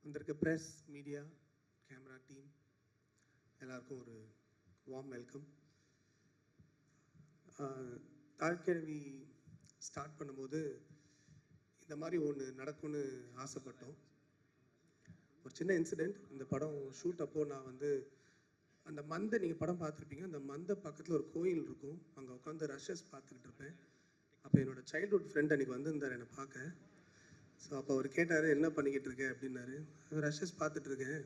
வந்திருக்க press media camera team எல்லாருக்கும் ஒரு வார்ம் வெல்கம். தாழ்கிழவி ஸ்டார்ட் பண்ணும்போது இந்த மாதிரி ஒன்று நடக்கும்னு ஆசைப்பட்டோம். ஒரு சின்ன இன்சிடெண்ட், இந்த படம் ஷூட் அப்போ நான் வந்து அந்த மந்தை, நீங்கள் படம் பார்த்துருப்பீங்க, அந்த மந்தை பக்கத்தில் ஒரு கோயில் இருக்கும், அங்கே உட்காந்து ரஷஸ் பார்த்துக்கிட்டு இருப்பேன். அப்போ என்னோடய சைல்ட்ஹுட் ஃப்ரெண்ட் அன்றைக்கி வந்திருந்தார் என்னை பார்க்க. ஸோ அப்போ அவர் கேட்டார், என்ன பண்ணிக்கிட்டு இருக்கேன் அப்படின்னாரு. ரஷஸ் பார்த்துட்ருக்கேன்,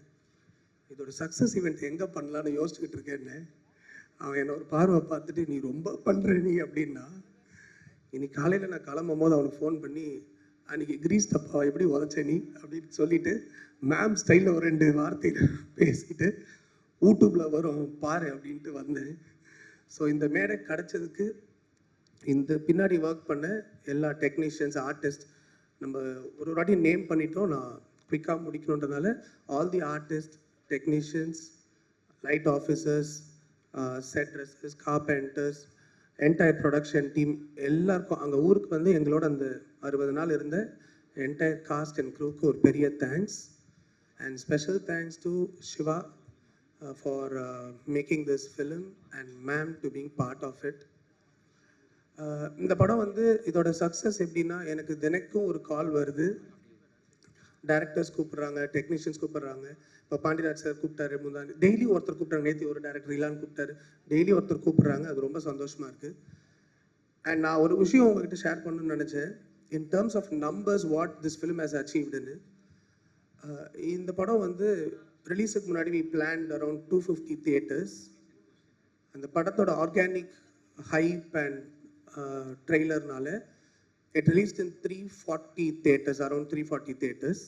இதோட சக்ஸஸ் ஈவெண்ட் எங்கே பண்ணலான்னு யோசிச்சுக்கிட்டு இருக்கேன்னு. அவன் என்னை ஒரு பார்வை பார்த்துட்டு, நீ ரொம்ப பண்ணுற நீ அப்படின்னா. இன்னைக்கு காலையில் நான் கிளம்பும் போது அவனுக்கு ஃபோன் பண்ணி, அன்றைக்கி கிரீஸ் டப்பா எப்படி உதச்ச நீ அப்படின்னு சொல்லிவிட்டு மேம் ஸ்டைலில் ஒரு 2 வார்த்தை பேசிட்டு யூடியூப்பில் வரும் பாரு அப்படின்ட்டு வந்தேன். ஸோ இந்த மேடை கிடச்சதுக்கு இந்த பின்னாடி ஒர்க் பண்ண எல்லா டெக்னீஷியன்ஸ், ஆர்டிஸ்ட், நம்ம ஒரு வாட்டி நேம் பண்ணிட்டோம், நான் குயிக்காக முடிக்கணுன்றதுனால all the artist, technicians, light officers, set dresses, carpenters, entire production team எல்லாருக்கும், அங்கே ஊருக்கு வந்து எங்களோட அந்த 60 நாள் இருந்த என்டையர் காஸ்ட் அண்ட் க்ரூக்கு ஒரு பெரிய thanks. And special thanks to Siva for making this film and ma'am to being part of it. இந்த படம் வந்து இதோட சக்ஸஸ் எப்படின்னா, எனக்கு தினைக்கும் ஒரு கால் வருது, டேரக்டர்ஸ் கூப்பிட்றாங்க, டெக்னீஷியன்ஸ் கூப்பிட்றாங்க. இப்போ பாண்டியராஜ் சார் கூப்பிட்டாரு, முந்தாண்டி டெய்லி ஒருத்தர் கூப்பிட்றாங்க, நேற்று ஒரு டேரக்டர் இலான் கூப்பிட்டாரு, டெய்லி ஒருத்தர் கூப்பிட்றாங்க. அது ரொம்ப சந்தோஷமாக இருக்குது. அண்ட் நான் ஒரு விஷயம் உங்ககிட்ட ஷேர் பண்ணணும்னு நினச்சேன், in terms of numbers what this film has அச்சீவ்டுன்னு. இந்த படம் வந்து ரிலீஸுக்கு முன்னாடி வி பிளான்ட் அரௌண்ட் 250 தியேட்டர்ஸ். அந்த படத்தோட ஆர்கானிக் ஹைப் அண்ட் ட்ரெய்லர்னால it released in 340 theaters, around 340 theaters.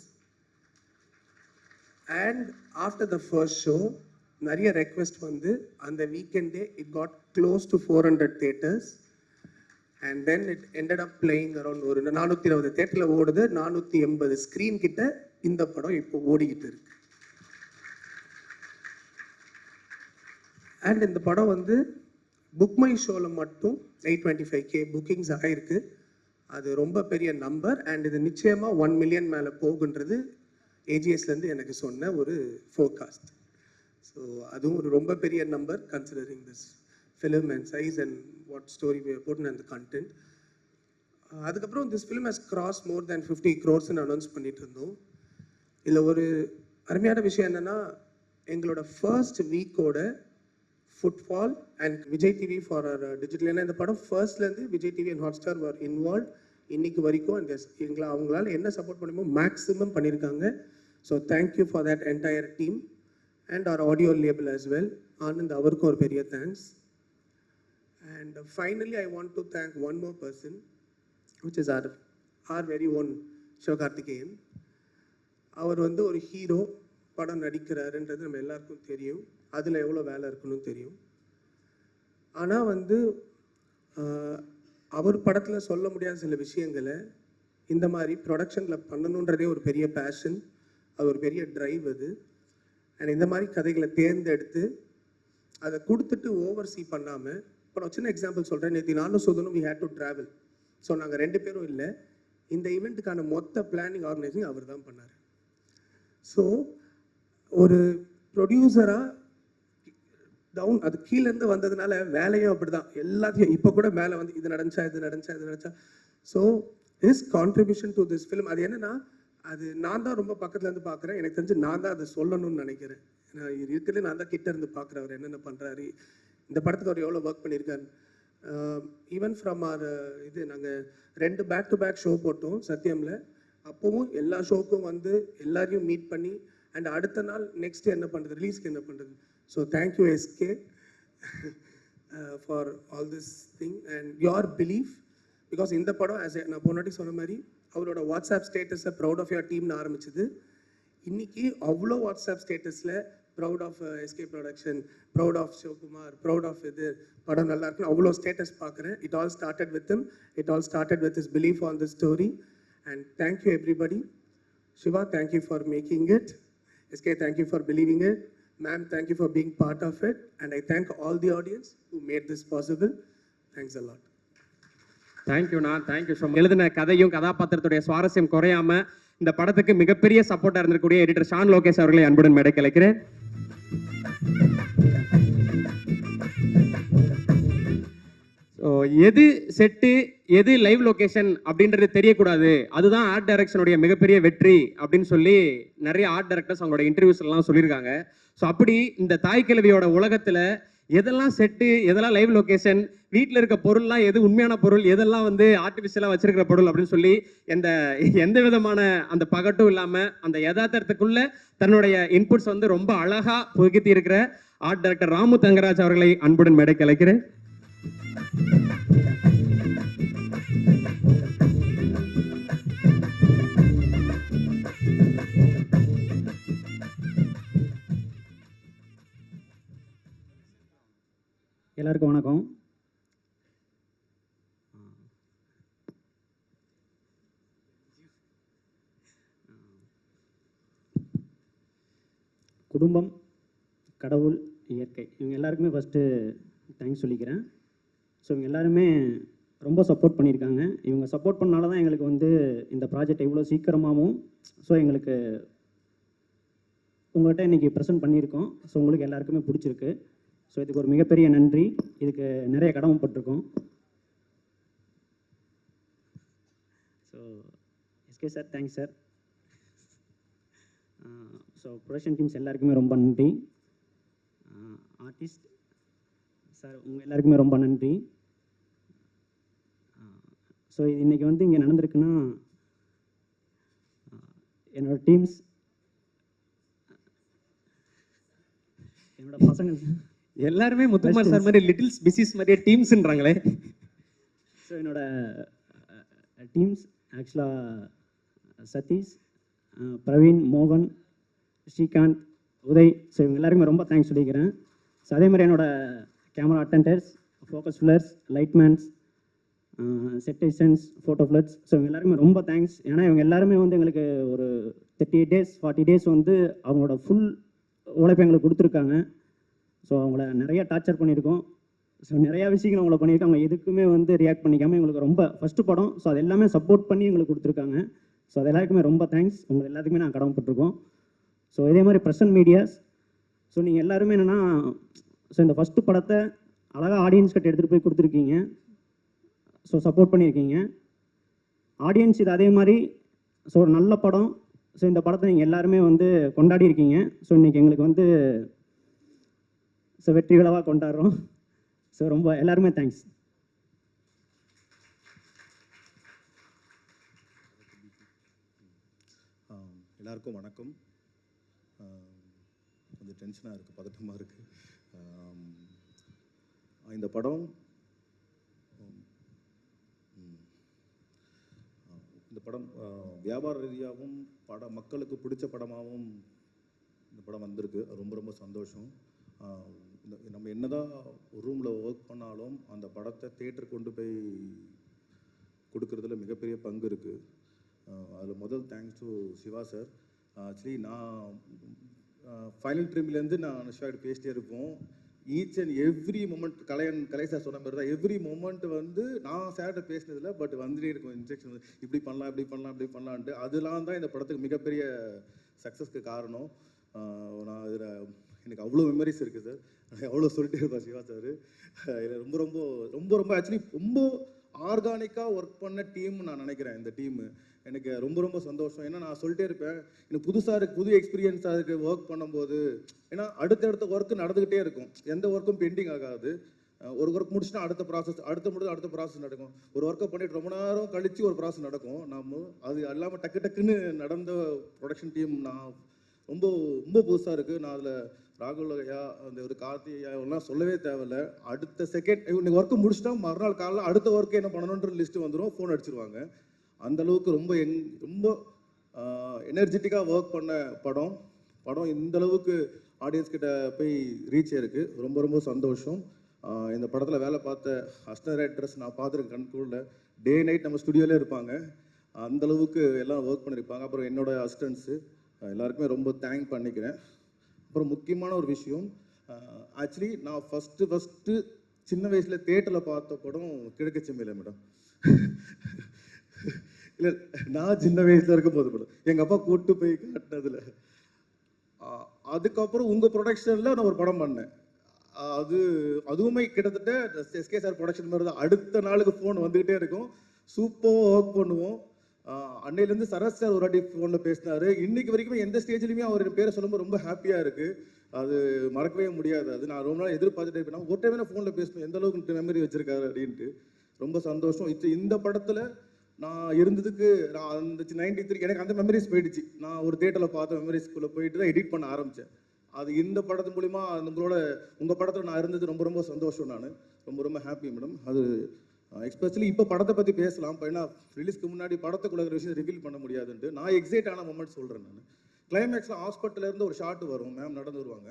And after the first show, நிறைய ரெக்வெஸ்ட் வந்து அந்த வீக்கெண்டே it got close to 400 theaters. And then it ended up playing around ஒரு 420 தியேட்டரில் ஓடுது, 480 screen கிட்ட இந்த படம் இப்போ ஓடிக்கிட்டு இருக்கு. அண்ட் இந்த படம் வந்து புக் மை ஷோவில் மட்டும் 825K புக்கிங்ஸ் ஆகிருக்கு. அது ரொம்ப பெரிய நம்பர். அண்ட் இது நிச்சயமாக 1 மில்லியன் மேலே போகுன்றது ஏஜிஎஸ்லேருந்து எனக்கு சொன்ன ஒரு ஃபோர்காஸ்ட். ஸோ அதுவும் ஒரு ரொம்ப பெரிய number considering this film and size and what story we have put and the content. அதுக்கப்புறம் this film has cross more than 50 crores announce பண்ணிட்டு இருந்தோம். இதில் ஒரு அருமையான விஷயம் என்னென்னா, எங்களோட ஃபர்ஸ்ட் வீக்கோட footfall and Vijay TV for our digital, ஏன்னா இந்த படம் ஃபர்ஸ்ட்லேருந்து Vijay TV and Hotstar were involve இன்னைக்கு வரைக்கும். அண்ட் எங்களை அவங்களால என்ன சப்போர்ட் பண்ணுமோ மேக்ஸிமம் பண்ணியிருக்காங்க. So thank you for that entire team and our audio label as well. Anand, அவருக்கும் ஒரு பெரிய thanks. And finally I want to thank one more person, which is our very own Sivakarthikeyan. அவர் வந்து ஒரு ஹீரோ, படம் நடிக்கிறாருன்றது நம்ம எல்லாருக்கும் தெரியும், அதில் எவ்வளோ வேலை இருக்குன்னு தெரியும். ஆனால் வந்து அவர் படத்தில் சொல்ல முடியாத சில விஷயங்களை இந்த மாதிரி ப்ரொடக்ஷனில் பண்ணணுன்றதே ஒரு பெரிய பேஷன், அது ஒரு பெரிய ட்ரைவ் அது. அண்ட் இந்த மாதிரி கதைகளை தேர்ந்தெடுத்து அதை கொடுத்துட்டு ஓவர்சீ பண்ணாமல், இப்போ நான் சின்ன எக்ஸாம்பிள் சொல்கிறேன். நேற்று நானும் சுதனும் we had to travel. So நாங்கள் 2 பேரும் இல்லை, இந்த ஈவெண்ட்டுக்கான மொத்த பிளானிங் ஆர்கனைசிங் அவர் தான் பண்ணார். ஸோ ஒரு ப்ரொடியூசராக டவுன், அது கீழேருந்து வந்ததுனால வேலையும் அப்படி தான், எல்லாத்தையும் இப்போ கூட மேலே வந்து இது நடந்துச்சா. So his contribution to this film, அது என்னென்னா, அது நான் தான் ரொம்ப பக்கத்துலேருந்து பார்க்குறேன். எனக்கு தெரிஞ்சு நான் தான் அதை சொல்லணும்னு நினைக்கிறேன். இருக்கிறது நான் தான் கிட்ட இருந்து பார்க்குறேன் அவர் என்னென்ன பண்ணுறாரு, இந்த படத்துக்கு அவர் எவ்வளோ ஒர்க் பண்ணியிருக்காரு. ஈவன் ஃப்ரம் ஆர் இது, நாங்கள் 2 பேக் டு பேக் ஷோ போட்டோம் சத்யமில். அப்போவும் எல்லா ஷோக்கும் வந்து எல்லாரையும் மீட் பண்ணி, அண்ட் அடுத்த நாள் நெக்ஸ்ட் என்ன பண்ணுறது, ரிலீஸ்க்கு என்ன பண்ணுறது. So thank you SK for all this thing and your belief. Because இந்த படம் நான் போனாட்டி சொன்ன மாதிரி அவரோட வாட்ஸ்அப் ஸ்டேட்டஸை ப்ரௌட் ஆஃப் யுவர் டீம்னு ஆரம்பிச்சது. இன்னைக்கு அவ்வளோ வாட்ஸ்அப் ஸ்டேட்டஸில் proud of SK production, proud of Sivakumar, proud of இது படம் நல்லா இருக்குன்னு அவ்வளோ ஸ்டேட்டஸ் பார்க்குறேன். It all started with him, it all started with his belief on the story. And thank you everybody. Shiva, thank you for making it. SK, thank you for believing it. Ma'am, thank you for being part of it. And I thank all the audience who made this possible. Thanks a lot. Thank you, Nan. Thank you so much. எழுதின கதையும் கதாபாத்திரத்துடைய சுவாரஸ்யம் குறையாம இந்த படத்துக்கு மிகப்பெரிய சப்போர்ட்டாக இருந்திருக்கக்கூடிய editor Shawn Lokesh அவர்களை அன்புடன் மேடை கலைக்கிறேன். எது செட்டு எது லைவ் லொகேஷன் அப்படின்றது தெரியக்கூடாது, அதுதான் ஆர்ட் டைரக்ஷனுடைய மிகப்பெரிய வெற்றி அப்படின்னு சொல்லி நிறைய ஆர்ட் டைரக்டர்ஸ் அவங்களோட இன்டர்வியூஸ் எல்லாம் சொல்லியிருக்காங்க. ஸோ அப்படி இந்த தாய் கிழவியோட உலகத்தில் எதெல்லாம் செட்டு எதெல்லாம் லைவ் லொகேஷன், வீட்டில் இருக்க பொருள்லாம் எது உண்மையான பொருள், எதெல்லாம் வந்து ஆர்டிஃபிஷியலாக வச்சிருக்கிற பொருள் அப்படின்னு சொல்லி எந்த விதமான அந்த பகட்டும் இல்லாமல் அந்த யதார்த்தத்துக்குள்ள தன்னுடைய இன்புட்ஸ் வந்து ரொம்ப அழகாக புகுத்தி இருக்கிற ஆர்ட் டைரக்டர் ராமு தங்கராஜ் அவர்களை அன்புடன் மேடை கலைக்கிறேன். எல்லாருக்கும் வணக்கம். குடும்பம், கடவுள், இயற்கை இவங்க எல்லாருக்குமே ஃபஸ்ட்டு தேங்க்ஸ் சொல்லிக்கிறேன். ஸோ இவங்க எல்லாருமே ரொம்ப சப்போர்ட் பண்ணியிருக்காங்க. இவங்க சப்போர்ட் பண்ணால தான் எங்களுக்கு வந்து இந்த ப்ராஜெக்ட் இவ்வளோ சீக்கிரமாகவும் எங்களுக்கு உங்கள்கிட்ட இன்றைக்கி ப்ரெசென்ட் பண்ணியிருக்கோம். ஸோ உங்களுக்கு எல்லாருக்குமே பிடிச்சிருக்கு. ஸோ இதுக்கு ஒரு மிகப்பெரிய நன்றி. இதுக்கு நிறைய கடமைப்பட்டிருக்கோம். So SK sir, thanks sir. So production teams எல்லாருக்குமே ரொம்ப நன்றி. ஆர்டிஸ்ட் சார் உங்கள் எல்லாருக்குமே ரொம்ப நன்றி. ஸோ இது இன்றைக்கி வந்து இங்கே நடந்திருக்குன்னா என்னோடய டீம்ஸ், என்னோட பசங்க எல்லாருமே முத்துக்குமார் சார் மாதிரி லிட்டில்ஸ் பிசிஸ் மாதிரியே டீம்ஸ்ன்றாங்களே. ஸோ என்னோட டீம்ஸ் ஆக்சுவலாக சதீஷ், பிரவீன், மோகன், ஸ்ரீகாந்த், உதய். ஸோ இவங்க எல்லாருக்குமே ரொம்ப தேங்க்ஸ் சொல்லிக்கிறேன். ஸோ அதே மாதிரி என்னோட camera attenders, focus pullers, lightmen, செட்டேஷன்ஸ், ஃபோட்டோ ஃபிளட்ஸ். ஸோ இவங்க எல்லாருக்குமே ரொம்ப தேங்க்ஸ். ஏன்னா இவங்க எல்லாருமே வந்து எங்களுக்கு ஒரு 38 days 40 days வந்து அவங்களோட ஃபுல் உழைப்பு எங்களுக்கு கொடுத்துருக்காங்க. ஸோ அவங்கள நிறைய டார்ச்சர் பண்ணியிருக்கோம். ஸோ நிறையா விஷயங்கள் அவங்கள பண்ணியிருக்காங்க. எதுக்குமே வந்து ரியாக்ட் பண்ணிக்காமல் எங்களுக்கு ரொம்ப ஃபஸ்ட்டு படம். ஸோ அது எல்லாமே சப்போர்ட் பண்ணி எங்களுக்கு கொடுத்துருக்காங்க. ஸோ அது எல்லாருக்குமே ரொம்ப தேங்க்ஸ். உங்கள் எல்லாத்துக்குமே நான் கடமைப்பட்டிருக்கோம். ஸோ இதே மாதிரி ப்ரெசன்ட் மீடியாஸ், ஸோ நீங்கள் எல்லாருமே என்னென்னா ஸோ இந்த ஃபஸ்ட்டு படத்தை அழகாக ஆடியன்ஸ் கிட்ட எடுத்துகிட்டு போய் கொடுத்துருக்கீங்க. ஸோ சப்போர்ட் பண்ணியிருக்கீங்க. ஆடியன்ஸ் இது அதே மாதிரி ஸோ ஒரு நல்ல படம். ஸோ இந்த படத்தை நீங்கள் எல்லாருமே வந்து கொண்டாடி இருக்கீங்க. ஸோ இன்றைக்கி எங்களுக்கு வந்து ஸோ வெற்றி விழாவாக கொண்டாடுறோம். ஸோ ரொம்ப எல்லாருமே தேங்க்ஸ். எல்லாருக்கும் வணக்கம். கொஞ்சம் டென்ஷனாக இருக்குது, பதட்டமாக இருக்குது. இந்த படம் வியாபார ரீதியாகவும் மக்களுக்கு பிடிச்ச படமாகவும் இந்த படம் வந்திருக்கு. ரொம்ப ரொம்ப சந்தோஷம். நம்ம என்னதான் ஒரு ரூமில் ஒர்க் பண்ணாலும் அந்த படத்தை தேட்டர் கொண்டு போய் கொடுக்கறதுல மிகப்பெரிய பங்கு இருக்குது. அதில் முதல் thanks to Siva sir. Actually நான் ஃபைனல் ட்ரீம்லேருந்து நான் அனுஷ்வாகிட்ட பேசிட்டே இருப்போம். Each and every moment Kalai sir சொன்ன மாதிரி தான் எவ்ரி மூமெண்ட் வந்து நான் சார்கிட்ட பேசினதில்ல, பட் வந்துட்டே இருக்கும் இன்ஸ்ட்ரக்ஷன், இப்படி பண்ணலாம் இப்படி பண்ணலாம் இப்படி பண்ணலான்ட்டு. அதெல்லாம் தான் இந்த படத்துக்கு மிகப்பெரிய சக்ஸஸ்க்கு காரணம். நான் அதில் எனக்கு அவ்வளோ மெமரிஸ் இருக்குது சார். அவ்வளோ சொல்லிட்டே இருப்பேன் சிவா சார். இதில் ரொம்ப ரொம்ப ரொம்ப ரொம்ப ஆக்சுவலி ரொம்ப ஆர்கானிக்காக ஒர்க் பண்ண டீம் நான் நினைக்கிறேன். இந்த டீமு எனக்கு ரொம்ப ரொம்ப சந்தோஷம். ஏன்னா நான் சொல்லிட்டே இருப்பேன், எனக்கு புதுசாக இருக்குது, புது எக்ஸ்பீரியன்ஸாக இருக்குது ஒர்க் பண்ணும்போது. ஏன்னா அடுத்தடுத்த ஒர்க்கு நடந்துக்கிட்டே இருக்கும், எந்த ஒர்க்கும் பெண்டிங் ஆகாது. ஒரு ஒர்க் முடிச்சுன்னா அடுத்த ப்ராசஸ், அடுத்த ப்ராசஸ் நடக்கும். ஒரு ஒர்க்கை பண்ணிட்டு ரொம்ப நேரம் கழித்து ஒரு ப்ராசஸ் நடக்கும். அது இல்லாமல் டக்குன்னு நடந்த ப்ரொடக்ஷன் டீம் நான் ரொம்ப ரொம்ப புதுசாக இருக்குது. நான் அதில் ராகுல் ஐயா, அந்த ஒரு கார்த்தி ஐயா எல்லாம் சொல்லவே தேவையில்லை. அடுத்த செகண்ட் இன்னைக்கு ஒர்க்கு முடிச்சுட்டா மறுநாள் காலையில் அடுத்த ஒர்க்கு என்ன பண்ணணுன்ற லிஸ்ட்டு வந்துடும், ஃபோன் அடிச்சிருவாங்க. அந்தளவுக்கு ரொம்ப எனர்ஜெட்டிக்காக ஒர்க் பண்ண படம் இந்தளவுக்கு ஆடியன்ஸ் கிட்ட போய் ரீச் ஆயிருக்கு. ரொம்ப ரொம்ப சந்தோஷம். இந்த படத்தில் வேலை பார்த்த அசிஸ்டன்ட் டைரக்டர்ஸ் நான் பார்த்துருக்கேன். கண்கூட டே நைட் நம்ம ஸ்டுடியோலே இருப்பாங்க. அந்தளவுக்கு எல்லாம் ஒர்க் பண்ணியிருப்பாங்க. அப்புறம் என்னோட அசிஸ்டன்ஸு எல்லாருக்குமே ரொம்ப தேங்க் பண்ணிக்கிறேன். அப்புறம் முக்கியமான ஒரு விஷயம், ஆக்சுவலி நான் ஃபஸ்ட்டு சின்ன வயசில் தேட்டரில் பார்த்த படம் கிழக்கு செம்மையில் மேடம். இல்லை, நான் சின்ன வயசுல இருக்கும் போது படம் எங்கள் அப்பா கூட்டு போய் காட்டினதுல. அதுக்கப்புறம் உங்கள் ப்ரொடக்ஷனில் நான் ஒரு படம் பண்ணேன். அதுவுமே கிட்டத்தட்ட எஸ்கே சார் ப்ரொடக்ஷன் மாதிரி தான். அடுத்த நாளுக்கு ஃபோன் வந்துக்கிட்டே இருக்கும், சூப்பராக ஒர்க் பண்ணுவோம். அன்னையிலேருந்து சரத் சார் ஒரு வாட்டி ஃபோனில் பேசினார். இன்னைக்கு வரைக்கும் எந்த ஸ்டேஜ்லையுமே அவர் பேரை சொல்லும்போது ரொம்ப ஹாப்பியாக இருக்குது. அது மறக்கவே முடியாது. அது நான் ரொம்ப நாள் எதிர்பார்த்துட்டே இருப்பேன். ஒரு டைம் நான் ஃபோனில் பேசணும், எந்த அளவுக்கு மெமரி வச்சிருக்காரு அப்படின்ட்டு ரொம்ப சந்தோஷம். இந்த படத்தில் நான் இருந்ததுக்கு நான் அந்த 93 எனக்கு அந்த மெமரிஸ் போயிடுச்சு. நான் ஒரு தேட்டரில் பார்த்த மெமரிஸ்குள்ளே போயிட்டு தான் எடிட் பண்ண ஆரம்பித்தேன். அது இந்த படத்து மூலிமா உங்கள் படத்தில் நான் இருந்தது ரொம்ப ரொம்ப சந்தோஷம். நான் ரொம்ப ரொம்ப ஹாப்பி மேடம். அது எஸ்பெஷலி இப்போ படத்தை பற்றி பேசலாம். இப்போ ஏன்னா ரிலீஸ்க்கு முன்னாடி படத்துக்குள்ள விஷயம் ரிவீல் பண்ண முடியாதுன்ட்டு நான் எக்ஸைட் ஆன மொமெண்ட் சொல்கிறேன். நான் கிளைமேக்ஸில் ஹாஸ்பிட்டலேருந்து ஒரு ஷாட் வரும், மேம் நடந்து வருவாங்க.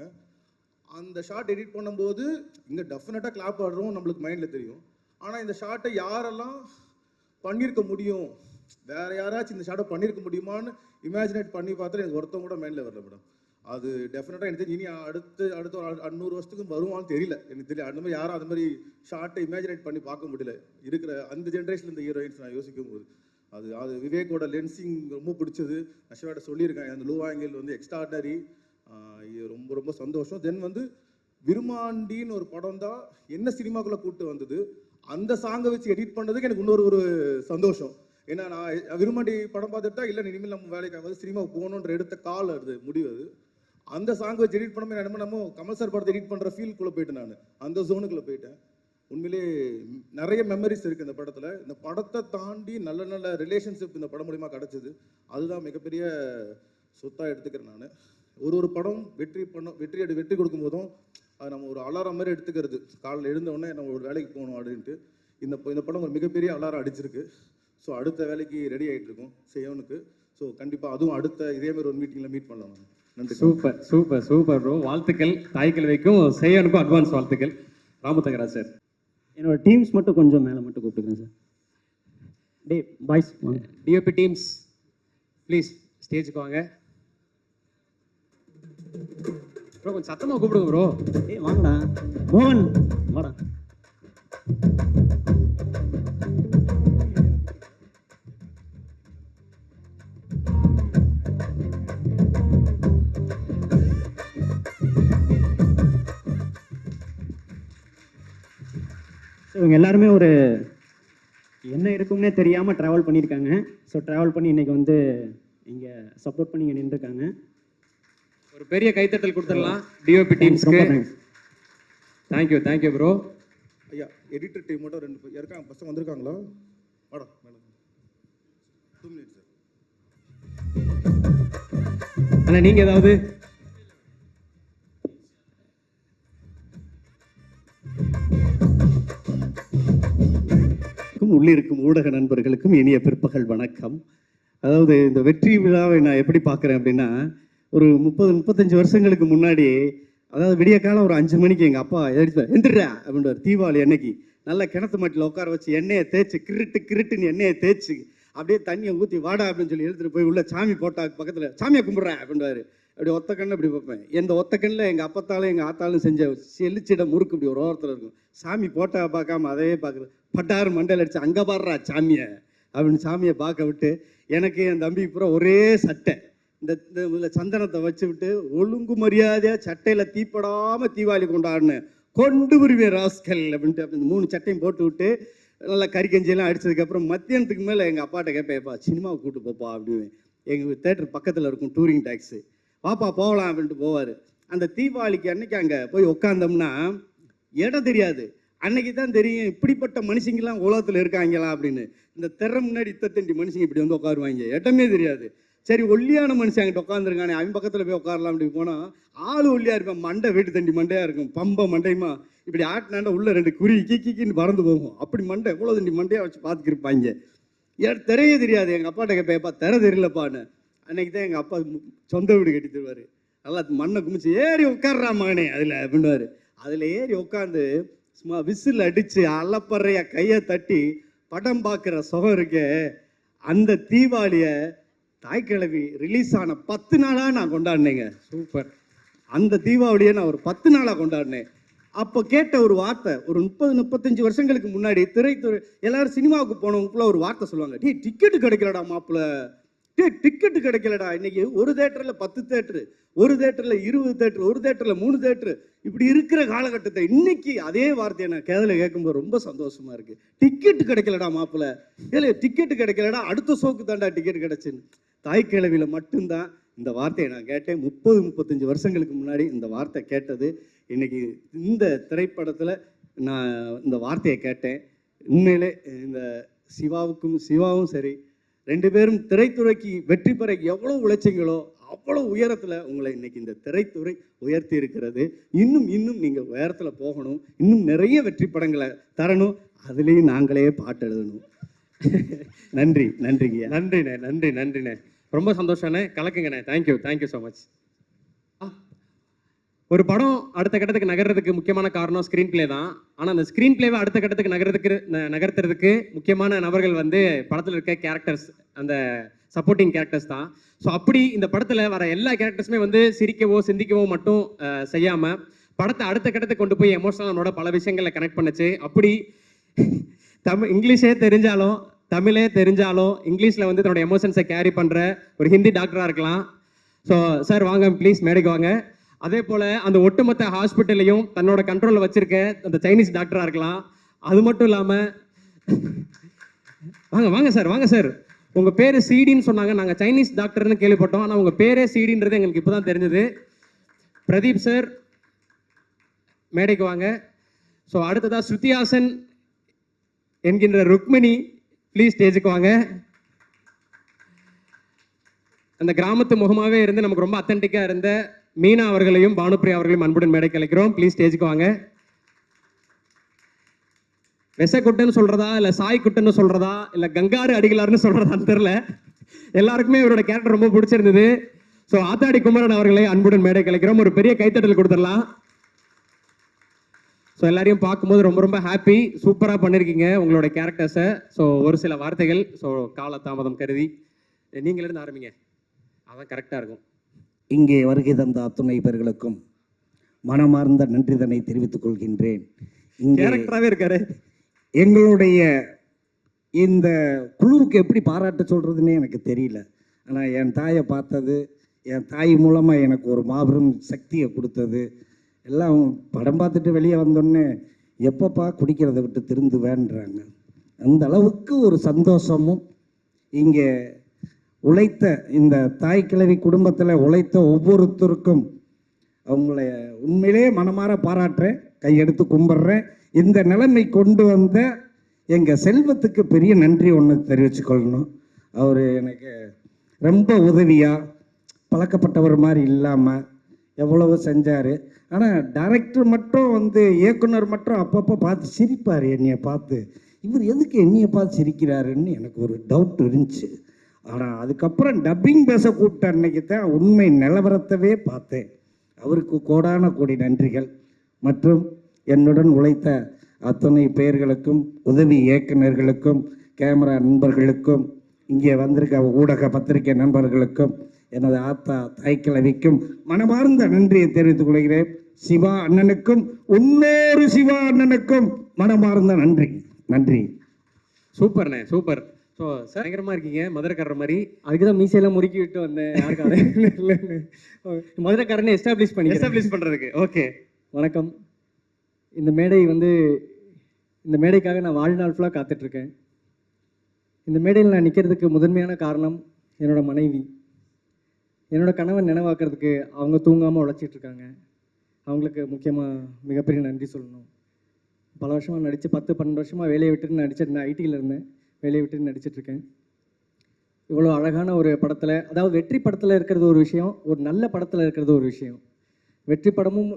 அந்த ஷாட் எடிட் பண்ணும்போது இங்கே டெஃபினட்டாக கிளாப் ஆடுறோம், நம்மளுக்கு மைண்டில் தெரியும். ஆனால் இந்த ஷாட்டை யாரெல்லாம் பண்ணியிருக்க முடியும், வேற யாராச்சும் இந்த ஷாட்டை பண்ணியிருக்க முடியுமான்னு இமேஜினேட் பண்ணி பார்த்துட்டு எனக்கு ஒருத்தவங்க கூட மைண்டில் வரல மேடம். அது டெஃபினட்டாக எனக்கு தெரியும். இனி அடுத்த 100 வருஷத்துக்கு வருவான்னு தெரியல, எனக்கு தெரியல. அந்த மாதிரி யாரும் அந்த மாதிரி ஷார்ட்டை இமேஜினேட் பண்ணி பார்க்க முடியல இருக்கிற அந்த ஜென்ரேஷனில் இந்த ஹீரோயின்ஸ் நான் யோசிக்கும் போது. அது விவேக்கோட லென்சிங் ரொம்ப பிடிச்சது. அஷ்வாட்ட சொல்லியிருக்கேன், அந்த லோ ஆங்கிள் வந்து எக்ஸ்ட்ராடனரி. ரொம்ப ரொம்ப சந்தோஷம். தென் விருமாண்டின்னு ஒரு படம் தான் என்ன சினிமாக்குள்ளே கூப்பிட்டு வந்தது. அந்த சாங்கை வச்சு எடிட் பண்ணதுக்கு எனக்கு இன்னொரு சந்தோஷம். ஏன்னா நான் விருமாண்டி படம் பார்த்துட்டா இல்லை இனிமேல் நம்ம வேலைக்காக சினிமாவுக்கு போகணுன்ற எடுத்த கால் அது முடிவு. அது அந்த சாங் வச்சு எடிட் பண்ணும்போது நம்ம கமல் சார் படத்தை எடிட் பண்ணுற ஃபீல்குள்ளே போயிட்டேன். நான் அந்த ஜோனுக்குள்ளே போயிட்டேன். உண்மையிலே நிறைய மெமரிஸ் இருக்குது இந்த படத்தில். இந்த படத்தை தாண்டி நல்ல நல்ல ரிலேஷன்ஷிப் இந்த படம் மூலிமா கிடச்சிது. அதுதான் மிகப்பெரிய சொத்தாக எடுத்துக்கிறேன் நான். ஒரு படம் வெற்றி கொடுக்கும் போதும் அது நம்ம ஒரு அலாரம் மாதிரி எடுத்துக்கிறது. காலையில் எழுந்தவுடனே நம்ம ஒரு வேலைக்கு போகணும் அப்படின்ட்டு இந்த படம் ஒரு மிகப்பெரிய அலாரம் அடிச்சிருக்கு. ஸோ அடுத்த வேலைக்கு ரெடி ஆகிட்டு இருக்கோம் செய்யவனுக்கு. ஸோ கண்டிப்பாக அதுவும் அடுத்த இதேமாதிரி ஒரு மீட்டிங்கில் மீட் பண்ணலாம். நன்றி. Super super super bro. வாழ்த்துக்கள் தாய்க்கிழமைக்கும் செய்யனுக்கும் அட்வான்ஸ் வாழ்த்துக்கள். ராமதங்கரா சார், என்னோட டீம்ஸ் மட்டும் கொஞ்சம் மேலே மட்டும் கூப்பிட்டுக்கிறேன் சார். டே பாய்ஸ், டிஓபி டீம்ஸ் ப்ளீஸ் ஸ்டேஜுக்கு வாங்க ப்ரோ. கொஞ்சம் சத்தமாக கூப்பிடுங்க ப்ரோ. டே வாங்கடா மோகன், வாடா. ஸோ இவங்க எல்லாருமே ஒரு என்ன இருக்கும்னே தெரியாமல் ட்ராவல் பண்ணியிருக்காங்க. ஸோ ட்ராவல் பண்ணி இன்றைக்கி வந்து இங்கே சப்போர்ட் பண்ணி இங்கே நின்றுருக்காங்க. ஒரு பெரிய கைத்தட்டல் கொடுத்துடலாம் டிஓபி டீம்ஸ்க்கு. Thank you thank you bro. ஐயா எடிட்டர் டீம் மட்டும் 2 பேர் இருக்காங்க. பசங்க வந்திருக்காங்களா? வாடா மேடம். 2 minutes sir. அண்ணா நீங்கள் ஏதாவது உள்ளிருக்கும் ஊடக நண்பர்களுக்கும் இனிய பிற்பகல் வணக்கம். அதாவது இந்த வெற்றி விழாவை நான் எப்படி பார்க்குறேன் அப்படின்னா, ஒரு 30-35 வருஷங்களுக்கு முன்னாடி, அதாவது விடிய காலம் ஒரு 5 மணிக்கு எங்கள் அப்பா எந்திரா அப்படின்றார். தீபாவளி அன்னைக்கு நல்லா கிணத்து மட்டில் உட்கார வச்சு எண்ணெயை தேய்ச்சி கிருட்டுன்னு எண்ணெயை தேய்ச்சி அப்படியே தண்ணியை ஊற்றி வாடா அப்படின்னு சொல்லி எடுத்துகிட்டு போய் உள்ள சாமி போட்டா பக்கத்தில் சாமியை கும்பிட்றேன் அப்படின்றாரு. அப்படி ஒத்த கண்ணு அப்படி பார்ப்பேன். எந்த ஒத்த கண்ணில் எங்கள் அப்பத்தாலும் எங்கள் ஆத்தாலும் செஞ்ச செல்லிச்சிட முறுக்கு இப்படி ஒரு ஓரத்தில் இருக்கும். சாமி போட்டா பார்க்காம அதையே பார்க்குறது. பட்டாறு மண்டையில் அடிச்சு அங்கே பாடுறா சாமியை அப்படின்னு சாமியை பார்க்க விட்டு, எனக்கு என் தம்பி பூரா ஒரே சட்டை, இந்த சந்தனத்தை வச்சு விட்டு ஒழுங்கு மரியாதையாக சட்டையில் தீப்படாமல் தீபாவளி கொண்டாடினேன். கொண்டு வருவேன் ராஸ்கல் அப்படின்ட்டு அப்படி 3 சட்டையும் போட்டு விட்டு நல்லா கறிக்கஞ்சியெல்லாம் அடித்ததுக்கப்புறம் மத்தியானத்துக்கு மேலே எங்கள் அப்பாட்ட கேட்பேன்ப்பா சினிமாவுக்கு கூப்பிட்டு போப்பா அப்படின்னு. எங்கள் தேட்டர் பக்கத்தில் இருக்கும் டூரிங் டாக்ஸு, வாப்பா போகலாம் அப்படின்ட்டு போவார். அந்த தீபாவளிக்கு அன்னைக்கு அங்கே போய் உட்காந்தோம்னா இடம் தெரியாது. அன்னைக்கு தான் தெரியும் இப்படிப்பட்ட மனுஷங்கெல்லாம் உலகத்தில் இருக்காங்களா அப்படின்னு. இந்த திரை முன்னாடி இத்தத்தண்டி மனுஷங்க இப்படி வந்து உட்காருவாங்க, இடமே தெரியாது. சரி ஒல்லியான மனுஷன் அங்கிட்ட உட்காந்துருக்கானே அவன் பக்கத்தில் போய் உட்காரலாம் அப்படி போனால் ஆள் ஒல்லியாக இருப்பேன், மண்டை வீட்டு தண்டி மண்டையாக இருக்கும், பம்ப மண்டையுமா இப்படி ஆட்டினாண்டா உள்ள 2 குருவி கிக்கின்னு பறந்து போகும். அப்படி மண்டை எவ்வளோ தண்டி மண்டையாக வச்சு பார்த்துக்கிருப்பாங்க. திரையே தெரியாது. எங்கள் அப்பாட்ட கேட்பேப்பா திரை தெரியலப்பான்னு. அன்னைக்கு தான் எங்கள் அப்பா சொந்த வீடு கட்டி தருவார். நல்லா மண்ணை குமிச்சு ஏறி உட்கார்றா மகனே அதில் அப்படின்னுவார். அதில் ஏறி உட்காந்து சும்மா விசில் அடித்து அலப்பறையா கையை தட்டி படம் பார்க்குற சுகம் இருக்கே, அந்த தீபாவளியை தாய்க்கிழவி ரிலீஸ் ஆன 10 நாளாக நான் கொண்டாடினேங்க. சூப்பர். அந்த தீபாவளியை நான் ஒரு 10 நாளாக கொண்டாடினேன். அப்போ கேட்ட ஒரு வார்த்தை, ஒரு 30-35 வருஷங்களுக்கு முன்னாடி திரைத்துறை எல்லாரும் சினிமாவுக்கு போனவங்களுக்குள்ள ஒரு வார்த்தை சொல்லுவாங்க, டேய் டிக்கெட்டு கிடைக்கலடா மாப்பிள்ள, டேய் டிக்கெட்டு கிடைக்கலடா. இன்னைக்கு ஒரு தேட்டரில் 10 தேட்டரு, ஒரு தேட்டரில் 20 தேட்டரு, ஒரு தேட்டரில் 3 தேட்டரு, இப்படி இருக்கிற காலகட்டத்தை இன்னைக்கு அதே வார்த்தையை நான் கேதில் கேட்கும்போது ரொம்ப சந்தோஷமா இருக்கு. டிக்கெட்டு கிடைக்கலடா மாப்பிள்ள, ஏலே டிக்கெட்டு கிடைக்கலடா, அடுத்த ஷோக்கு தாண்டா டிக்கெட் கிடைச்சுன்னு. தாய் கிழவியில் மட்டும்தான் இந்த வார்த்தையை நான் கேட்டேன். 30-35 வருஷங்களுக்கு முன்னாடி இந்த வார்த்தை கேட்டது. இன்னைக்கு இந்த திரைப்படத்தில் நான் இந்த வார்த்தையை கேட்டேன். உண்மையிலே இந்த சிவாவும் சரி, 2 பேரும் திரைத்துறைக்கு வெற்றி பெற எவ்வளோ உழைச்சிங்களோ அவ்வளோ உயரத்தில் உங்களை இன்னைக்கு இந்த திரைத்துறை உயர்த்தி இருக்கிறது. இன்னும் நீங்கள் உயரத்தில் போகணும், இன்னும் நிறைய வெற்றி படங்களை தரணும், அதுலேயும் நாங்களே பாட்டு எழுதணும். நன்றிங்க. நன்றிண்ணே. ரொம்ப சந்தோஷம்ண்ணே. கலக்குங்கண்ணே. Thank you so much. ஒரு படம் அடுத்த கட்டத்துக்கு நகர்றதுக்கு முக்கியமான காரணம் ஸ்க்ரீன் பிளே தான். ஆனால் அந்த ஸ்க்ரீன் பிளேவை அடுத்த கட்டத்துக்கு நகர்த்துறதுக்கு முக்கியமான நபர்கள் வந்து படத்தில் இருக்க கேரக்டர்ஸ், அந்த சப்போர்ட்டிங் கேரக்டர்ஸ் தான். ஸோ அப்படி இந்த படத்தில் வர எல்லா கேரக்டர்ஸுமே வந்து சிரிக்கவோ சிந்திக்கவோ மட்டும் செய்யாமல் படத்தை அடுத்த கட்டத்துக்கு கொண்டு போய் எமோஷனலோட பல விஷயங்களை கனெக்ட் பண்ணுச்சு. அப்படி இங்கிலீஷே தெரிஞ்சாலும் தமிழே தெரிஞ்சாலும் இங்கிலீஷில் வந்து தன்னோட எமோஷன்ஸை கேரி பண்ணுற ஒரு ஹிந்தி டாக்டராக இருக்கலாம். ஸோ சார் வாங்க ப்ளீஸ் மேடைக்கு வாங்க. அதே போல் அந்த ஒட்டுமொத்த ஹாஸ்பிட்டலையும் தன்னோட கண்ட்ரோலில் வச்சிருக்க அந்த சைனீஸ் டாக்டராக இருக்கலாம். அது மட்டும் இல்லாமல் வாங்க சார் உங்கள் பேர் சிடின்னு சொன்னாங்க, நாங்கள் சைனீஸ் டாக்டர்னு கேள்விப்பட்டோம், ஆனால் உங்கள் பேரே சிடின்றது எங்களுக்கு இப்போ தான் தெரிஞ்சது. பிரதீப் சார் மேடைக்கு வாங்க. ஸோ அடுத்ததாக ஸ்ருதிஹாசன் என்கின்ற ருக்மிணி ப்ளீஸ் ஸ்டேஜுக்கு வாங்க. அந்த கிராமத்து முகமாகவே இருந்து நமக்கு ரொம்ப அத்தன்டிக்காக இருந்த மீனா அவர்களையும் பானுப்பிரியா அவர்களையும் அன்புடன் மேடை கலைக்கிறோம். ப்ளீஸ் ஸ்டேஜுக்கு வாங்க. வெசக்குட்டுன்னு சொல்றதா இல்லை சாய் குட்டுன்னு சொல்றதா இல்லை கங்காரு அடிகளார்னு சொல்றதான்னு தெரியல, எல்லாருக்குமே இவரோட கேரக்டர் ரொம்ப பிடிச்சிருந்தது. ஸோ ஆத்தாடி குமரன் அவர்களை அன்புடன் மேடை கலைக்கிறோம். ஒரு பெரிய கைத்தட்டல் கொடுத்துடலாம். ஸோ எல்லாரையும் பார்க்கும்போது ரொம்ப ரொம்ப ஹாப்பி. சூப்பராக பண்ணியிருக்கீங்க உங்களோட கேரக்டர்ஸை. ஸோ ஒரு சில வார்த்தைகள், ஸோ காலதாமதம் கருதி நீங்களிருந்து ஆரம்பிங்க, அதான் கரெக்டாக இருக்கும். இங்கே வருகை தந்த அத்துணை பேர்களுக்கும் மனமார்ந்த நன்றிதனை தெரிவித்துக் கொள்கின்றேன். கேரக்டராகவே இருக்காரு. எங்களுடைய இந்த குழுவுக்கு எப்படி பாராட்ட சொல்கிறதுன்னே எனக்கு தெரியல. ஆனால் என் தாயை பார்த்தது, என் தாய் மூலமாக எனக்கு ஒரு மாபெரும் சக்தியை கொடுத்தது. எல்லாம் படம் பார்த்துட்டு வெளியே வந்தோடனே எப்பப்பா குடிக்கிறத விட்டு திருந்து வேண்டுறாங்க. அந்த அளவுக்கு ஒரு சந்தோஷமும் இங்கே உழைத்த இந்த தாய் கிழவி குடும்பத்தில் உழைத்த ஒவ்வொருத்தருக்கும் அவங்கள உண்மையிலே மனமாற பாராட்டுறேன், கையெடுத்து கும்பிட்றேன். இந்த நிலைமை கொண்டு வந்த எங்கள் செல்வத்துக்கு பெரிய நன்றி ஒன்று தெரிவிச்சுக்கொள்ளணும். அவர் எனக்கு ரொம்ப உதவியாக பழக்கப்பட்டவர் மாதிரி இல்லாமல் எவ்வளவோ செஞ்சார். ஆனால் டைரக்டர் மட்டும் வந்து இயக்குனர் மட்டும் அப்பப்போ பார்த்து சிரிப்பார் என்னையை பார்த்து. இவர் எதுக்கு என்னையை பார்த்து சிரிக்கிறாருன்னு எனக்கு ஒரு டவுட் இருந்துச்சு. ஆனால் அதுக்கப்புறம் டப்பிங் பேச கூப்பிட்ட அன்னைக்கு தான் உண்மை நிலவரத்தவே பார்த்தேன். அவருக்கு கோடான கோடி நன்றிகள். மற்றும் என்னுடன் உழைத்த அத்தனை பேர்களுக்கும், உதவி இயக்குநர்களுக்கும், கேமரா நண்பர்களுக்கும், இங்கே வந்திருக்க ஊடக பத்திரிகை நண்பர்களுக்கும், எனது ஆத்தா தாய்க்கிழவிக்கும் மனமார்ந்த நன்றியை தெரிவித்துக் கொள்கிறேன். சிவா அண்ணனுக்கும் இன்னொரு சிவா அண்ணனுக்கும் மனமார்ந்த நன்றி. சூப்பர்ண்ணே, சூப்பர். ஸோ பயங்கரமாக இருக்கீங்க, மதுரைக்காரர் மாதிரி. அதுக்கு தான் மீசையெல்லாம் முறுக்கி விட்டு வந்தேன். யாருக்காக மதுரைக்காரனை எஸ்டாப்ளிஷ் பண்ணுறதுக்கு. ஓகே, வணக்கம். இந்த மேடைக்காக நான் வாழ்நாள் ஃபுல்லாக காத்துட்ருக்கேன். இந்த மேடையில் நான் நிற்கிறதுக்கு முதன்மையான காரணம் என்னோடய மனைவி. என்னோடய கணவன் நினைவாக்குறதுக்கு அவங்க தூங்காமல் உழைச்சிட்ருக்காங்க. அவங்களுக்கு முக்கியமாக மிகப்பெரிய நன்றி சொல்லணும். பல வருஷமாக நடித்து 10-12 வருஷமாக வேலையை விட்டுட்டு நடிச்சிருந்தேன். ஐடியில் இருந்தேன், வேலையை விட்டு நடிச்சிட்ருக்கேன். இவ்வளோ அழகான ஒரு படத்தில், அதாவது வெற்றி படத்தில் இருக்கிறது ஒரு விஷயம், ஒரு நல்ல படத்தில் இருக்கிறது ஒரு விஷயம். வெற்றி படமும்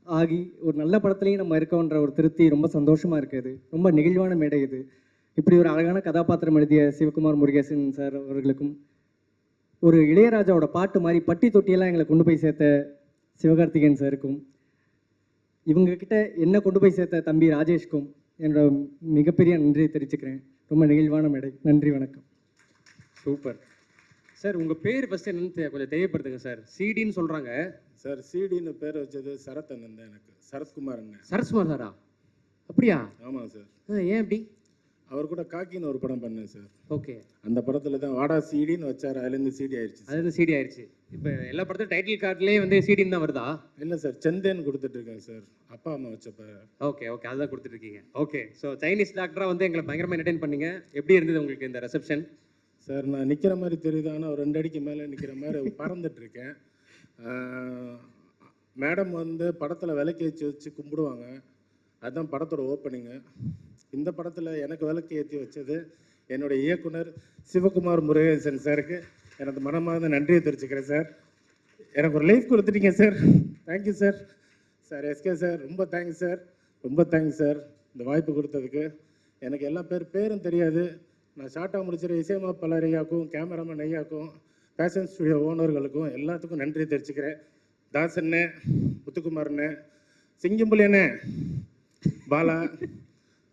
ஆகி ஒரு நல்ல படத்துலையும் நம்ம இருக்கோன்ற ஒரு திருப்தி ரொம்ப சந்தோஷமாக இருக்குது. ரொம்ப நெகிழ்வான மேடை இது. இப்படி ஒரு அழகான கதாபாத்திரம் எழுதிய சிவகுமார் முருகேசன் சார் அவர்களுக்கும், ஒரு இளையராஜாவோட பாட்டு மாதிரி பட்டி தொட்டியெல்லாம் எங்களை கொண்டு போய் சேர்த்த சிவகார்த்திகேயன் சாருக்கும், இவங்கக்கிட்ட என்ன கொண்டு போய் சேர்த்த தம்பி ராஜேஷ்க்கும் என்னோட மிகப்பெரிய நன்றியை தெரிவிச்சுக்கிறேன். ரொம்ப நெகிழ்வான மேடை. நன்றி, வணக்கம். சூப்பர். சார் உங்கள் பேர் ஃபஸ்ட்டு என்னன்னு கொஞ்சம் தெரியப்படுத்துங்க சார். சிடின்னு சொல்கிறாங்க. சார் சிடின்னு பேர் வச்சது சரத் அண்ணன் தான், எனக்கு சரத்குமார் அண்ணன். சரத்குமார் சாரா? அப்படியா? ஆமாம் சார். ஏன் அப்படி? அவர் கூட காக்கின்னு ஒரு படம் பண்ணேன் சார். ஓகே. அந்த படத்தில் தான் வாடா சிடின்னு வச்சார், அதுலேருந்து சிடி ஆயிடுச்சு. அதுலேருந்து சிடி ஆயிடுச்சு. இப்போ எல்லா படத்தையும் டைட்டில் கார்ட்லேயே வந்து சிடின்னு தான் வருதா? இல்லை சார், செந்தேன்னு கொடுத்துட்ருக்கேன் சார், அப்பா அம்மா வச்சப்ப. ஓகே ஓகே, அதுதான் கொடுத்துட்ருக்கீங்க. ஓகே. ஸோ சைனீஸ் டாக்டராக வந்து எங்களை பயங்கரமாக என்டர்டெயின் பண்ணீங்க. எப்படி இருந்தது உங்களுக்கு இந்த ரிசப்ஷன்? சார் நான் நிற்கிற மாதிரி தெரியுது, ஆனால் ஒரு 2 அடிக்கு மேலே நிற்கிற மாதிரி பறந்துட்டுருக்கேன். மேடம் வந்து படத்தில் விளக்கு வச்சு கும்பிடுவாங்க, அதுதான் படத்தோட ஓப்பனிங்கு. இந்த படத்தில் எனக்கு விளக்கு ஏற்றி வச்சது என்னுடைய இயக்குனர் சிவகுமார் முருகேசன் சாருக்கு எனது மனமார்ந்த நன்றியை தெரிவிச்சுக்கிறேன் சார். எனக்கு ஒரு லைஃப் கொடுத்துட்டீங்க sir, thank you sir. Sir SK sir ரொம்ப தேங்க்ஸ் சார், ரொம்ப தேங்க்ஸ் சார் இந்த வாய்ப்பு கொடுத்ததுக்கு. எனக்கு எல்லா பேரும் தெரியாது. நான் ஷார்ட்டாக முடிச்சிட இசையமைப்பாளர் ஐயாக்கும், கேமராமேன் ஐயாக்கும், ஃபேஷன் ஸ்டுடியோ ஓனர்களுக்கும் எல்லாத்துக்கும் நன்றி தெரிவிச்சுக்கிறேன். தாசண்ணே, முத்துக்குமார்ண்ணே, சிங்கம்புலி அண்ணே, பாலா,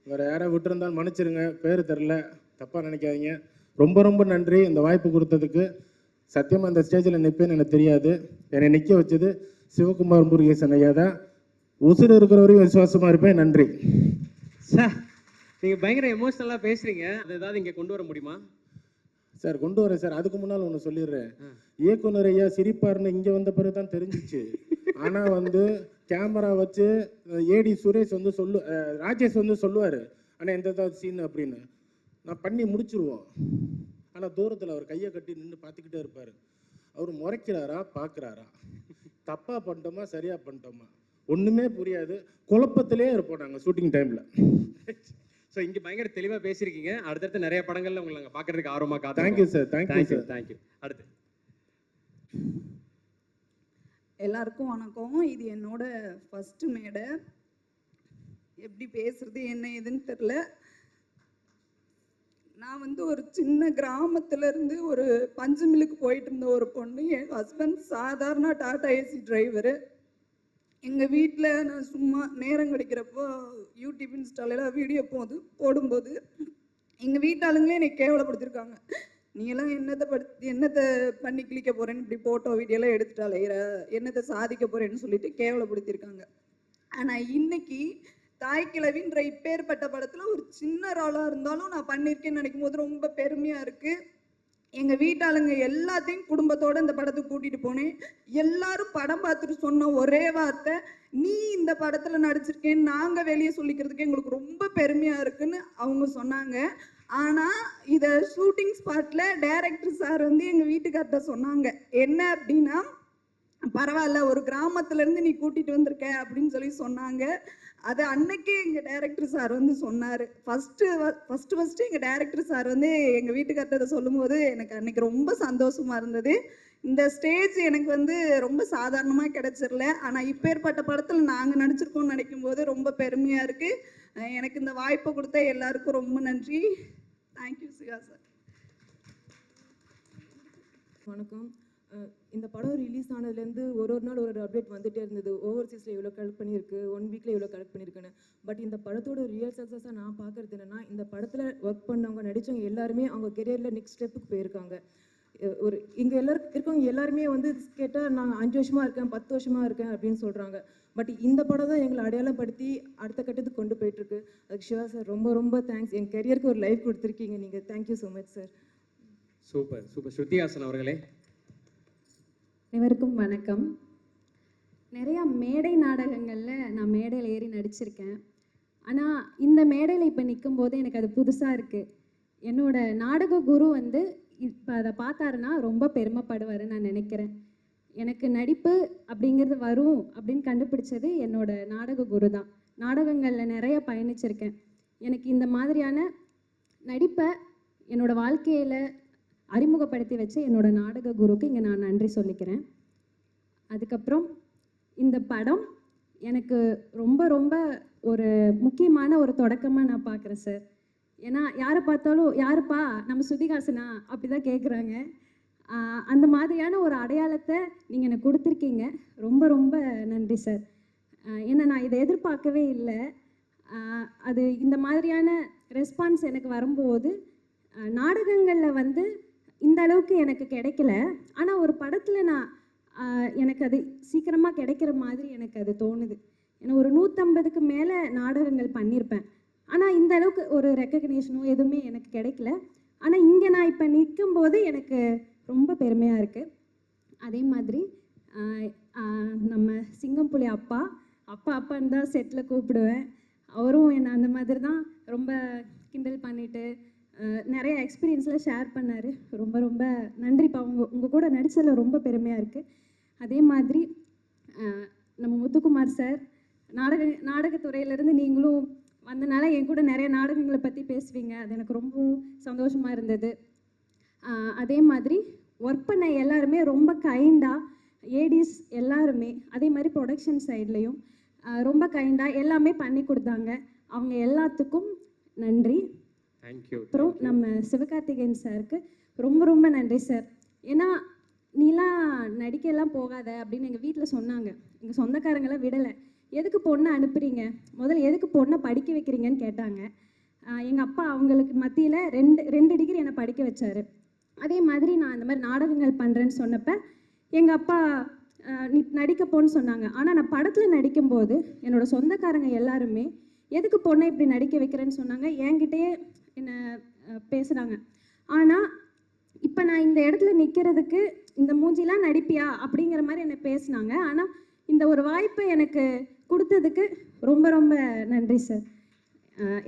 வேறு யாரை விட்டுருந்தாலும் மன்னிச்சிருங்க, பேர் தெரில, தப்பாக நினைக்காதீங்க. ரொம்ப ரொம்ப நன்றி இந்த வாய்ப்பு கொடுத்ததுக்கு. சத்தியமாக இந்த ஸ்டேஜில் நிற்பேன்னு எனக்கு தெரியாது. என்னை நிற்க வச்சது சிவகுமார் முருகேசன் ஐயா தான். உசுறு இருக்கிற வரையும் விசுவாசமாக இருப்பேன். நன்றி சார். நீங்கள் பயங்கர எமோஷ்னலாக பேசுகிறீங்க, அது ஏதாவது இங்கே கொண்டு வர முடியுமா? சார் கொண்டு வரேன் சார். அதுக்கு முன்னால் ஒன்று சொல்லிடுறேன். இயக்குனர் ஐயா சிரிப்பாருன்னு இங்கே வந்த பிறகு தான் தெரிஞ்சிச்சு. ஆனால் வந்து கேமரா வச்சு ஏடி சுரேஷ் வந்து ராஜேஷ் வந்து சொல்லுவார், ஆனால் எந்த ஏதாவது சீன் அப்படின்னு நான் பண்ணி முடிச்சிருவோம். ஆனால் தூரத்தில் அவர் கையை கட்டி நின்று பார்த்துக்கிட்டே இருப்பார். அவர் முறைக்கிறாரா பார்க்குறாரா, தப்பாக பண்ணிட்டோமா சரியாக பண்ணிட்டோமா ஒன்றுமே புரியாது, குழப்பத்திலே இருப்போம் நாங்கள் ஷூட்டிங் டைமில். ஸோ இங்கே பயங்கர தெளிவாக பேசியிருக்கீங்க. அடுத்தடுத்து நிறைய படங்கள்ல உங்களை நாங்கள் பார்க்கறதுக்கு ஆர்வமாக காத்து. Thank you sir, thank you sir, thank you. அடுத்து எல்லாருக்கும் வணக்கம். இது என்னோட ஃபர்ஸ்ட் மேடை. எப்படி பேசுறது என்ன ஏதுன்னு தெரில. நான் வந்து ஒரு சின்ன கிராமத்துல இருந்து ஒரு பஞ்சு மில்லுக்கு போயிட்டு இருந்த ஒரு பொண்ணு. என் ஹஸ்பண்ட் சாதாரண டாடா ஏசி டிரைவரு. எங்கள் வீட்டில் நான் சும்மா நேரம் கிடைக்கிறப்போ யூடியூப் இன்ஸ்டாலெல்லாம் வீடியோ போடும்போது எங்கள் வீட்டாளுங்களே என்னை கேவலப்படுத்திருக்காங்க. நீ எல்லாம் என்னத்தை பண்ணி கிளிக்க போகிறேன்னு இப்படி ஃபோட்டோ வீடியோலாம் எடுத்துட்டு அலையிற, என்னத்தை சாதிக்க போகிறேன்னு சொல்லிட்டு கேவலப்படுத்தியிருக்காங்க. ஆனால் இன்னைக்கு தாய்க்கிழவின்ற இப்பேற்பட்ட படத்தில் ஒரு சின்ன ரோலாக இருந்தாலும் நான் பண்ணியிருக்கேன்னு நினைக்கும் போது ரொம்ப பெருமையாக இருக்குது. எங்கள் வீட்டாளுங்க எல்லாத்தையும் குடும்பத்தோடு இந்த படத்துக்கு கூட்டிகிட்டு போனேன். எல்லாரும் படம் பார்த்துட்டு சொன்ன ஒரே வார்த்தை, நீ இந்த படத்தில் நடிச்சிருக்கேன்னு நாங்கள் வெளியே சொல்லிக்கிறதுக்கு எங்களுக்கு ரொம்ப பெருமையாக இருக்குன்னு அவங்க சொன்னாங்க. ஆனால் இதை ஷூட்டிங் ஸ்பாட்டில் டைரக்டர் சார் வந்து எங்கள் வீட்டுக்கார்ட்ட சொன்னாங்க, என்ன அப்படின்னா, பரவாயில்ல ஒரு கிராமத்துலேருந்து நீ கூட்டிகிட்டு வந்திருக்க அப்படின்னு சொல்லி சொன்னாங்க. அது அன்னைக்கே எங்கள் டைரக்டர் சார் வந்து சொன்னார். ஃபஸ்ட்டு எங்கள் டைரக்டர் சார் வந்து எங்கள் வீட்டுக்கார்ட்ட சொல்லும் போது எனக்கு அன்னைக்கு ரொம்ப சந்தோஷமாக இருந்தது. இந்த ஸ்டேஜ் எனக்கு வந்து ரொம்ப சாதாரணமாக கிடைச்சிடல. ஆனால் இப்பேற்பட்ட படத்தில் நாங்கள் நடிச்சிருக்கோம்னு நினைக்கும் போது ரொம்ப பெருமையாக இருக்குது. எனக்கு இந்த வாய்ப்பை கொடுத்த எல்லாருக்கும் ரொம்ப நன்றி. Thank you Siva sir. வணக்கம். இந்த படம் ரிலீஸ் ஆனதுலேருந்து ஒரு நாள் ஒரு அப்டேட் வந்துகிட்டே இருந்தது. ஓவர்சீஸில் இவ்வளோ கலெக்ட் பண்ணியிருக்கு, 1 வீக்கில் இவ்வளோ கலெக்ட் பண்ணியிருக்குன்னு. பட் இந்த படத்தோட ரியல் சக்ஸஸாக நான் பார்க்குறது என்னென்னா, இந்த படத்தில் ஒர்க் பண்ணவங்க நடித்தவங்க எல்லாருமே அவங்க கெரியரில் நெக்ஸ்ட் ஸ்டெப்புக்கு போயிருக்காங்க. ஒரு இங்கே இருக்கவங்க எல்லாருமே வந்து கேட்டால் நான் 5 வருஷமாக இருக்கேன், 10 வருஷமாக இருக்கேன் அப்படின்னு சொல்கிறாங்க. பட் இந்த படம் தான் எங்களை அடையாளப்படுத்தி அடுத்த கட்டத்துக்கு கொண்டு போயிட்டுருக்கு. அதுக்கு சிவா சார் ரொம்ப ரொம்ப தேங்க்ஸ். என் கெரியருக்கு ஒரு லைஃப் கொடுத்துருக்கீங்க நீங்கள். Thank you so much sir. Super super. Shruti Haasan அவர்களே. அனைவருக்கும் வணக்கம். நிறையா மேடை நாடகங்களில் நான் மேடையில் ஏறி நடிச்சிருக்கேன். ஆனால் இந்த மேடையில் இப்போ நிற்கும்போது எனக்கு அது புதுசாக இருக்குது. என்னோட நாடக குரு வந்து இப்போ அதை பார்த்தாருன்னா ரொம்ப பெருமைப்படுவார் நான் நினைக்கிறேன். எனக்கு நடிப்பு அப்படிங்கிறது வரும் அப்படின்னு கண்டுபிடிச்சது என்னோட நாடக குரு தான். நாடகங்களில் நிறைய பயணிச்சிருக்கேன். எனக்கு இந்த மாதிரியான நடிப்பை என்னோடய வாழ்க்கையில் அறிமுகப்படுத்தி வச்சு என்னோட நாடக குருக்கு இங்கே நான் நன்றி சொல்லிக்கிறேன். அதுக்கப்புறம் இந்த படம் எனக்கு ரொம்ப ரொம்ப ஒரு முக்கியமான ஒரு தொடக்கமாக நான் பார்க்குறேன் சார். ஏன்னா யாரை பார்த்தாலும் யாருப்பா நம்ம ஸ்ருதிஹாசனா அப்படி தான் கேட்குறாங்க. அந்த மாதிரியான ஒரு அடையாளத்தை நீங்கள் எனக்கு கொடுத்துருக்கீங்க. ரொம்ப ரொம்ப நன்றி சார். ஏன்னா நான் இதை எதிர்பார்க்கவே இல்லை. அது இந்த மாதிரியான ரெஸ்பான்ஸ் எனக்கு வரும்போது நாடகங்களில் வந்து இந்த அளவுக்கு எனக்கு கிடைக்கல. ஆனால் ஒரு படத்தில் நான் எனக்கு அது சீக்கிரமாக கிடைக்கிற மாதிரி எனக்கு அது தோணுது. ஏன்னா ஒரு 150க்கு மேலே நாடகங்கள் பண்ணியிருப்பேன். ஆனால் இந்த அளவுக்கு ஒரு ரெக்கக்னேஷனோ எதுவுமே எனக்கு கிடைக்கல. ஆனால் இங்கே நான் இப்போ நிற்கும்போது எனக்கு ரொம்ப பெருமையாக இருக்குது. அதே மாதிரி நம்ம சிங்கம்புலி அப்பான்னு தான் செட்டில் கூப்பிடுவேன். அவரும் என்னை அந்த மாதிரி தான் ரொம்ப கிண்டல் பண்ணிவிட்டு நிறைய எக்ஸ்பீரியன்ஸ்லாம் ஷேர் பண்ணார். ரொம்ப ரொம்ப நன்றிப்பா. உங்கள் கூட நடிச்சதில் ரொம்ப பெருமையாக இருக்குது. அதே மாதிரி நம்ம முத்துக்குமார் சார் நாடகத்துறையிலேருந்து நீங்களும் வந்தனால என் கூட நிறைய நாடகங்களை பற்றி பேசுவீங்க. அது எனக்கு ரொம்பவும் சந்தோஷமாக இருந்தது. அதே மாதிரி ஒர்க் பண்ண எல்லாருமே ரொம்ப கைண்டாக, ஏடிஸ் எல்லாருமே அதே மாதிரி ப்ரொடக்ஷன் சைட்லேயும் ரொம்ப கைண்டாக எல்லாமே பண்ணி கொடுத்தாங்க. அவங்க எல்லாத்துக்கும் நன்றி. தேங்க்யூ. அப்புறம் நம்ம சிவகார்த்திகேயன் சாருக்கு ரொம்ப ரொம்ப நன்றி சார். ஏன்னா நீலாம் நடிக்கலாம் போகாத அப்படின்னு எங்கள் வீட்டில் சொன்னாங்க. எங்கள் சொந்தக்காரங்களாம் விடலை. எதுக்கு பொண்ணை அனுப்புகிறீங்க, முதல்ல எதுக்கு பொண்ணை படிக்க வைக்கிறீங்கன்னு கேட்டாங்க. எங்கள் அப்பா அவங்களுக்கு மத்தியில் ரெண்டு டிகிரி என்னை படிக்க வச்சார். அதே மாதிரி நான் இந்த மாதிரி நாடகங்கள் பண்ணுறேன்னு சொன்னப்போ எங்கள் அப்பா நீ நடிக்க போன்னு சொன்னாங்க. ஆனால் நான் படத்தில் நடிக்கும்போது என்னோடய சொந்தக்காரங்க எல்லாருமே எதுக்கு பொண்ணை இப்படி நடிக்க வைக்கிறேன்னு சொன்னாங்க. என்கிட்டயே என்னை பேசுகிறாங்க. ஆனால் இப்போ நான் இந்த இடத்துல நிற்கிறதுக்கு இந்த மூஞ்சிலாம் நடிப்பியா அப்படிங்கிற மாதிரி என்னை பேசினாங்க. ஆனால் இந்த ஒரு வாய்ப்பை எனக்கு கொடுத்ததுக்கு ரொம்ப ரொம்ப நன்றி சார்.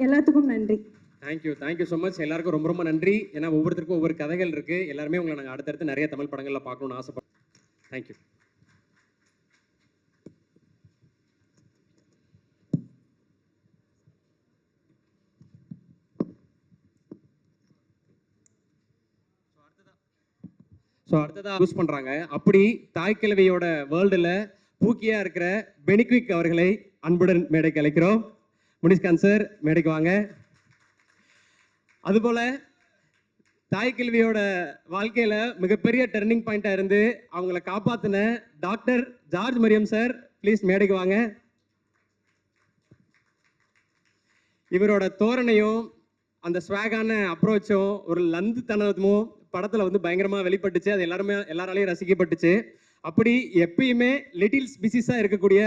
எல்லாத்துக்கும் நன்றி. Thank you so much. எல்லாருக்கும் ரொம்ப ரொம்ப நன்றி. ஏன்னா ஒவ்வொருத்தருக்கும் ஒவ்வொரு கதைகள் இருக்குது. எல்லாருமே உங்களை நாங்கள் அடுத்தடுத்து நிறைய தமிழ் படங்களில் பார்க்கணுன்னு ஆசைப்படுறோம். தேங்க்யூ. ஸோ அடுத்ததாக யூஸ் பண்ணுறாங்க. அப்படி தாய்க்கிழவியோட வேர்ல்டில் பூக்கியாக இருக்கிற பெனிக்விக் அவர்களை அன்புடன் மேடைக்கு அழைக்கிறோம். முனிஷ்காந்த் சார் மேடைக்கு வாங்க. அதுபோல் தாய்க்கிழவியோட வாழ்க்கையில் மிகப்பெரிய டர்னிங் பாயிண்ட்டாக இருந்து அவங்கள காப்பாற்றின doctor George Mariam sir please மேடைக்கு வாங்க. இவரோட தோரணையும் அந்த ஸ்வாகான அப்ரோச்சும் ஒரு லந்து தனமும் படத்தில் வந்து பயங்கரமாக வெளிப்பட்டுச்சு. அது எல்லாராலையும் ரசிக்கப்பட்டுச்சு. அப்படி எப்பயுமே லிட்டில்ஸ் பிசிஸாக இருக்கக்கூடிய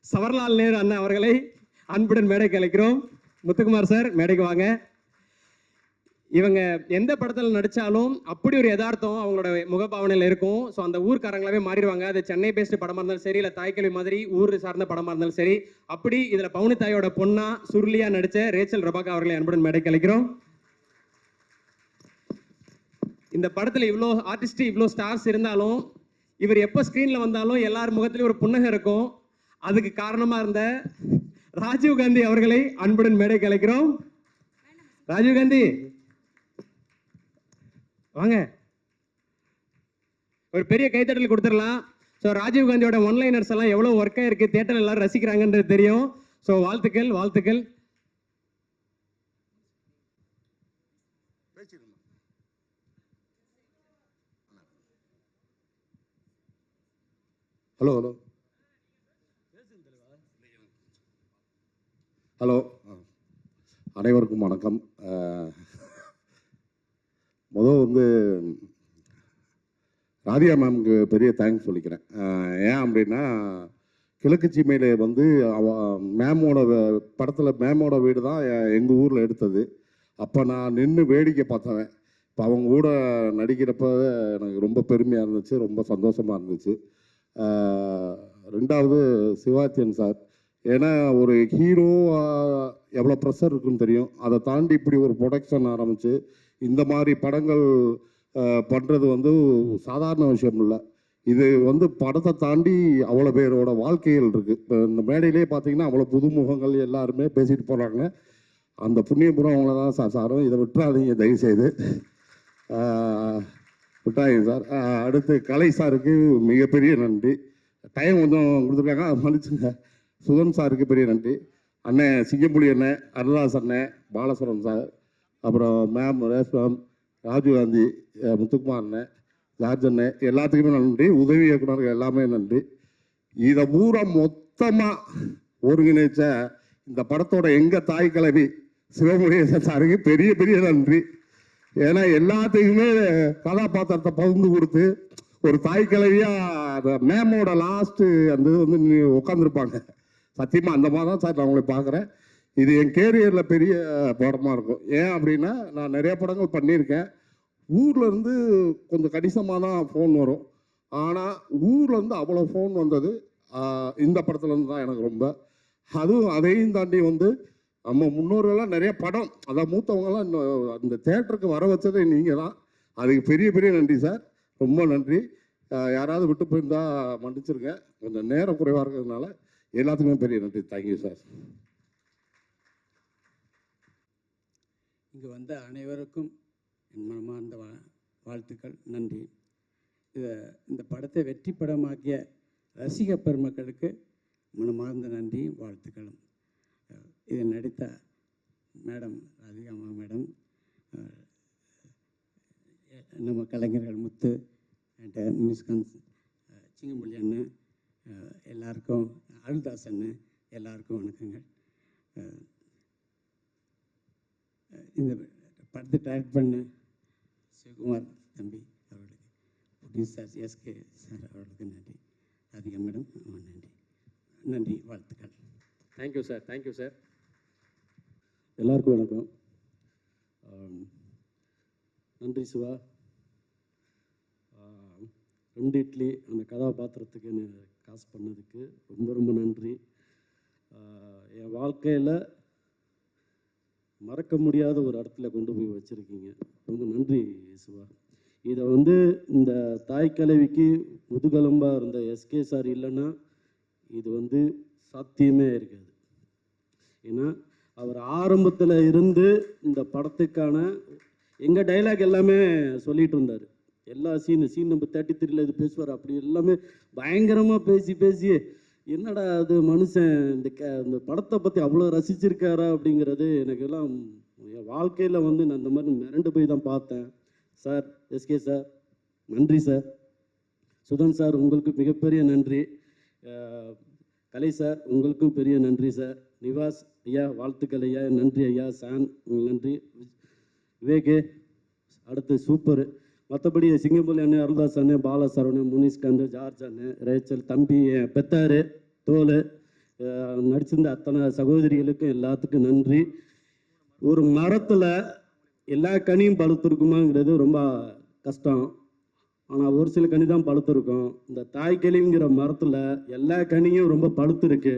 சவர்லால் நேரு அண்ணா அவர்களை அன்புடன் மேடைக்கு அழைக்கிறோம். முத்துக்குமார் சார் மேடைக்கு வாங்க. இவங்க எந்த படத்தில் நடித்தாலும் அப்படி ஒரு யதார்த்தம் அவங்களோட முகபாவனையில் இருக்கும். ஸோ அந்த ஊர்க்காரங்களாவே மாறிடுவாங்க. அது சென்னை பேஸ்டு படமாக இருந்தாலும் சரி, இல்லை தாய்க்கிழவி மாதிரி ஊர் சார்ந்த படமாக இருந்தாலும் சரி. அப்படி இதில் பவுனி தாயோட பொண்ணா சுருளியாக நடித்த ரேச்சல் ரெபேக்கா அவர்களை அன்புடன் மேடைக்கு அழைக்கிறோம். இந்த படத்தில் இவ்வளோ ஆர்டிஸ்ட் இவ்வளோ ஸ்டார்ஸ் இருந்தாலும் இவர் எப்போ ஸ்க்ரீனில் வந்தாலும் எல்லார் முகத்துலையும் ஒரு புன்னகை இருக்கும். அதுக்கு காரணமாக இருந்த ராஜீவ் காந்தி அவர்களை அன்புடன் மேடைக்கு அழைக்கிறோம். ராஜீவ் காந்தி வாங்க. ஒரு பெரிய கைத்தட்டல் கொடுத்துடலாம். ஸோ ராஜீவ் காந்தியோட ஒன்லைனர்ஸ் எல்லாம் எவ்வளோ ஒர்க்காக இருக்குது, தியேட்டர் எல்லாரும் ரசிக்கிறாங்கன்றது தெரியும். ஸோ வாழ்த்துக்கள். ஹலோ அனைவருக்கும் வணக்கம். முதல் வந்து ராதியா மேம்க்கு பெரிய தேங்க்ஸ் சொல்லிக்கிறேன். ஏன் அப்படின்னா கிழக்கு சீமையில் வந்து மேமோட படத்தில் மேமோட வீடு தான் எங்கள் ஊரில் எடுத்தது. அப்போ நான் நின்று வேடிக்கை பார்த்தவன். இப்போ அவங்க கூட நடிக்கிறப்ப எனக்கு ரொம்ப பெருமையாக இருந்துச்சு, ரொம்ப சந்தோஷமாக இருந்துச்சு. ரெண்டாவது சிவாத்தியன் சார். ஏன்னா ஒரு ஹீரோ எவ்வளோ ப்ரெஷர் இருக்குன்னு தெரியும். அதை தாண்டி இப்படி ஒரு ப்ரொடக்ஷன் ஆரம்பித்து இந்த மாதிரி படங்கள் பண்ணுறது வந்து சாதாரண விஷயம் இல்லை. இது வந்து படத்தை தாண்டி அவ்வளோ பேரோட வாழ்க்கைகள் இருக்குது. இப்போ இந்த மேடையிலே பார்த்தீங்கன்னா அவ்வளோ புதுமுகங்கள் எல்லாருமே பேசிட்டு போகிறாங்க. அந்த புண்ணியபுரம் அவங்கள தான் சாரும். இதை விட்டுறாதீங்க தயவுசெய்து, விட்டாங்க சார். அடுத்து கலை சாருக்கு மிகப்பெரிய நன்றி. டைம் கொஞ்சம் கொடுத்துருக்காங்க, அதை மன்னிச்சுங்க. சுதன் சாருக்கு பெரிய நன்றி. அண்ணன் சிங்கம்புலி அண்ணன், அருளாஸ் அண்ணன், பாலசுரன் சார், அப்புறம் ma'am race ma'am, Rajiv Gandhi, Muthukumar அண்ணன், ஜார்ஜ் அண்ணன், எல்லாத்துக்குமே நன்றி. உதவி இயக்குனர்கள் எல்லாமே நன்றி. இதை பூரா மொத்தமாக ஒருங்கிணைச்ச இந்த படத்தோட எங்கள் தாய் கிழவி சிவமுருகேசன் சாருக்கு பெரிய பெரிய நன்றி. ஏன்னா எல்லாத்துக்குமே கதாபாத்திரத்தை பகிர்ந்து கொடுத்து ஒரு தாய் கிழவியா அந்த மேமோட லாஸ்ட்டு அந்த இது வந்து உட்காந்துருப்பாங்க. சத்தியமாக அந்த மாதிரி தான் சார் நான் உங்களை பார்க்குறேன். இது என் கேரியரில் பெரிய படமாக இருக்கும். ஏன் அப்படின்னா நான் நிறைய படங்கள் பண்ணியிருக்கேன். ஊரில் இருந்து கொஞ்சம் கணிசமாக தான் ஃபோன் வரும். ஆனால் ஊரில் இருந்து அவ்வளோ ஃபோன் வந்தது இந்த படத்துலேருந்து தான் எனக்கு ரொம்ப. அதுவும் அதையும் தாண்டி வந்து நம்ம முன்னோர்கள்லாம் நிறைய படம், அதான் மூத்தவங்கலாம் அந்த தேட்டருக்கு வர வச்சதே நீங்கள் தான். அதுக்கு பெரிய பெரிய நன்றி சார், ரொம்ப நன்றி. யாராவது விட்டு போயிருந்தா மன்னிச்சிருங்க, கொஞ்சம் நேரம் குறைவாக இருக்கிறதுனால. எல்லாத்துக்குமே பெரிய நன்றி. Thank you sir. இங்கே வந்த அனைவருக்கும் என் மனமார்ந்த வாழ்த்துக்கள், நன்றி. இந்த படத்தை வெற்றி படமாக்கிய ரசிக பெருமக்களுக்கு மனமார்ந்த நன்றி, வாழ்த்துக்களும். இதில் நடித்த மேடம் ராதிகாமா மேடம், நம்ம கலைஞர்கள் முத்து அண்ட் முனிஸ்காந்த், சிங்கம்பள்ளி அண்ணன், எல்லாருக்கும் அருள்தாஸ் அண்ணன், எல்லாருக்கும் வணக்கங்கள். இந்த படத்தை டைரக்ட் பண்ண சிவகுமார் தம்பி அவர்களுக்கு, ப்ரொடியூசர் எஸ்கே சார் அவர்களுக்கு நன்றி. ராதிகா மேடம் நன்றி, நன்றி, வாழ்த்துக்கள். Thank you sir. Thank you sir. எல்லாருக்கும் வணக்கம். நன்றி சிவா. 2 இட்லி அந்த கதாபாத்திரத்துக்கு காசு பண்ணதுக்கு ரொம்ப ரொம்ப நன்றி. என் வாழ்க்கையில் மறக்க முடியாத ஒரு இடத்துல கொண்டு போய் வச்சுருக்கீங்க, ரொம்ப நன்றி சிவா. இதை வந்து இந்த தாய் கிழவிக்கு முதுகெலும்பாக இருந்த எஸ்கே சார் இல்லைன்னா இது வந்து சாத்தியமே இருக்காது. ஏன்னா அவர் ஆரம்பத்தில் இருந்து இந்த படத்துக்கான எங்கள் டைலாக் எல்லாமே சொல்லிகிட்டு இருந்தார். எல்லா சீன் நம்பர் 33 இது பேசுவார். அப்படி எல்லாமே பயங்கரமாக பேசி என்னடா அது மனுஷன் இந்த படத்தை பற்றி அவ்வளோ ரசிச்சிருக்காரா அப்படிங்கிறது எனக்கெல்லாம் என் வாழ்க்கையில் வந்து நான் இந்த மாதிரி மிரண்டு போய் தான் பார்த்தேன். சார், எஸ்கே சார் நன்றி சார். சுதன் சார் உங்களுக்கு மிகப்பெரிய நன்றி. கலை சார் உங்களுக்கும் பெரிய நன்றி சார். நிவாஸ் ஐயா வாழ்த்துக்கள் ஐயா, நன்றி ஐயா. சான் நன்றி. விவேகே அடுத்து சூப்பரு. மற்றபடி சிங்கம்பள்ளி அண்ணன், அருள்தாஸ் அண்ணன், பாலா சரவணன், முனிஸ்காந்த், ஜார்ஜ் அண்ணன், ரேச்சல் தம்பி, பெத்தாரு, தோல், நடிச்சிருந்த அத்தனை சகோதரிகளுக்கும் எல்லாத்துக்கும் நன்றி. ஒரு மரத்தில் எல்லா கனியும் பழுத்திருக்குமாங்கிறது ரொம்ப கஷ்டம். ஆனால் ஒரு சில கனி தான் பழுத்திருக்கும். இந்த தாய் கிழவிங்கிற மரத்தில் எல்லா கனியும் ரொம்ப பழுத்திருக்கு.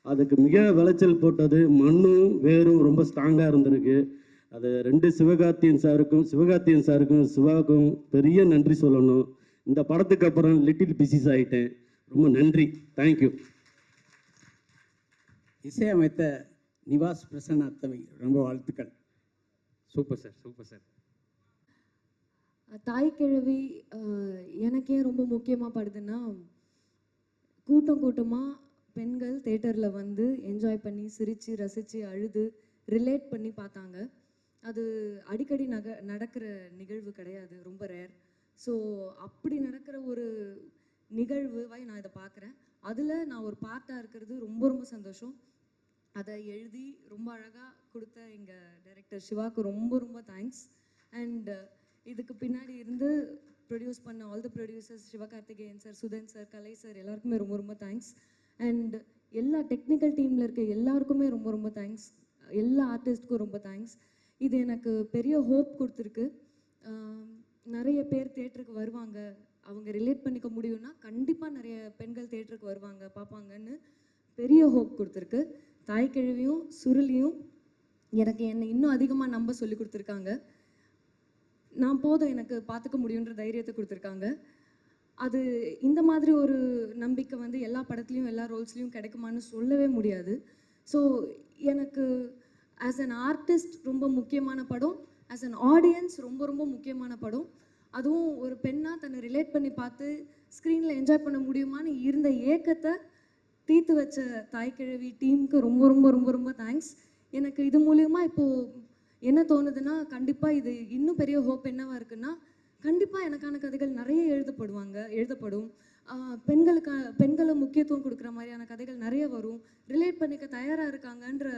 அதுக்கு மிக விளைச்சல் போட்டது மண்ணும் வேரும் ரொம்ப ஸ்ட்ராங்காக இருந்திருக்கு. அது 2 சிவகார்த்தியன் சாருக்கும் சிவாவுக்கும் பெரிய நன்றி சொல்லணும். இந்த படத்துக்கு அப்புறம் லிட்டில் பிசிஸ் ஆகிட்டேன். ரொம்ப நன்றி, தேங்க்யூ. இசையமைத்த நிவாஸ் பிரசன்னா தம்பி ரொம்ப வாழ்த்துக்கள். Super sir, super sir. தாய் கிழவி எனக்கே ரொம்ப முக்கியமாக படுதுன்னா, கூட்டமாக பெண்கள் தேட்டரில் வந்து என்ஜாய் பண்ணி சிரித்து ரசித்து அழுது ரிலேட் பண்ணி பார்த்தாங்க. அது அடிக்கடி நடக்கிற நிகழ்வு கிடையாது, ரொம்ப ரேர். ஸோ அப்படி நடக்கிற ஒரு நிகழ்வாய் நான் இதை பார்க்குறேன். அதில் நான் ஒரு பார்ட்டாக இருக்கிறது ரொம்ப ரொம்ப சந்தோஷம். அதை எழுதி ரொம்ப அழகாக கொடுத்த எங்கள் டைரக்டர் சிவாவுக்கு ரொம்ப ரொம்ப தேங்க்ஸ். அண்ட் இதுக்கு பின்னாடி இருந்து ப்ரொடியூஸ் பண்ண all the producers, Sivakarthikeyan sir, Sudhan sir, Kalai sir, எல்லாருக்குமே ரொம்ப ரொம்ப தேங்க்ஸ். அண்ட் எல்லா டெக்னிக்கல் டீமில் இருக்க எல்லாருக்குமே ரொம்ப ரொம்ப தேங்க்ஸ். எல்லா ஆர்டிஸ்ட்க்கும் ரொம்ப தேங்க்ஸ். இது எனக்கு பெரிய ஹோப் கொடுத்துருக்கு. நிறைய பேர் தேட்டருக்கு வருவாங்க, அவங்க ரிலேட் பண்ணிக்க முடியும்னா கண்டிப்பாக நிறைய பெண்கள் தேட்டருக்கு வருவாங்க, பார்ப்பாங்கன்னு பெரிய ஹோப் கொடுத்துருக்கு. தாய் கிழவியும் சுருளியும் எனக்கு என்னை இன்னும் அதிகமாக நம்ப சொல்லி கொடுத்துருக்காங்க. நான் போதும் எனக்கு பார்த்துக்க முடியுன்ற தைரியத்தை கொடுத்துருக்காங்க. அது இந்த மாதிரி ஒரு நம்பிக்கை வந்து எல்லா படத்துலையும் எல்லா ரோல்ஸ்லையும் கிடைக்குமான்னு சொல்லவே முடியாது. ஸோ எனக்கு ஆஸ் அன் ஆர்டிஸ்ட் ரொம்ப முக்கியமான படம், ஆஸ் அன் ஆடியன்ஸ் ரொம்ப ரொம்ப முக்கியமான படம். அதுவும் ஒரு பெண்ணாக தன்னை ரிலேட் பண்ணி பார்த்து ஸ்க்ரீனில் என்ஜாய் பண்ண முடியுமான்னு இருந்த ஏக்கத்தை தீர்த்து வச்ச தாய்க்கிழவி டீமுக்கு ரொம்ப ரொம்ப ரொம்ப ரொம்ப தேங்க்ஸ். எனக்கு இது மூலயமா இப்போது என்ன தோணுதுன்னா, கண்டிப்பாக இது இன்னும் பெரிய ஹோப் என்னவாக இருக்குன்னா, கண்டிப்பாக எனக்கான கதைகள் நிறைய எழுதப்படும். பெண்களை முக்கியத்துவம் கொடுக்குற மாதிரியான கதைகள் நிறைய வரும். ரிலேட் பண்ணிக்க தயாராக இருக்காங்கன்ற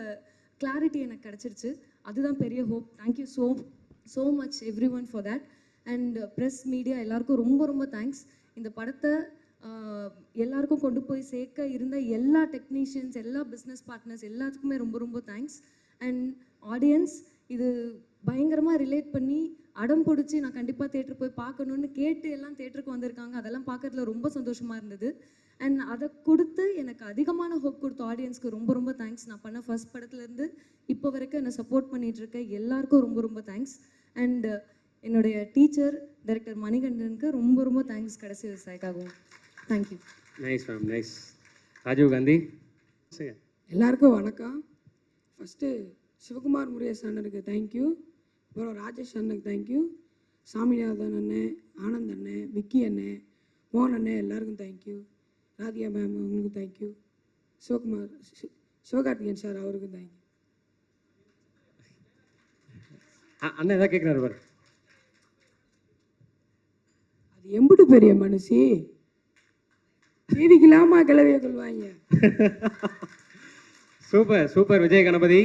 கிளாரிட்டி எனக்கு கிடச்சிருச்சு. அதுதான் பெரிய hope. Thank you so much every one for that. And press media எல்லாருக்கும் ரொம்ப ரொம்ப தேங்க்ஸ். இந்த படத்தை எல்லாருக்கும் கொண்டு போய் சேர்க்க இருந்த எல்லா டெக்னீஷியன்ஸ், எல்லா பிஸ்னஸ் பார்ட்னர்ஸ் எல்லாத்துக்குமே ரொம்ப ரொம்ப தேங்க்ஸ். அண்ட் ஆடியன்ஸ் இது பயங்கரமாக ரிலேட் பண்ணி அடம் பிடிச்சி நான் கண்டிப்பாக தேட்டருக்கு போய் பார்க்கணுன்னு கேட்டு எல்லாம் தேட்டருக்கு வந்திருக்காங்க. அதெல்லாம் பார்க்கறதுல ரொம்ப சந்தோஷமாக இருந்தது. அண்ட் அதை கொடுத்து எனக்கு அதிகமான ஹோப் கொடுத்த ஆடியன்ஸ்க்கு ரொம்ப ரொம்ப தேங்க்ஸ். நான் பண்ண ஃபர்ஸ்ட் படத்துலேருந்து இப்போ வரைக்கும் என்னை சப்போர்ட் பண்ணிகிட்டு இருக்க எல்லாருக்கும் ரொம்ப ரொம்ப தேங்க்ஸ். அண்ட் என்னுடைய டீச்சர் டைரக்டர் மணிகண்டனுக்கு ரொம்ப ரொம்ப தேங்க்ஸ் கடைசி விவசாயிக்காகவும். Thank you. Nice ma'am, nice. Rajiv Gandhi. எல்லாருக்கும் வணக்கம். ஃபஸ்ட்டு சிவகுமார் முருகேசன் அண்ணனுக்கு தேங்க்யூ, அப்புறம் ராஜேஷ் அண்ணனுக்கு தேங்க்யூ, சாமிநாதன் அண்ணன், ஆனந்த் அண்ணன், விக்கி அண்ணன், மோகன் அண்ணன் எல்லாருக்கும் தேங்க்யூ, ராதிகா மேம் அவங்களுக்கும் தேங்க்யூ, சிவகார்த்திகேயன் சார் அவருக்கும் தேங்க்யூ. அண்ணன் எதாவது கேட்குறாரு பாரு. அது எம்புட்டு பெரிய மனுஷி, தேவிக்கலாமா கிளவிய கொள்வாங்க. Super super Vijay Ganapathi.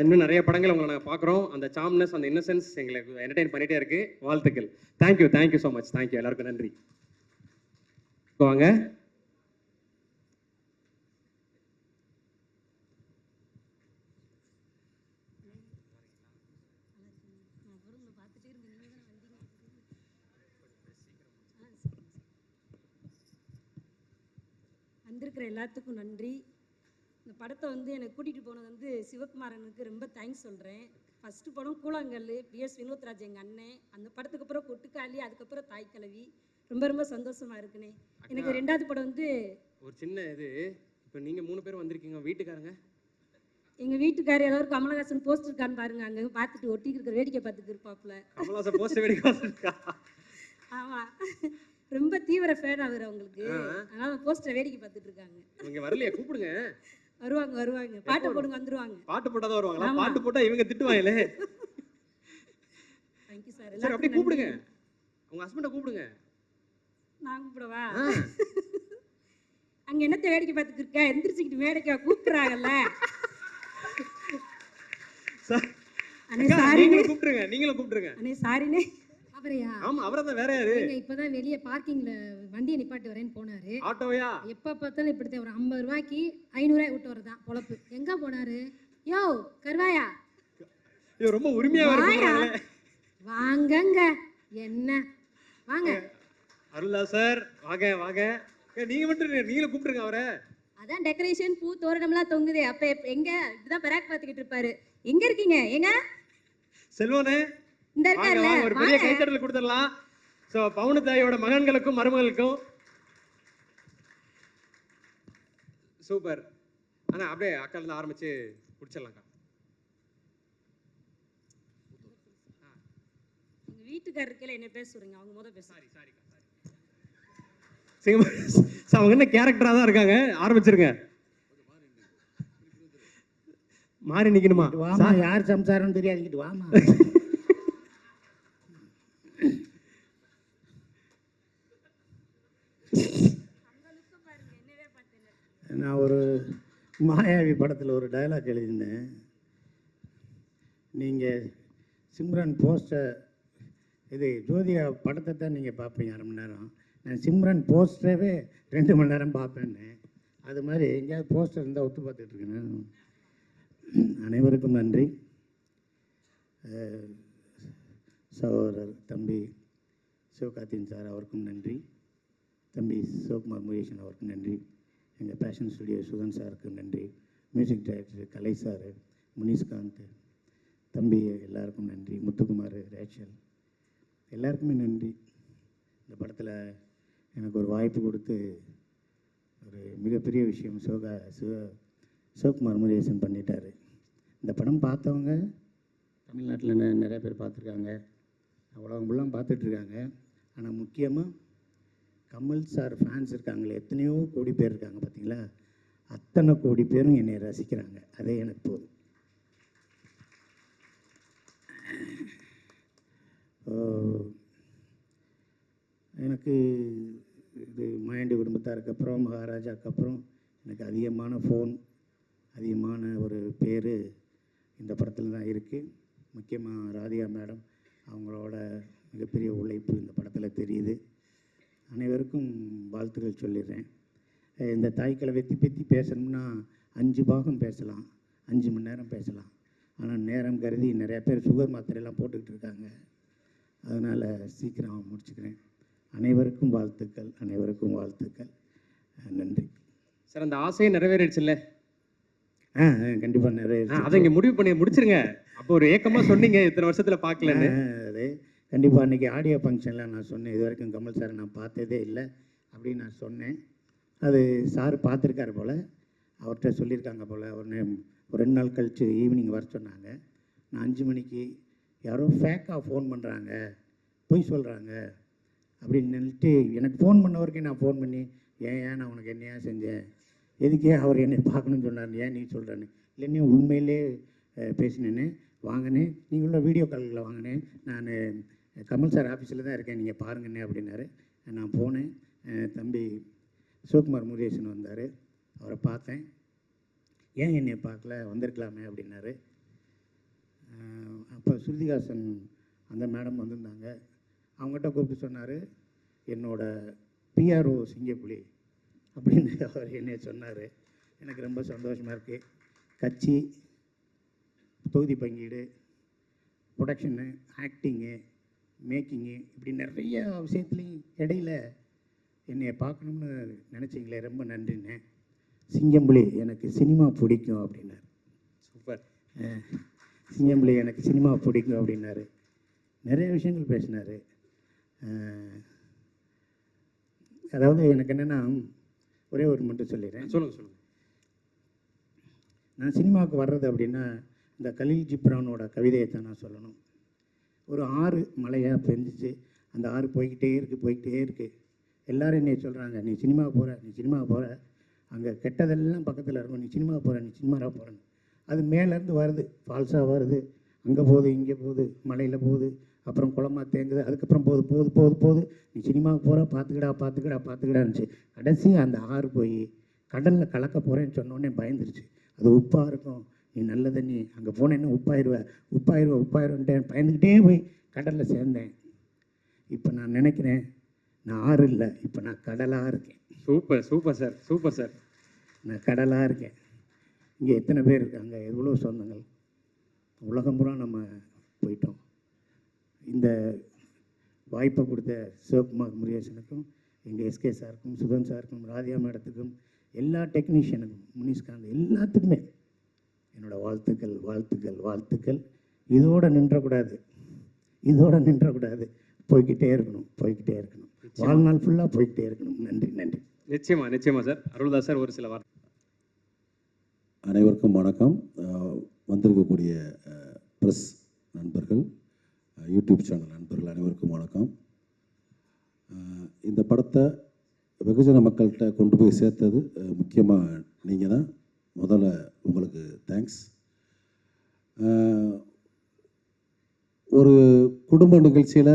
இன்னும் நிறைய படங்கள் உங்களை நாங்கள் பார்க்குறோம். அந்த சாம்னஸ், அந்த இன்னசென்ஸ் எங்களுக்கு என்டர்டெயின் பண்ணிகிட்டே இருக்குது. வாழ்த்துக்கள். Thank you, thank you so much. Thank you, எல்லாருக்கும் நன்றி. வாங்க. வந்திருக்கிற எல்லாத்துக்கும் நன்றி. இந்த படத்தை எனக்கு கூட்டிகிட்டு போனது சிவகுமாரனுக்கு ரொம்ப தேங்க்ஸ் சொல்கிறேன். ஃபஸ்ட்டு படம் கூழாங்கல், பிஎஸ் வினோத்ராஜ் எங்கள் அண்ணன். அந்த படத்துக்கு அப்புறம் கொட்டுக்காளி, அதுக்கப்புறம் தாய்க்கிழவி. ரொம்ப ரொம்ப சந்தோஷமாக இருக்குண்ணே. எனக்கு ரெண்டாவது படம் ஒரு சின்ன இது, இப்போ நீங்கள் 3 பேர் வந்திருக்கீங்க, வீட்டுக்காரங்க? எங்கள் வீட்டுக்காரர் எல்லாரும் கமலஹாசன் போஸ்ட் இருக்கான்னு பாருங்க, அங்கே பார்த்துட்டு ஒட்டி இருக்கிற வேடிக்கை பார்த்துட்டு இருப்பாப்புல. கமலஹாசன் போஸ்ட் வேடிக்கை பார்த்துருக்கா? ஆமாம், ரொம்ப தீவிர ஃபேன் அவர் அவங்களுக்கு. அதனால போஸ்டரை வேடிக்கை பார்த்துட்டு இருக்காங்க. இவங்க வரலையா? கூப்பிடுங்க. வருவாங்க வருவாங்க, பாட்டை போடுங்க வந்துருவாங்க. பாட்டு போட்டால் தான் வருவாங்களா? பாட்டு போட்டால் இவங்க திட்டுவாங்களே. Thank you sir. சரி, அப்படியே கூப்பிடுங்க, உங்கள் ஹஸ்பண்டை கூப்பிடுங்க. நான் கூப்பிடவா? அங்கே என்னத்தை வேடிக்கை பார்த்துட்டு இருக்க? எந்திரிச்சுக்கிட்டு வேடிக்கை கூப்பிடுறாங்கல்ல. நீங்களும் கூப்பிடுங்க, நீங்களும் கூப்பிடுங்க. அண்ணே சாரிண்ணே. அவரையா? ஆமா, அவரை தான். வேற யாரு? இப்பதான் வெளியே பார்க்கிங்ல வண்டியை நிப்பாட்டி வரேன்னு போனாரு. ஆட்டோவையா? எப்ப பார்த்தாலும் இப்படித்தான். ஒரு 50 ரூபாய்க்கு 500 ரூபாய் விட்டு வரதான் பொழப்பு. எங்க போனாரு? யோ கருவாயா, ரொம்ப உரிமையா வருவாங்க. வாங்கங்க, என்ன வாங்க. அருளா சார், வாங்க வாங்க. நீங்க மட்டும் நீங்களும் கூப்பிடுங்க அவரை. அதான் டெக்கரேஷன், பூ தோரணம்லாம் தொங்குதே. அப்ப எங்க இப்படிதான் பராக் பார்த்துக்கிட்டு இருப்பாரு. எங்க இருக்கீங்க? எங்க செல்வனே? இந்த இருக்காருல, ஒரு பெரிய கைத்தட்டல் கொடுத்துடலாம். சோ பவுனு தாயோட மகன்களுக்கும் மருமகளுக்கும். சூப்பர். ஆனா அப்படியே அக்கால இருந்து ஆரம்பிச்சு குடிச்சிடலாம்க்கா. எங்க வீட்டுக்காரருக்கே என்ன பேச சொல்றீங்க? அவங்க முத பேச. Sorry sorry. அவங்க என்ன கேரக்டரா தான் இருக்காங்க. ஆரம்பிச்சிருங்க. மாறி நிக்கணுமா? வாமா, யார் சம்சாரம் தெரியாதுக்கிட்டு வாமா. நான் ஒரு மாயாவி படத்தில் ஒரு டயலாக் எழுதியிருந்தேன். நீங்கள் சிம்ரன் போஸ்டர், இது ஜோதிகா படத்தை தான் நீங்கள் பார்ப்பீங்க 1/2 மணி நேரம். நான் சிம்ரன் போஸ்டரவே 2 மணி நேரம் பார்ப்பேன்னு. அது மாதிரி எங்கேயாவது போஸ்டர் இருந்தால் ஒத்து பார்த்துட்ருக்கேன். அனைவருக்கும் நன்றி. சகோதரர் தம்பி சிவகார்த்திகேயன் சார் அவருக்கும் நன்றி. தம்பி சிவகுமார் முருகேசன் அவருக்கும் நன்றி. எங்கள் பேஷன் ஸ்டுடியோ சுதன் சாருக்கு நன்றி. மியூசிக் டைரக்டர் கலை சார், முனிஷ்காந்த் தம்பி எல்லாருக்கும் நன்றி. முத்துக்குமார், ரேச்சல் எல்லாருக்குமே நன்றி. இந்த படத்தில் எனக்கு ஒரு வாய்ப்பு கொடுத்து ஒரு மிகப்பெரிய விஷயம் சிவகுமார் முருகேசன் பண்ணிட்டார். இந்த படம் பார்த்தவங்க தமிழ்நாட்டில் நிறைய பேர் பார்த்துருக்காங்க, உலகம் ஃபுல்லாக பார்த்துட்ருக்காங்க. ஆனால் முக்கியமாக கமல் சார் ஃபேன்ஸ் இருக்காங்களே, எத்தனையோ கோடி பேர் இருக்காங்க பார்த்தீங்களா, அத்தனை கோடி பேரும் என்னை ரசிக்கிறாங்க. அதே எனக்கு போதும். எனக்கு இது மாயாண்டி குடும்பத்தாருக்கு அப்புறம், மகாராஜாவுக்கு அப்புறம் எனக்கு அதிகமான ஃபோன், அதிகமான ஒரு பேர் இந்த படத்தில் தான் இருக்குது. முக்கியமாக ராதிகா மேடம், அவங்களோட மிகப்பெரிய உழைப்பு இந்த படத்தில் தெரியுது. அனைவருக்கும் வாழ்த்துக்கள் சொல்லிடுறேன். இந்த தாய்க்கிழவை பற்றி பேசணும்னா 5 பாகம் பேசலாம், 5 மணி நேரம் பேசலாம். ஆனால் நேரம் கருதி நிறையா பேர் சுகர் மாத்திரையெல்லாம் போட்டுக்கிட்டு இருக்காங்க. அதனால் சீக்கிரம் முடிச்சுக்கிறேன். அனைவருக்கும் வாழ்த்துக்கள், அனைவருக்கும் வாழ்த்துக்கள். நன்றி சார். அந்த ஆசையை நிறைவேறிடுச்சுல்ல? கண்டிப்பாக நிறைவேறிச்சு. அதை இங்கே முடிவு பண்ணி முடிச்சிருங்க. அப்போ ஒரு ஏக்கமாக சொன்னீங்க இத்தனை வருஷத்தில் பார்க்கலன்னு. அது கண்டிப்பாக அன்றைக்கி ஆடியோ ஃபங்க்ஷனில் நான் சொன்னேன், இது வரைக்கும் கமல் சார் நான் பார்த்ததே இல்லை அப்படின்னு நான் சொன்னேன். அது சார் பார்த்துருக்காரு போல், அவர்கிட்ட சொல்லியிருக்காங்க போல். ஒரு 2 நாள் கழித்து ஈவினிங் வர சொன்னாங்க. நான் 5 மணிக்கு யாரோ ஃபேக்காக ஃபோன் பண்ணுறாங்க, பொய் சொல்கிறாங்க அப்படின்னு நினைட்டு எனக்கு ஃபோன் பண்ணவருக்கே நான் ஃபோன் பண்ணி, ஏன் நான் உனக்கு என்னையா செஞ்சேன், எதுக்கே அவர் என்னை பார்க்கணுன்னு சொன்னார், ஏன் நீ சொல்கிறேன்னு. இல்லைன்னே உண்மையிலே பேசினேன்னு, வாங்கினே நீங்களும் வீடியோ காலில் வாங்கினேன், நான் கமல் சார் ஆஃபீஸில் தான் இருக்கேன், நீங்கள் பாருங்கண்ணே அப்படின்னாரு. நான் போனேன். தம்பி சிவகுமார் முருகேசன் வந்தார், அவரை பார்த்தேன். ஏன் என்னை பார்க்கல, வந்திருக்கலாமே அப்படின்னாரு. அப்போ ஸ்ருதிஹாசன் அந்த மேடம் வந்திருந்தாங்க. அவங்ககிட்ட கூப்பிட்டு சொன்னார், என்னோட பிஆர்ஓ சிங்கப்புலி அப்படின்னு அவர் என்னை சொன்னார். எனக்கு ரொம்ப சந்தோஷமாக இருக்குது. கட்சி, தொகுதி பங்கீடு, ப்ரொடக்ஷனு, ஆக்டிங்கு, மேக்கிங்கு, இப்படி நிறைய விஷயத்துலையும் இடையில என்னை பார்க்கணும்னு நினச்சிங்களே, ரொம்ப நன்றிண்ணே. சிங்கம்புலி எனக்கு சினிமா பிடிக்கும் அப்படின்னாரு. சூப்பர். சிங்கம்புலி எனக்கு சினிமா பிடிக்கும் அப்படின்னாரு. நிறைய விஷயங்கள் பேசினார். அதாவது எனக்கு என்னென்னா, ஒரே ஒரு மட்டும் சொல்லிடுறேன். சொல்லுங்கள். நான் சினிமாவுக்கு வர்றது அப்படின்னா இந்த கலீல் ஜிப்ரானோட கவிதையை தான் நான் சொல்லணும். ஒரு ஆறு மழையாக பெஞ்சிச்சு, அந்த ஆறு போய்கிட்டே இருக்குது. எல்லோரும் என்னை சொல்கிறாங்க, நீ சினிமாவுக்கு போகிற, அங்கே கெட்டதெல்லாம் பக்கத்தில் இருக்கும், நீ சினிமாவாக போகிறேன்னு. அது மேலேருந்து வருது, ஃபால்ஸாக வருது, அங்கே போகுது, இங்கே போகுது, மலையில் போகுது, அப்புறம் குளமாக தேங்குது, அதுக்கப்புறம் போகுது, நீ சினிமாவுக்கு போகிற, பார்த்துக்கிடான்னுச்சு. கடைசி அந்த ஆறு போய் கடலில் கலக்க போகிறேன்னு சொன்னோடனே பயந்துருச்சு. அது உப்பாக இருக்கும், நீ நல்ல தண்ணி, அங்கே போனேன்னா உப்பாயிருவேன்ட்டு பயந்துக்கிட்டே போய் கடலில் சேர்ந்தேன். இப்போ நான் நினைக்கிறேன், நான் ஆறு இல்லை, இப்போ நான் கடலாக இருக்கேன். Super sir. நான் கடலாக இருக்கேன். இங்கே எத்தனை பேர் இருக்காங்க, எவ்வளோ சொந்தங்கள், உலகம் பூரா நம்ம போயிட்டோம். இந்த வாய்ப்பை கொடுத்த சிவகுமார் முருகேசனுக்கும், எங்கள் எஸ்கே சாருக்கும், சுதன் சாருக்கும், ராதியா மேடத்துக்கும், எல்லா டெக்னீஷியனுக்கும், முனிஷ்காந்த், எல்லாத்துக்குமே என்னோடய வாழ்த்துக்கள். இதோடு நின்றக்கூடாது, போய்கிட்டே இருக்கணும். வாழ்நாள் ஃபுல்லாக போய்கிட்டே இருக்கணும். நன்றி. நிச்சயமா சார். அருள்தாஸ் சார் ஒரு சில வார்த்தை. அனைவருக்கும் வணக்கம். வந்திருக்கக்கூடிய ப்ரெஸ் நண்பர்கள், யூடியூப் சேனல் நண்பர்கள் அனைவருக்கும் வணக்கம். இந்த படத்தை வெகுஜன மக்கள்கிட்ட கொண்டு போய் சேர்த்தது முக்கியமாக நீங்கள் தான். முதல்ல உங்களுக்கு தேங்க்ஸ். ஒரு குடும்ப நிகழ்ச்சியில்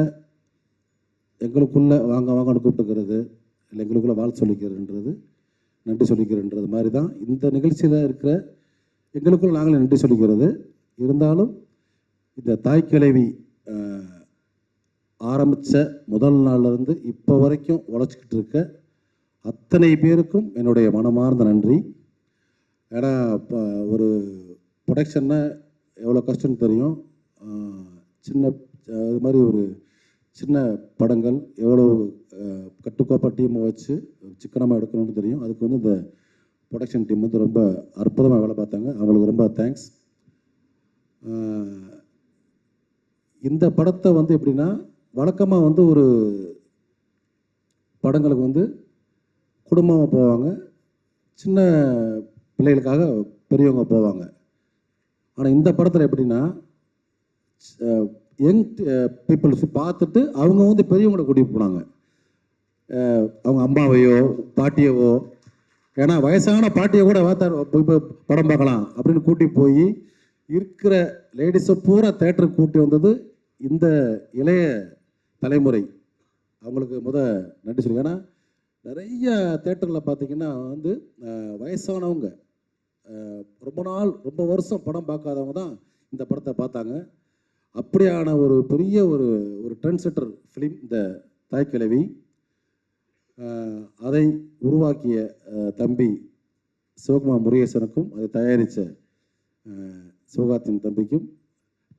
எங்களுக்குள்ளே வாங்கன்னு கூப்பிட்டுக்கிறது, இல்லை எங்களுக்குள்ளே வாழ்த்து சொல்லிக்கிறதுன்றது, நன்றி சொல்லிக்கிறன்றது மாதிரி தான் இந்த நிகழ்ச்சியில் இருக்கிற எங்களுக்குள்ள நாங்களே நன்றி சொல்லிக்கிறது. இருந்தாலும் இந்த தாய் கிழவி ஆரம்பித்த முதல் நாள்லேருந்து இப்போ வரைக்கும் உழைச்சிக்கிட்டு இருக்க அத்தனை பேருக்கும் என்னுடைய மனமார்ந்த நன்றி. ஏன்னா இப்போ ஒரு ப்ரொடக்ஷன்னா எவ்வளோ கஷ்டம்னு தெரியும். இது மாதிரி ஒரு சின்ன படங்கள் எவ்வளோ கட்டுக்கோப்பாக டீமை வச்சு சிக்கனமாக எடுக்கணும்னு தெரியும். அதுக்கு வந்து இந்த ப்ரொடக்ஷன் டீம் வந்து ரொம்ப அற்புதமாக வேலை பார்த்தாங்க. அவங்களுக்கு ரொம்ப தேங்க்ஸ். இந்த படத்தை வந்து எப்படின்னா, வழக்கமாக வந்து ஒரு படங்களுக்கு வந்து குடும்பமாக போவாங்க, சின்ன பிள்ளைகளுக்காக பெரியவங்க போவாங்க. ஆனால் இந்த படத்தில் எப்படின்னா, யங் பீப்புள்ஸ் பார்த்துட்டு அவங்க வந்து பெரியவங்களை கூட்டிகிட்டு போனாங்க. அவங்க அம்மாவையோ பாட்டியவோ, ஏன்னா வயசான பாட்டியை கூட போய் படம் பார்க்கலாம் அப்படின்னு கூட்டி போய் இருக்கிற லேடிஸை பூரா தேட்டருக்கு கூட்டி வந்தது இந்த இளைய தலைமுறை. அவங்களுக்கு நன்றி சொல்லி. ஏன்னா நிறைய தேட்டரில் பார்த்திங்கன்னா வந்து வயசானவங்க, ரொம்ப வருஷம் படம் பார்க்காதவங்க தான் இந்த படத்தை பார்த்தாங்க. அப்படியான ஒரு பெரிய ஒரு ஒரு ட்ரெண்ட் செட்டர் ஃபிலிம் இந்த தாய்க்கிழவி. அதை உருவாக்கிய தம்பி சிவகுமார் முருகேசனுக்கும் அதை தயாரித்த சிவகார்த்தியின் தம்பிக்கும்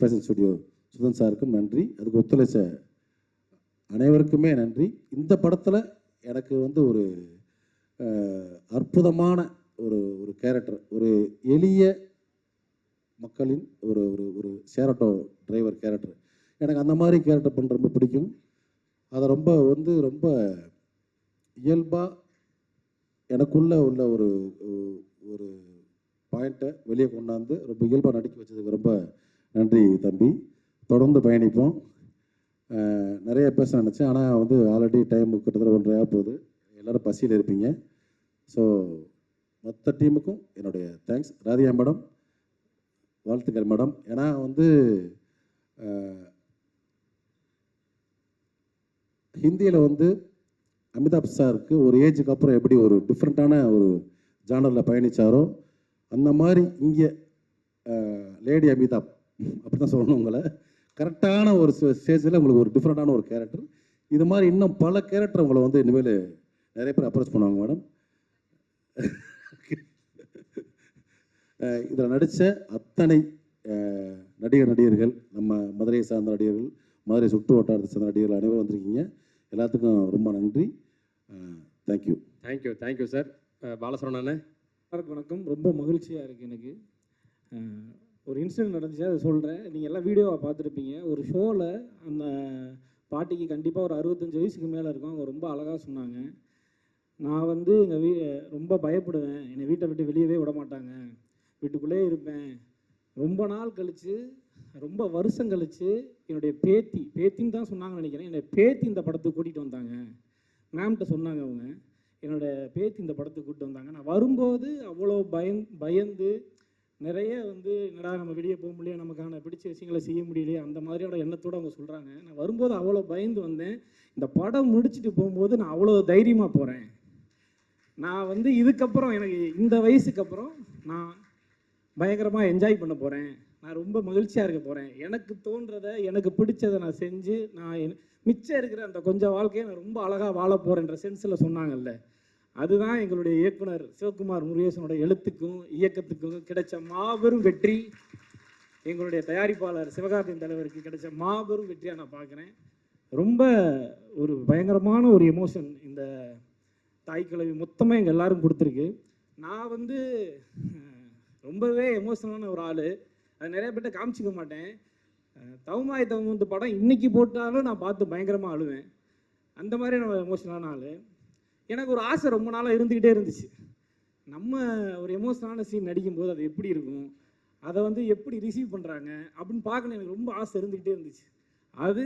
பேஷன் ஸ்டுடியோ சுதன் சாருக்கும் நன்றி. அதுக்கு ஒத்துழைச்ச அனைவருக்குமே நன்றி. இந்த படத்தில் எனக்கு வந்து ஒரு அற்புதமான ஒரு ஒரு கேரக்டர், ஒரு எளிய மக்களின் ஒரு ஒரு ஒரு ஷேர் டிரைவர் கேரக்டர். எனக்கு அந்த மாதிரி கேரக்டர் பண்ண ரொம்ப பிடிக்கும். அதை ரொம்ப வந்து ரொம்ப இயல்பாக எனக்குள்ளே உள்ள ஒரு ஒரு பாயிண்ட்டை வெளியே கொண்டாந்து ரொம்ப இயல்பாக நடிக்க வச்சதுக்கு ரொம்ப நன்றி தம்பி. தொடர்ந்து பயணிப்போம். நிறைய பேச நினச்சேன், ஆனால் வந்து ஆல்ரெடி டைம் கிட்டத்தட்ட 1:30 போகுது. எல்லோரும் பசியில் இருப்பீங்க. ஸோ மொத்த டீமுக்கும் என்னுடைய தேங்க்ஸ். ராதிகா மேடம் வாழ்த்துக்கள் மேடம். ஏன்னா வந்து ஹிந்தியில் வந்து அமிதாப் சாருக்கு ஒரு ஏஜுக்கு அப்புறம் எப்படி ஒரு டிஃப்ரெண்ட்டான ஒரு ஜானரில் பயணித்தாரோ அந்த மாதிரி இங்கே லேடி அமிதாப் அப்படி தான் சொல்லணும். உங்களை கரெக்டான ஒரு ஸ்டேஜில் உங்களுக்கு ஒரு டிஃப்ரெண்ட்டான ஒரு கேரக்டர். இது மாதிரி இன்னும் பல கேரக்டர் உங்களை வந்து இனிமேல் நிறைய பேர் அப்ரோச் பண்ணுவாங்க மேடம். இதில் நடித்த அத்தனை நடிகர்கள், நம்ம மதுரையை சார்ந்த நடிகர்கள், மதுரை சுற்று வட்டாரத்தை சார்ந்த நடிகர்கள் அனைவரும் வந்திருக்கீங்க. எல்லாத்துக்கும் ரொம்ப நன்றி. தேங்க்யூ. Thank you sir. பாலசரவணன் வணக்கம். ரொம்ப மகிழ்ச்சியாக இருக்குது எனக்கு. ஒரு இன்சிடென்ட் நடந்துச்சு, அதை சொல்கிறேன். நீங்கள் எல்லாம் வீடியோவை பார்த்துருப்பீங்க. ஒரு ஷோவில் அந்த பாட்டிக்கு கண்டிப்பாக ஒரு 65 வயசுக்கு மேலே இருக்கும். அவங்க ரொம்ப அழகாக சொன்னாங்க. நான் வந்து எங்கள் ரொம்ப பயப்படுவேன், என்னை வீட்டை விட்டு வெளியவே விட மாட்டாங்க, வீட்டுக்குள்ளே இருப்பேன். ரொம்ப நாள் கழித்து, ரொம்ப வருஷம் கழித்து என்னுடைய பேத்தின்னு தான் சொன்னாங்கன்னு நினைக்கிறேன், என்னுடைய பேத்தி இந்த படத்துக்கு கூட்டிகிட்டு வந்தாங்க. மேம்கிட்ட சொன்னாங்க அவங்க, என்னோடய பேத்தி இந்த படத்துக்கு கூப்பிட்டு வந்தாங்க. நான் வரும்போது அவ்வளோ பயந்து நிறைய வந்து என்னடா நம்ம வெளியே போக முடியல, நமக்கான பிடிச்ச விஷயங்களை செய்ய முடியலையே, அந்த மாதிரியோட எண்ணத்தோடு அவங்க சொல்கிறாங்க. நான் வரும்போது அவ்வளோ பயந்து வந்தேன். இந்த படம் முடிச்சுட்டு போகும்போது நான் அவ்வளோ தைரியமாக போகிறேன். நான் வந்து இதுக்கப்புறம் எனக்கு இந்த வயசுக்கு அப்புறம் நான் பயங்கரமாக என்ஜாய் பண்ண போகிறேன். நான் ரொம்ப மகிழ்ச்சியாக இருக்க போகிறேன். எனக்கு தோன்றதை, எனக்கு பிடிச்சதை நான் செஞ்சு நான் மிச்சம் இருக்கிற அந்த கொஞ்சம் வாழ்க்கையை நான் ரொம்ப அழகாக வாழ போகிறேன்ற சென்ஸில் சொன்னாங்கல்ல, அதுதான் எங்களுடைய இயக்குனர் சிவகுமார் முருகேசனோட எழுத்துக்கும் இயக்கத்துக்கும் கிடைச்ச மாபெரும் வெற்றி. எங்களுடைய தயாரிப்பாளர் சிவகார்த்தியின் தலைவருக்கு கிடைச்ச மாபெரும் வெற்றியாக நான் பார்க்குறேன். ரொம்ப ஒரு பயங்கரமான ஒரு எமோஷன் இந்த தாய்க்கிழவி மொத்தமாக எங்கள் எல்லாரும் கொடுத்துருக்கு. நான் வந்து ரொம்பவே எமோஷனலான ஒரு ஆள். அது நிறைய பேர்ட்ட காமிச்சிக்க மாட்டேன். தவமாய் தவமுந்து படம் இன்றைக்கி போட்டாலும் நான் பார்த்து பயங்கரமாக அழுவேன். அந்த மாதிரி நான் எமோஷனலான ஆள். எனக்கு ஒரு ஆசை ரொம்ப நாளாக இருந்துக்கிட்டே இருந்துச்சு, நம்ம ஒரு எமோஷனலான சீன் நடிக்கும்போது அது எப்படி இருக்கும், அதை வந்து எப்படி ரிசீவ் பண்ணுறாங்க அப்படின்னு பார்க்கணும் எனக்கு ரொம்ப ஆசை இருந்துக்கிட்டே இருந்துச்சு. அது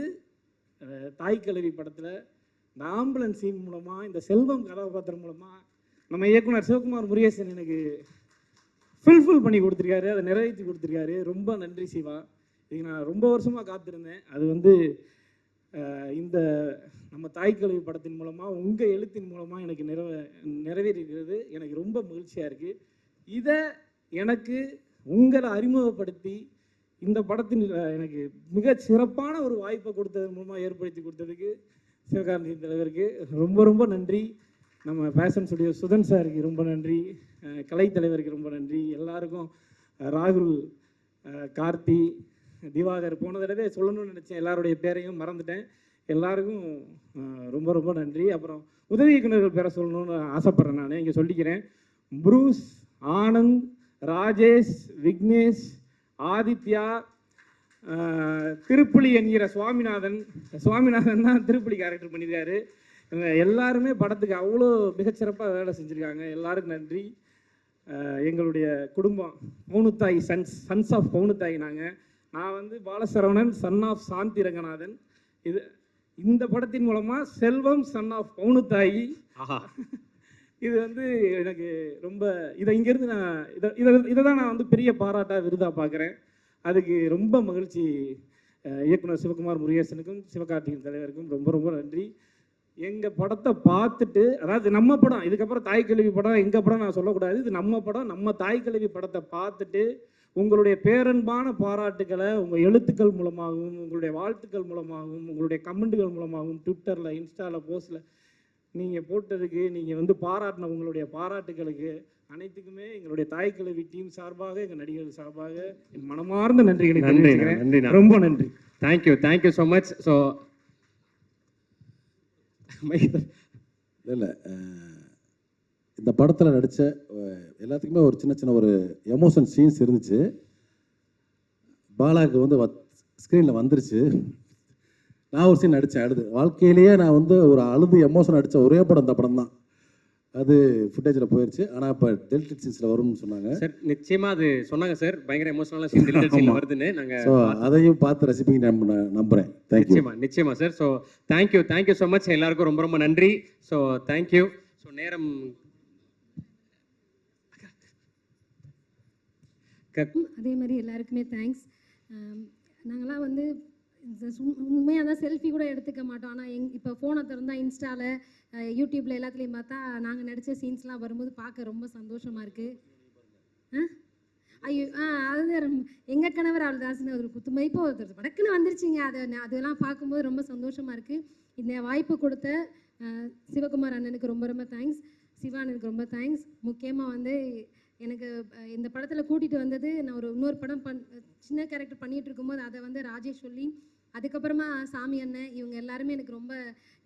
தாய்க்கிழவி படத்தில் இந்த ஆம்புலன்ஸ் சீன் மூலமாக, இந்த செல்வம் கதாபாத்திரம் மூலமாக நம்ம இயக்குனர் சிவகுமார் முருகேசன் எனக்கு ஃபுல்ஃபில் பண்ணி கொடுத்துருக்காரு, அதை நிறைவேற்றி கொடுத்துருக்காரு. ரொம்ப நன்றி சிவா. இதுக்கு நான் ரொம்ப வருஷமாக காத்திருந்தேன். அது வந்து இந்த நம்ம தாய்க்கிழவி படத்தின் மூலமாக, உங்கள் எழுத்தின் மூலமாக எனக்கு நிறைவேறிக்கிறது எனக்கு ரொம்ப மகிழ்ச்சியாக இருக்குது. இதை எனக்கு உங்களை அறிமுகப்படுத்தி இந்த படத்தின் எனக்கு மிக சிறப்பான ஒரு வாய்ப்பை கொடுத்தது மூலமாக ஏற்படுத்தி கொடுத்ததுக்கு சிவகார்த்தியின் தலைவருக்கு ரொம்ப ரொம்ப நன்றி. நம்ம பேஷன் ஸ்டுடியோ சுதன் சாருக்கு ரொம்ப நன்றி. கலைத்தலைவருக்கு ரொம்ப நன்றி. எல்லாருக்கும் ராகுல், கார்த்தி, திவாகர், போன தடவை சொல்லணும்னு நினச்சேன், எல்லாருடைய பேரையும் மறந்துட்டேன். எல்லாருக்கும் ரொம்ப ரொம்ப நன்றி. அப்புறம் உதவி இயக்குநர்கள் பேரை சொல்லணும்னு ஆசைப்பட்றேன். நான் இங்கே சொல்லிக்கிறேன். புரூஸ், ஆனந்த், ராஜேஷ், விக்னேஷ், ஆதித்யா, திருப்புலி என்கிற சுவாமிநாதன் தான் திருப்புலி கேரக்டர் பண்ணியிருக்காரு. எல்லாருமே படத்துக்கு அவ்வளோ மிகச்சிறப்பாக வேலை செஞ்சுருக்காங்க. எல்லாருக்கும் நன்றி. எங்களுடைய குடும்பம் பவுனுத்தாய் சன்ஸ் ஆஃப் பவுனுத்தாய். நான் வந்து பாலசரவணன், சன் ஆஃப் சாந்தி ரங்கநாதன். இந்த படத்தின் மூலமாக செல்வம் சன் ஆஃப் பவுனுத்தாயி. இது வந்து எனக்கு ரொம்ப இங்கேருந்து நான் இதை தான் நான் வந்து பெரிய பாராட்டாக விருதாக பார்க்குறேன். அதுக்கு ரொம்ப மகிழ்ச்சி. இயக்குனர் சிவகுமார் முருகேசனுக்கும் சிவகார்த்தியின் தலைவருக்கும் ரொம்ப ரொம்ப நன்றி. எங்கள் படத்தை பார்த்துட்டு, அதாவது நம்ம படம், இதுக்கப்புறம் தாய்க்கிழவி படம் எங்கள் படம் நான் சொல்லக்கூடாது, இது நம்ம படம், நம்ம தாய்க்கிழவி படத்தை பார்த்துட்டு உங்களுடைய பேரன்பான பாராட்டுக்களை உங்கள் எழுத்துக்கள் மூலமாகவும் உங்களுடைய வாழ்த்துக்கள் மூலமாகவும் உங்களுடைய கமெண்ட்டுகள் மூலமாகவும் ட்விட்டரில் இன்ஸ்டாவில் போஸ்ட்டில் நீங்கள் போட்டதுக்கு நீங்கள் வந்து பாராட்டின உங்களுடைய பாராட்டுகளுக்கு அனைத்துக்குமே எங்களுடைய தாய் கிழவி டீம் சார்பாக எங்கள் நடிகர்கள் சார்பாக என் மனமார்ந்த நன்றிகளை தெரிவிக்கிறேன். ரொம்ப நன்றி. Thank you so much. ஸோ இல்லை இந்த படத்தில் நடித்த எல்லாத்துக்குமே ஒரு சின்ன சின்ன ஒரு எமோஷன் சீன்ஸ் இருந்துச்சு. பாலாவுக்கு வந்து ஸ்க்ரீனில் வந்துருச்சு. நான் ஒரு சீன் நடித்தேன் அழுது. வாழ்க்கையிலேயே நான் வந்து ஒரு அழுது எமோஷன் அடித்த ஒரே படம் இந்த படம் தான். அது ஃபுட்டேஜில் போயிடுச்சு. ஆனால் இப்போ டெலிட்டட் சீன்ஸில் வரும்னு சொன்னாங்க சார். நிச்சயமாக அது சொன்னாங்க சார், பயங்கர எமோஷனலாக சீன் டெலிட்டட் சீனில் வருதுன்னு நாங்கள் ஸோ அதையும் பார்த்து ரசிப்பீங்க நம்புகிறேன். தேங்க்யூ. நிச்சயமா sir. So thank you so much. எல்லாருக்கும் ரொம்ப நன்றி. So thank you. ஸோ நேரம் அதே மாதிரி எல்லாருக்குமே தேங்க்ஸ். நாங்களாம் வந்து உண்மையாக தான் செல்ஃபி கூட எடுத்துக்க மாட்டோம். ஆனால் இப்போ ஃபோனை திறந்தா இன்ஸ்டாவில் யூடியூப்பில் எல்லாத்துலேயும் பார்த்தா நாங்கள் நடித்த சீன்ஸ்லாம் வரும்போது பார்க்க ரொம்ப சந்தோஷமாக இருக்குது. ஐயோ அதுதான் எங்கள் கணவர் அவள் தாசின்னு ஒரு குத்துமதிப்பாக ஒருத்தர் வடக்குன்னு வந்துருச்சிங்க. அதெல்லாம் பார்க்கும்போது ரொம்ப சந்தோஷமாக இருக்குது. இந்த வாய்ப்பு கொடுத்த சிவகுமார் அண்ணனுக்கு ரொம்ப தேங்க்ஸ். சிவா அண்ணனுக்கு ரொம்ப தேங்க்ஸ். முக்கியமாக வந்து எனக்கு இந்த படத்தில் கூட்டிகிட்டு வந்தது, நான் இன்னொரு படம் சின்ன கேரக்டர் பண்ணிகிட்டு இருக்கும்போது அதை வந்து ராஜேஷ் சொல்லி, அதுக்கப்புறமா சாமி அண்ணன், இவங்க எல்லாருமே எனக்கு ரொம்ப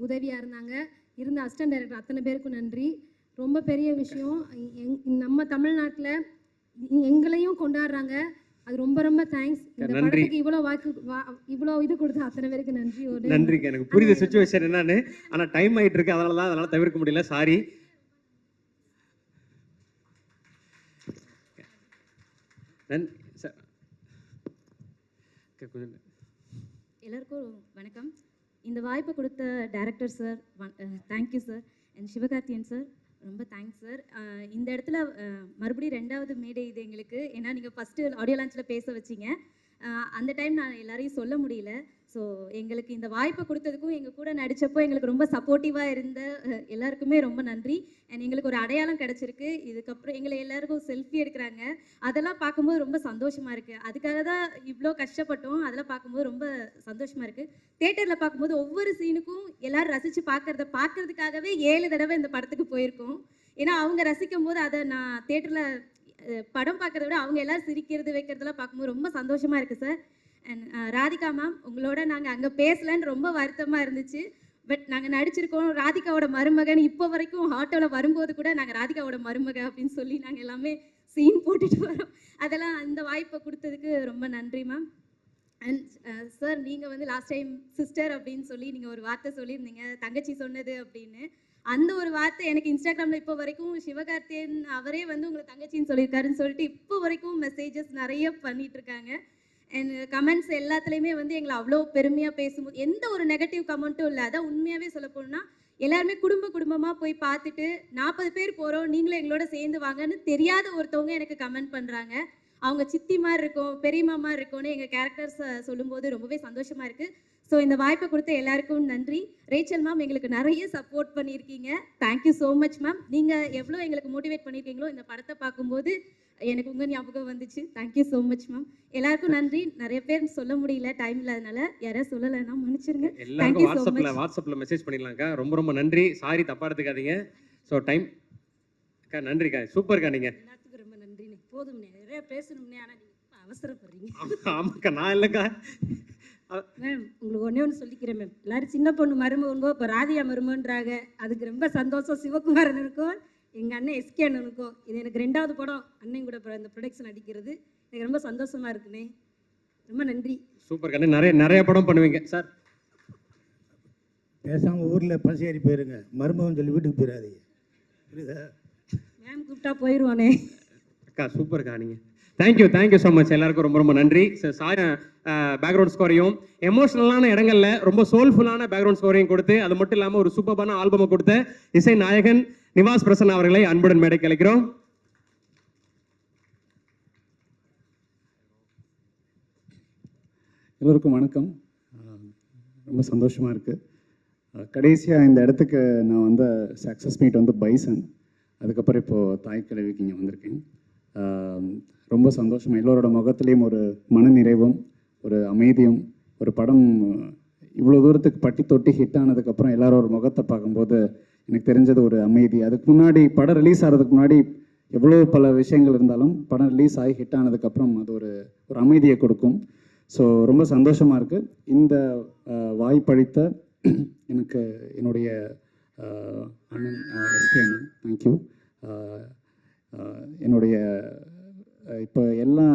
உதவியாக இருந்தாங்க. இருந்த அசிஸ்டன்ட் டைரக்டர் அத்தனை பேருக்கும் நன்றி. ரொம்ப பெரிய விஷயம், நம்ம தமிழ்நாட்டில் எங்களையும் கொண்டாடுறாங்க. அது ரொம்ப தேங்க்ஸ். இந்த படத்துக்கு இவ்வளோ இது கொடுத்த அத்தனை பேருக்கு நன்றி. நன்றிங்க. எனக்கு புரியுது சுச்சுவேஷன் என்னன்னு. ஆனால் டைம் ஆகிட்டு இருக்கு, அதனால தவிர்க்க முடியல. சாரி. எல்லாருக்கும் வணக்கம். இந்த வாய்ப்பு கொடுத்த director sir thank you sir. And Sivakarthikeyan sir ரொம்ப தேங்க்ஸ் சார். இந்த இடத்துல மறுபடியும் 2வது மேடை இது எங்களுக்கு. ஏன்னா நீங்கள் ஃபஸ்ட்டு ஆடியோ லான்ச்சில் பேச வச்சிங்க. அந்த டைம் நான் எல்லாரையும் சொல்ல முடியல. ஸோ எங்களுக்கு இந்த வாய்ப்பை கொடுத்ததுக்கும் எங்கள் கூட நடித்தப்போ எங்களுக்கு ரொம்ப சப்போர்ட்டிவாக இருந்த எல்லாருக்குமே ரொம்ப நன்றி. அண்ட் எங்களுக்கு ஒரு அடையாளம் கிடச்சிருக்கு. இதுக்கப்புறம் எங்களை எல்லாருக்கும் செல்ஃபி எடுக்கிறாங்க. அதெல்லாம் பார்க்கும்போது ரொம்ப சந்தோஷமாக இருக்குது. அதுக்காக தான் இவ்வளோ கஷ்டப்பட்டோம். அதெல்லாம் பார்க்கும்போது ரொம்ப சந்தோஷமாக இருக்குது. தேட்டரில் பார்க்கும்போது ஒவ்வொரு சீனுக்கும் எல்லோரும் ரசித்து பார்க்கறதுக்காகவே 7 தடவை இந்த படத்துக்கு போயிருக்கோம். ஏன்னா அவங்க ரசிக்கும் போது அதை நான் தேட்டரில் படம் பார்க்குறத விட அவங்க எல்லோரும் சிரிக்கிறது வைக்கிறதெல்லாம் பார்க்கும்போது ரொம்ப சந்தோஷமாக இருக்குது சார். அண்ட் ராதிகா மேம், உங்களோட நாங்கள் அங்கே பேசலன்னு ரொம்ப வருத்தமாக இருந்துச்சு. பட் நாங்கள் நடிச்சிருக்கோம். ராதிகாவோட மருமகன் இப்போ வரைக்கும் ஆட்டோவில் வரும்போது கூட நாங்கள் ராதிகாவோட மருமக அப்படின்னு சொல்லி நாங்கள் எல்லாமே சீன் போட்டுட்டு வரோம். அதெல்லாம் இந்த வாய்ப்பை கொடுத்ததுக்கு ரொம்ப நன்றி மேம். அண்ட் சார், நீங்கள் வந்து லாஸ்ட் டைம் சிஸ்டர் அப்படின்னு சொல்லி நீங்கள் ஒரு வார்த்தை சொல்லியிருந்தீங்க, தங்கச்சி சொன்னது அப்படின்னு. அந்த ஒரு வார்த்தை எனக்கு இன்ஸ்டாகிராமில் இப்போ வரைக்கும் சிவகார்த்தியன் அவரே வந்து உங்களை தங்கச்சின்னு சொல்லியிருக்காருன்னு சொல்லிட்டு இப்போ வரைக்கும் மெசேஜஸ் நிறைய பண்ணிகிட்ருக்காங்க. அண்ட் கமெண்ட்ஸ் எல்லாத்துலேயுமே வந்து எங்களை அவ்வளோ பெருமையாக பேசும்போது எந்த ஒரு நெகட்டிவ் கமெண்ட்டும் இல்லை. அதான் உண்மையாகவே சொல்ல போனோம்னா எல்லாருமே குடும்பமாக போய் பார்த்துட்டு 40 பேர் போகிறோம், நீங்களும் எங்களோட சேர்ந்து வாங்கன்னு தெரியாத ஒருத்தவங்க எனக்கு கமெண்ட் பண்ணுறாங்க. அவங்க சித்தி மாதிரி இருக்கும், பெரியம்மா மாதிரி இருக்கும்னு எங்கள் கேரக்டர்ஸ் சொல்லும்போது ரொம்பவே சந்தோஷமாக இருக்குது. ஸோ இந்த வாய்ப்பை கொடுத்த எல்லாருக்கும் நன்றி. ரேச்சல் மேம் எங்களுக்கு நிறைய சப்போர்ட் பண்ணியிருக்கீங்க. Thank you so much ma'am. நீங்கள் எவ்வளோ எங்களுக்கு மோட்டிவேட் பண்ணியிருக்கீங்களோ இந்த படத்தை பார்க்கும்போது எனக்கு உங்கள் ஞாபகம் வந்துச்சு. Thank you so much ma'am. எல்லாருக்கும் நன்றி. நிறைய பேர் சொல்ல முடியல, டைம் இல்லாதனால. யாராவது சொல்லலைன்னா மன்னிச்சிருங்க. எல்லாருக்கும் வாட்ஸ்அப்பில் மெசேஜ் பண்ணிடலாம்க்கா. ரொம்ப நன்றி. சாரி, தப்பாக எடுத்துக்காதீங்க. ஸோ டைம் அக்கா நன்றிக்கா. சூப்பர்க்கா. நீங்கள் எல்லாத்துக்கும் ரொம்ப நன்றிண்ணே. போதும் நிறைய பேசணும்னே. ஆனால் நீங்கள் அவசரப்படுறீங்க. ஆமாக்கா, நான் இல்லைக்கா. மேம், உங்களுக்கு ஒன்று சொல்லிக்கிறேன் மேம். எல்லாரும் சின்ன பொண்ணு மருமகங்கோ இப்போ ராதியா மருமன்றாங்க. அதுக்கு ரொம்ப சந்தோஷம். சிவகுமாரன் இருக்கும், எங்கள் அண்ணன் எஸ்கே அண்ணனுக்கும். இது எனக்கு 2வது படம் அண்ணன் கூட இந்த ப்ரொடக்ஷன் அடிக்கிறது. எனக்கு ரொம்ப சந்தோஷமாக இருக்குண்ணே. ரொம்ப நன்றி. சூப்பர் கண்ணு. நிறைய படம் பண்ணுவீங்க சார். பேசாமல் ஊரில் பஸ் ஏறி போயிருங்க, மருமகன் சொல்லி வீட்டுக்கு போயிடாதீங்க. புரியுதா? மேம் கூப்பிட்டா போயிடுவானே. அக்கா சூப்பர்க்கா. நீங்கள் தேங்க்யூ ஸோ மச். எல்லாருக்கும் ரொம்ப நன்றி. சார் பேக்ரவுண்ட் ஸ்கோரையும் எமோஷனலான இடங்கள்ல ரொம்ப சோல்ஃபுல்லான பேக்ரவுண்ட் ஸ்கோரையும் கொடுத்து, அது மட்டும் இல்லாமல் ஒரு சூப்பரான ஆல்பமை கொடுத்த இசை நாயகன் நிவாஸ் பிரசன்னா அவர்களை அன்புடன் மேடைக்கு அழைக்கிறோம். எல்லோருக்கும் வணக்கம். ரொம்ப சந்தோஷமாக இருக்குது. கடைசியாக இந்த இடத்துக்கு நான் வந்த சக்ஸஸ் மீட் வந்து பைசன். அதுக்கப்புறம் இப்போது தாய் கிழவிக்கு இங்கே வந்திருக்கேன். ரொம்ப சந்தோஷம். எல்லோரோட முகத்துலேயும் ஒரு மனநிறைவும் ஒரு அமைதியும், ஒரு படம் இவ்வளோ தூரத்துக்கு பட்டி தொட்டி ஹிட் ஆனதுக்கப்புறம் எல்லாரும் ஒரு முகத்தை பார்க்கும்போது எனக்கு தெரிஞ்சது ஒரு அமைதி. அதுக்கு முன்னாடி படம் ரிலீஸ் ஆகிறதுக்கு முன்னாடி எவ்வளோ பல விஷயங்கள் இருந்தாலும் படம் ரிலீஸ் ஆகி ஹிட் ஆனதுக்கப்புறம் அது ஒரு அமைதியை கொடுக்கும். ஸோ ரொம்ப சந்தோஷமாக இருக்குது. இந்த வாய்ப்பளித்த எனக்கு என்னுடைய அண்ணன் எஸ்கே அண்ணன் தேங்க்யூ. என்னுடைய இப்போ எல்லா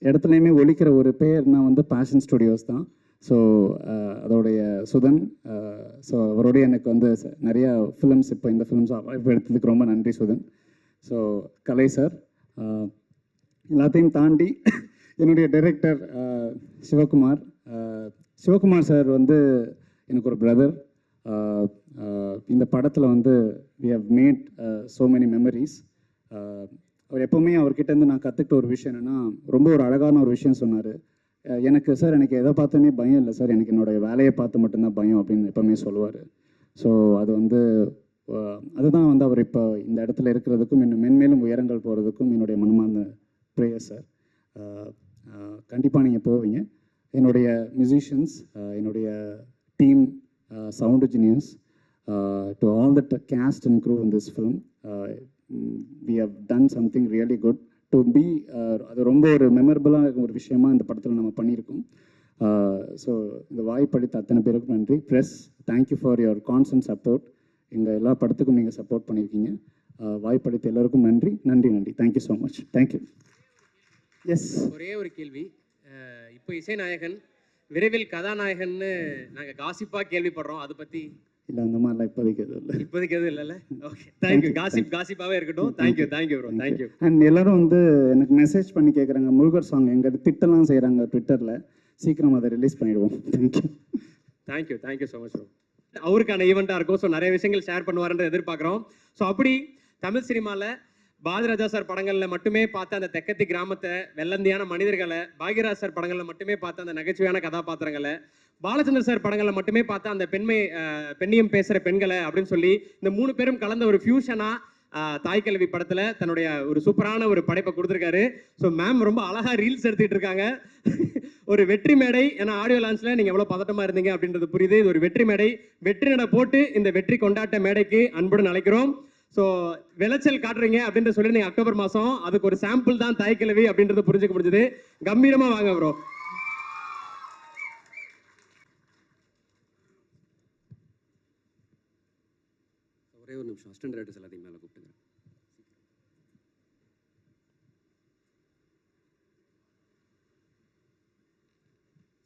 இடத்துலையுமே ஒலிக்கிற ஒரு பேர்னால் வந்து பேஷன் ஸ்டுடியோஸ் தான். ஸோ அதோடைய சுதன், ஸோ அவரோடைய எனக்கு வந்து நிறையா ஃபிலிம்ஸ் இப்போ இந்த ஃபிலிம்ஸ் வாய்ப்பு எடுத்ததுக்கு ரொம்ப நன்றி சுதன். ஸோ கலை சார், எல்லாத்தையும் தாண்டி என்னுடைய டைரக்டர் சிவகுமார். சிவகுமார் சார் வந்து எனக்கு ஒரு பிரதர். இந்த படத்தில் வந்து we have made so many memories. அவர் எப்போவுமே அவர்கிட்டேருந்து நான் கற்றுக்கிட்ட ஒரு விஷயம் என்னென்னா, ரொம்ப ஒரு அழகான ஒரு விஷயம் சொன்னார். எனக்கு சார் எனக்கு எதை பார்த்துமே பயம் இல்லை சார், எனக்கு என்னோடய வேலையை பார்த்து மட்டும்தான் பயம் அப்படின்னு எப்போவுமே சொல்லுவார். ஸோ அது வந்து அதுதான் வந்து அவர் இப்போ இந்த இடத்துல இருக்கிறதுக்கும் இன்னும் மென்மேலும் உயரங்கள் போகிறதுக்கும் என்னுடைய மனமார்ந்த ப்ரேயர் சார். கண்டிப்பாக நீங்கள் போவீங்க. என்னுடைய மியூசிஷியன்ஸ், என்னுடைய team, sound engineers, to all the cast and crew in this film, we have done something really good to be அது ரொம்ப ஒரு மெமரபிளாக ஒரு விஷயமா இந்த படத்தில் நம்ம பண்ணியிருக்கோம். ஸோ இந்த வாய்ப்பளித்த அத்தனை பேருக்கும் நன்றி. Press, thank you for your constant support. எங்கள் எல்லா படத்துக்கும் நீங்கள் சப்போர்ட் பண்ணியிருக்கீங்க. வாய்ப்பளித்த எல்லோருக்கும் நன்றி நன்றி நன்றி. Thank you so much. Thank you. Yes, ஒரே ஒரு கேள்வி. இப்போ இசைநாயகன், விரைவில் கதாநாயகன்னு நாங்கள் காசிப்பாக கேள்விப்படுறோம், அதை பற்றி? இல்லை, அந்த மாதிரிலாம் இப்போதைக்கு எதுவும் இல்லை. இப்போதைக்கு எதுவும் இல்லைல்ல? Okay, thank you. காசிப்பாகவே இருக்கட்டும். Thank you bro, thank you. அண்ட் எல்லாரும் வந்து எனக்கு மெசேஜ் பண்ணி கேட்குறாங்க, முருகர் சாங் எங்கள் திட்டெல்லாம் செய்கிறாங்க ட்விட்டரில், சீக்கிரம் அதை ரிலீஸ் பண்ணிடுவோம். Thank you so much bro. அவருக்கான ஈவெண்ட்டாக இருக்கும். ஸோ நிறைய விஷயங்கள் ஷேர் பண்ணுவாருன்ற எதிர்பார்க்குறோம். ஸோ அப்படி தமிழ் சினிமாவில் பாரதிராஜா சார் படங்களில் மட்டுமே பார்த்த அந்த தெக்கத்தி கிராமத்தை, வெள்ளந்தியான மனிதர்களை, பாக்யராஜ் சார் படங்களில் மட்டுமே பார்த்த அந்த நகைச்சுவையான கதாபாத்திரங்களை, பாலச்சந்திர சார் படங்களில் மட்டுமே பார்த்த அந்த பெண்ணியம் பேசுகிற பெண்களை அப்படின்னு சொல்லி இந்த 3 பேரும் கலந்த ஒரு ஃபியூஷனாக தாய்க்கல்வி படத்தில் தன்னுடைய ஒரு சூப்பரான ஒரு படைப்பை கொடுத்துருக்காரு. ஸோ மேம் ரொம்ப அழகாக ரீல்ஸ் எடுத்துகிட்டு இருக்காங்க. ஒரு வெற்றி மேடை, ஏன்னா ஆடியோ லான்ச்சில் நீங்கள் எவ்வளோ பதட்டமாக இருந்தீங்க அப்படின்றது புரியுது. இது ஒரு வெற்றி மேடை. வெற்றி நட போட்டு இந்த வெற்றி கொண்டாட்ட மேடைக்கு அன்புடன் அழைக்கிறோம். ஸோ விளைச்சல் காட்டுறீங்க அப்படின்ற சொல்லி நீங்கள் அக்டோபர் மாதம், அதுக்கு ஒரு சாம்பிள் தான் தாய்க்கிழவி அப்படின்றத புரிஞ்சுக்க முடிஞ்சது. கம்பீரமாக வாங்க ப்ரோ. ஒரே ஒரு நிமிஷம், அசிஸ்டன்ட் டைரக்டர்ஸ் எல்லாத்தையும் மேலே கூப்பிட்டுங்க.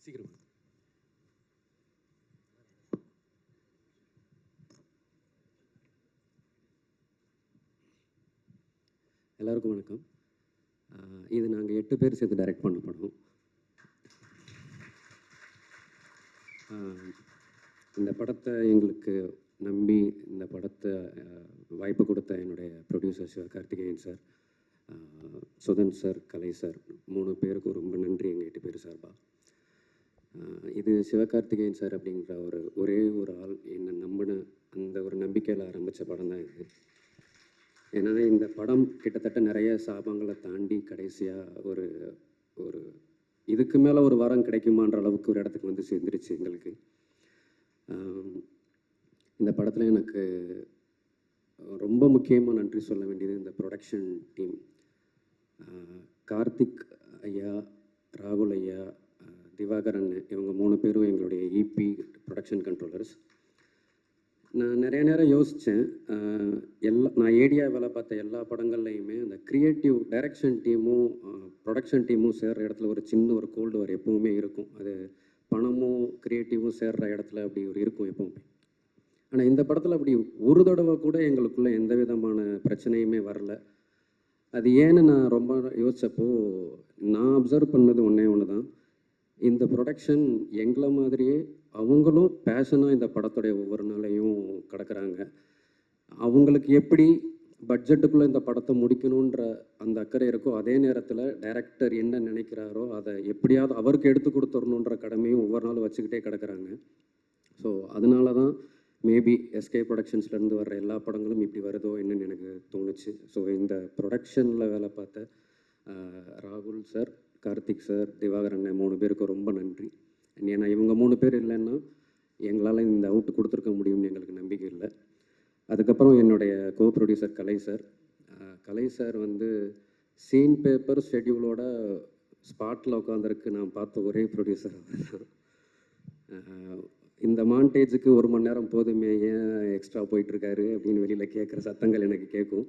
சீக்கிரம். எல்லாருக்கும் வணக்கம். இது நாங்கள் 8 பேர் சேர்த்து டைரக்ட் பண்ண படம். இந்த படத்தை எங்களுக்கு நம்பி இந்த படத்தை வாய்ப்பு கொடுத்த என்னுடைய producer Sivakarthikeyan sir, Sudhan sir, Kalai sir, 3 பேருக்கும் ரொம்ப நன்றி எங்கள் 8 பேர் சார்பாக. இது சிவகார்த்திகேயன் சார் அப்படிங்கிற ஒரே ஒரு ஆள் என்னை நம்பின அந்த ஒரு நம்பிக்கையில் ஆரம்பித்த படம் தான் இது. ஏன்னா இந்த படம் கிட்டத்தட்ட நிறைய சாபங்களை தாண்டி கடைசியாக ஒரு இதுக்கு மேலே ஒரு வாரம் கிடைக்குமான்ற அளவுக்கு ஒரு இடத்துக்கு வந்து சேர்ந்துருச்சு எங்களுக்கு. இந்த படத்தில் எனக்கு ரொம்ப முக்கியமாக நன்றி சொல்ல வேண்டியது இந்த ப்ரொடக்ஷன் டீம். கார்த்திக் ஐயா, ராகுல் ஐயா, திவாகரன், இவங்க 3 பேரும் எங்களுடைய இபி ப்ரொடக்ஷன் கண்ட்ரோலர்ஸ். நான் நிறைய நேரம் யோசித்தேன், நான் ஏடியா வேலை பார்த்த எல்லா படங்கள்லையுமே அந்த க்ரியேட்டிவ் டைரக்ஷன் டீமும் ப்ரொடக்ஷன் டீமும் சேர்கிற இடத்துல ஒரு சின்ன ஒரு கோல்டு வார் எப்போவுமே இருக்கும். அது பணமும் க்ரியேட்டிவும் சேர்கிற இடத்துல அப்படி ஒரு இருக்கும் எப்போவுமே. ஆனால் இந்த படத்தில் அப்படி ஒரு தடவை கூட எங்களுக்குள்ளே எந்த விதமான பிரச்சனையுமே வரல. அது ஏன்னு நான் ரொம்ப யோசித்தப்போ நான் அப்சர்வ் பண்ணது ஒன்று தான், இந்த ப்ரொடக்ஷன் எங்களை மாதிரியே அவங்களும் பேஷனாக இந்த படத்துடைய ஒவ்வொரு நாளையும் கிடக்கிறாங்க. அவங்களுக்கு எப்படி பட்ஜெட்டுக்குள்ளே இந்த படத்தை முடிக்கணுன்ற அந்த அக்கறை இருக்கோ, அதே நேரத்தில் டைரக்டர் என்ன நினைக்கிறாரோ அதை எப்படியாவது அவருக்கு எடுத்து கொடுத்துடணுன்ற கடமையும் ஒவ்வொரு நாளும் வச்சுக்கிட்டே கிடக்கிறாங்க. ஸோ அதனால தான் மேபி எஸ்கே ப்ரொடக்ஷன்ஸ்லேருந்து வர்ற எல்லா படங்களும் இப்படி வருதோ என்னன்னு எனக்கு தோணுச்சு. ஸோ இந்த ப்ரொடக்ஷனில் வேலை பார்த்த ராகுல் சார், கார்த்திக் சார், திவாகரன் 3 பேருக்கும் ரொம்ப நன்றி. ஏன்னா இவங்க 3 பேர் இல்லைன்னா எங்களால் இந்த அவுட்டு கொடுத்துருக்க முடியும்னு எங்களுக்கு நம்பிக்கை இல்லை. அதுக்கப்புறம் என்னுடைய கோ ப்ரொடியூசர் கலை சார் வந்து சீன் பேப்பர் ஷெட்யூலோட ஸ்பாட்டில் உட்காந்துருக்கு நான் பார்த்த ஒரே ப்ரொடியூசர் அவர் தான். இந்த மாண்டேஜுக்கு 1 மணி நேரம் போதுமே, ஏன் எக்ஸ்ட்ரா போயிட்டுருக்காரு அப்படின்னு வெளியில் கேட்குற சத்தங்கள் எனக்கு கேட்கும்.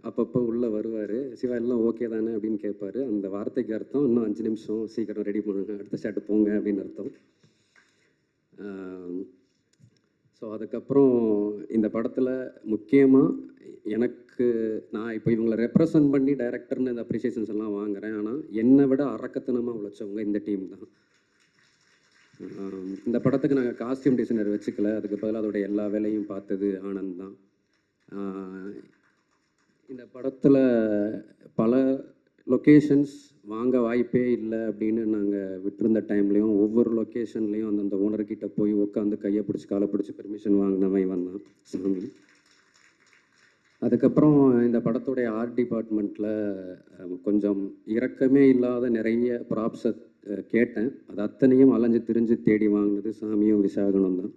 அப்பப்போ உள்ளே வருவார், சிவா எல்லாம் ஓகே தானே அப்படின்னு கேட்பார். அந்த வார்த்தைக்கு அர்த்தம் இன்னும் 5 நிமிஷம் சீக்கிரம் ரெடி பண்ணுங்க, அடுத்த ஷாட்டு போங்க அப்படின்னு அர்த்தம். ஸோ அதுக்கப்புறம் இந்த படத்தில் முக்கியமாக எனக்கு நான் இப்போ இவங்களை ரெப்ரசன்ட் பண்ணி டைரக்டர்னு இந்த அப்ரிசியேஷன்ஸ் எல்லாம் வாங்குகிறேன். ஆனால் என்னை விட அரக்கத்தனமாக உழைச்சவங்க இந்த டீம் தான். இந்த படத்துக்கு நாங்கள் காஸ்டியூம் டிசைனர் வச்சுக்கல, அதுக்கு பதிலாக அதோடைய எல்லா வேலையும் பார்த்தது ஆனந்த் தான். இந்த படத்தில் பல லொக்கேஷன்ஸ் வாங்க வாய்ப்பே இல்லை அப்படின்னு நாங்கள் விட்டுருந்த டைம்லேயும் ஒவ்வொரு லொக்கேஷன்லேயும் அந்தந்த ஓனர்கிட்ட போய் உட்காந்து கையை பிடிச்சி காலை பிடிச்சி பெர்மிஷன் வாங்கினவன் வந்தான் சாமி. அதுக்கப்புறம் இந்த படத்துடைய ஆர்ட் டிபார்ட்மெண்ட்டில் கொஞ்சம் இரக்கமே இல்லாத நிறைய ப்ராப்ஸை கேட்டேன். அது அத்தனையும் அலைஞ்சு திரிஞ்சு தேடி வாங்கினது சாமியும் விசாகனும் தான்.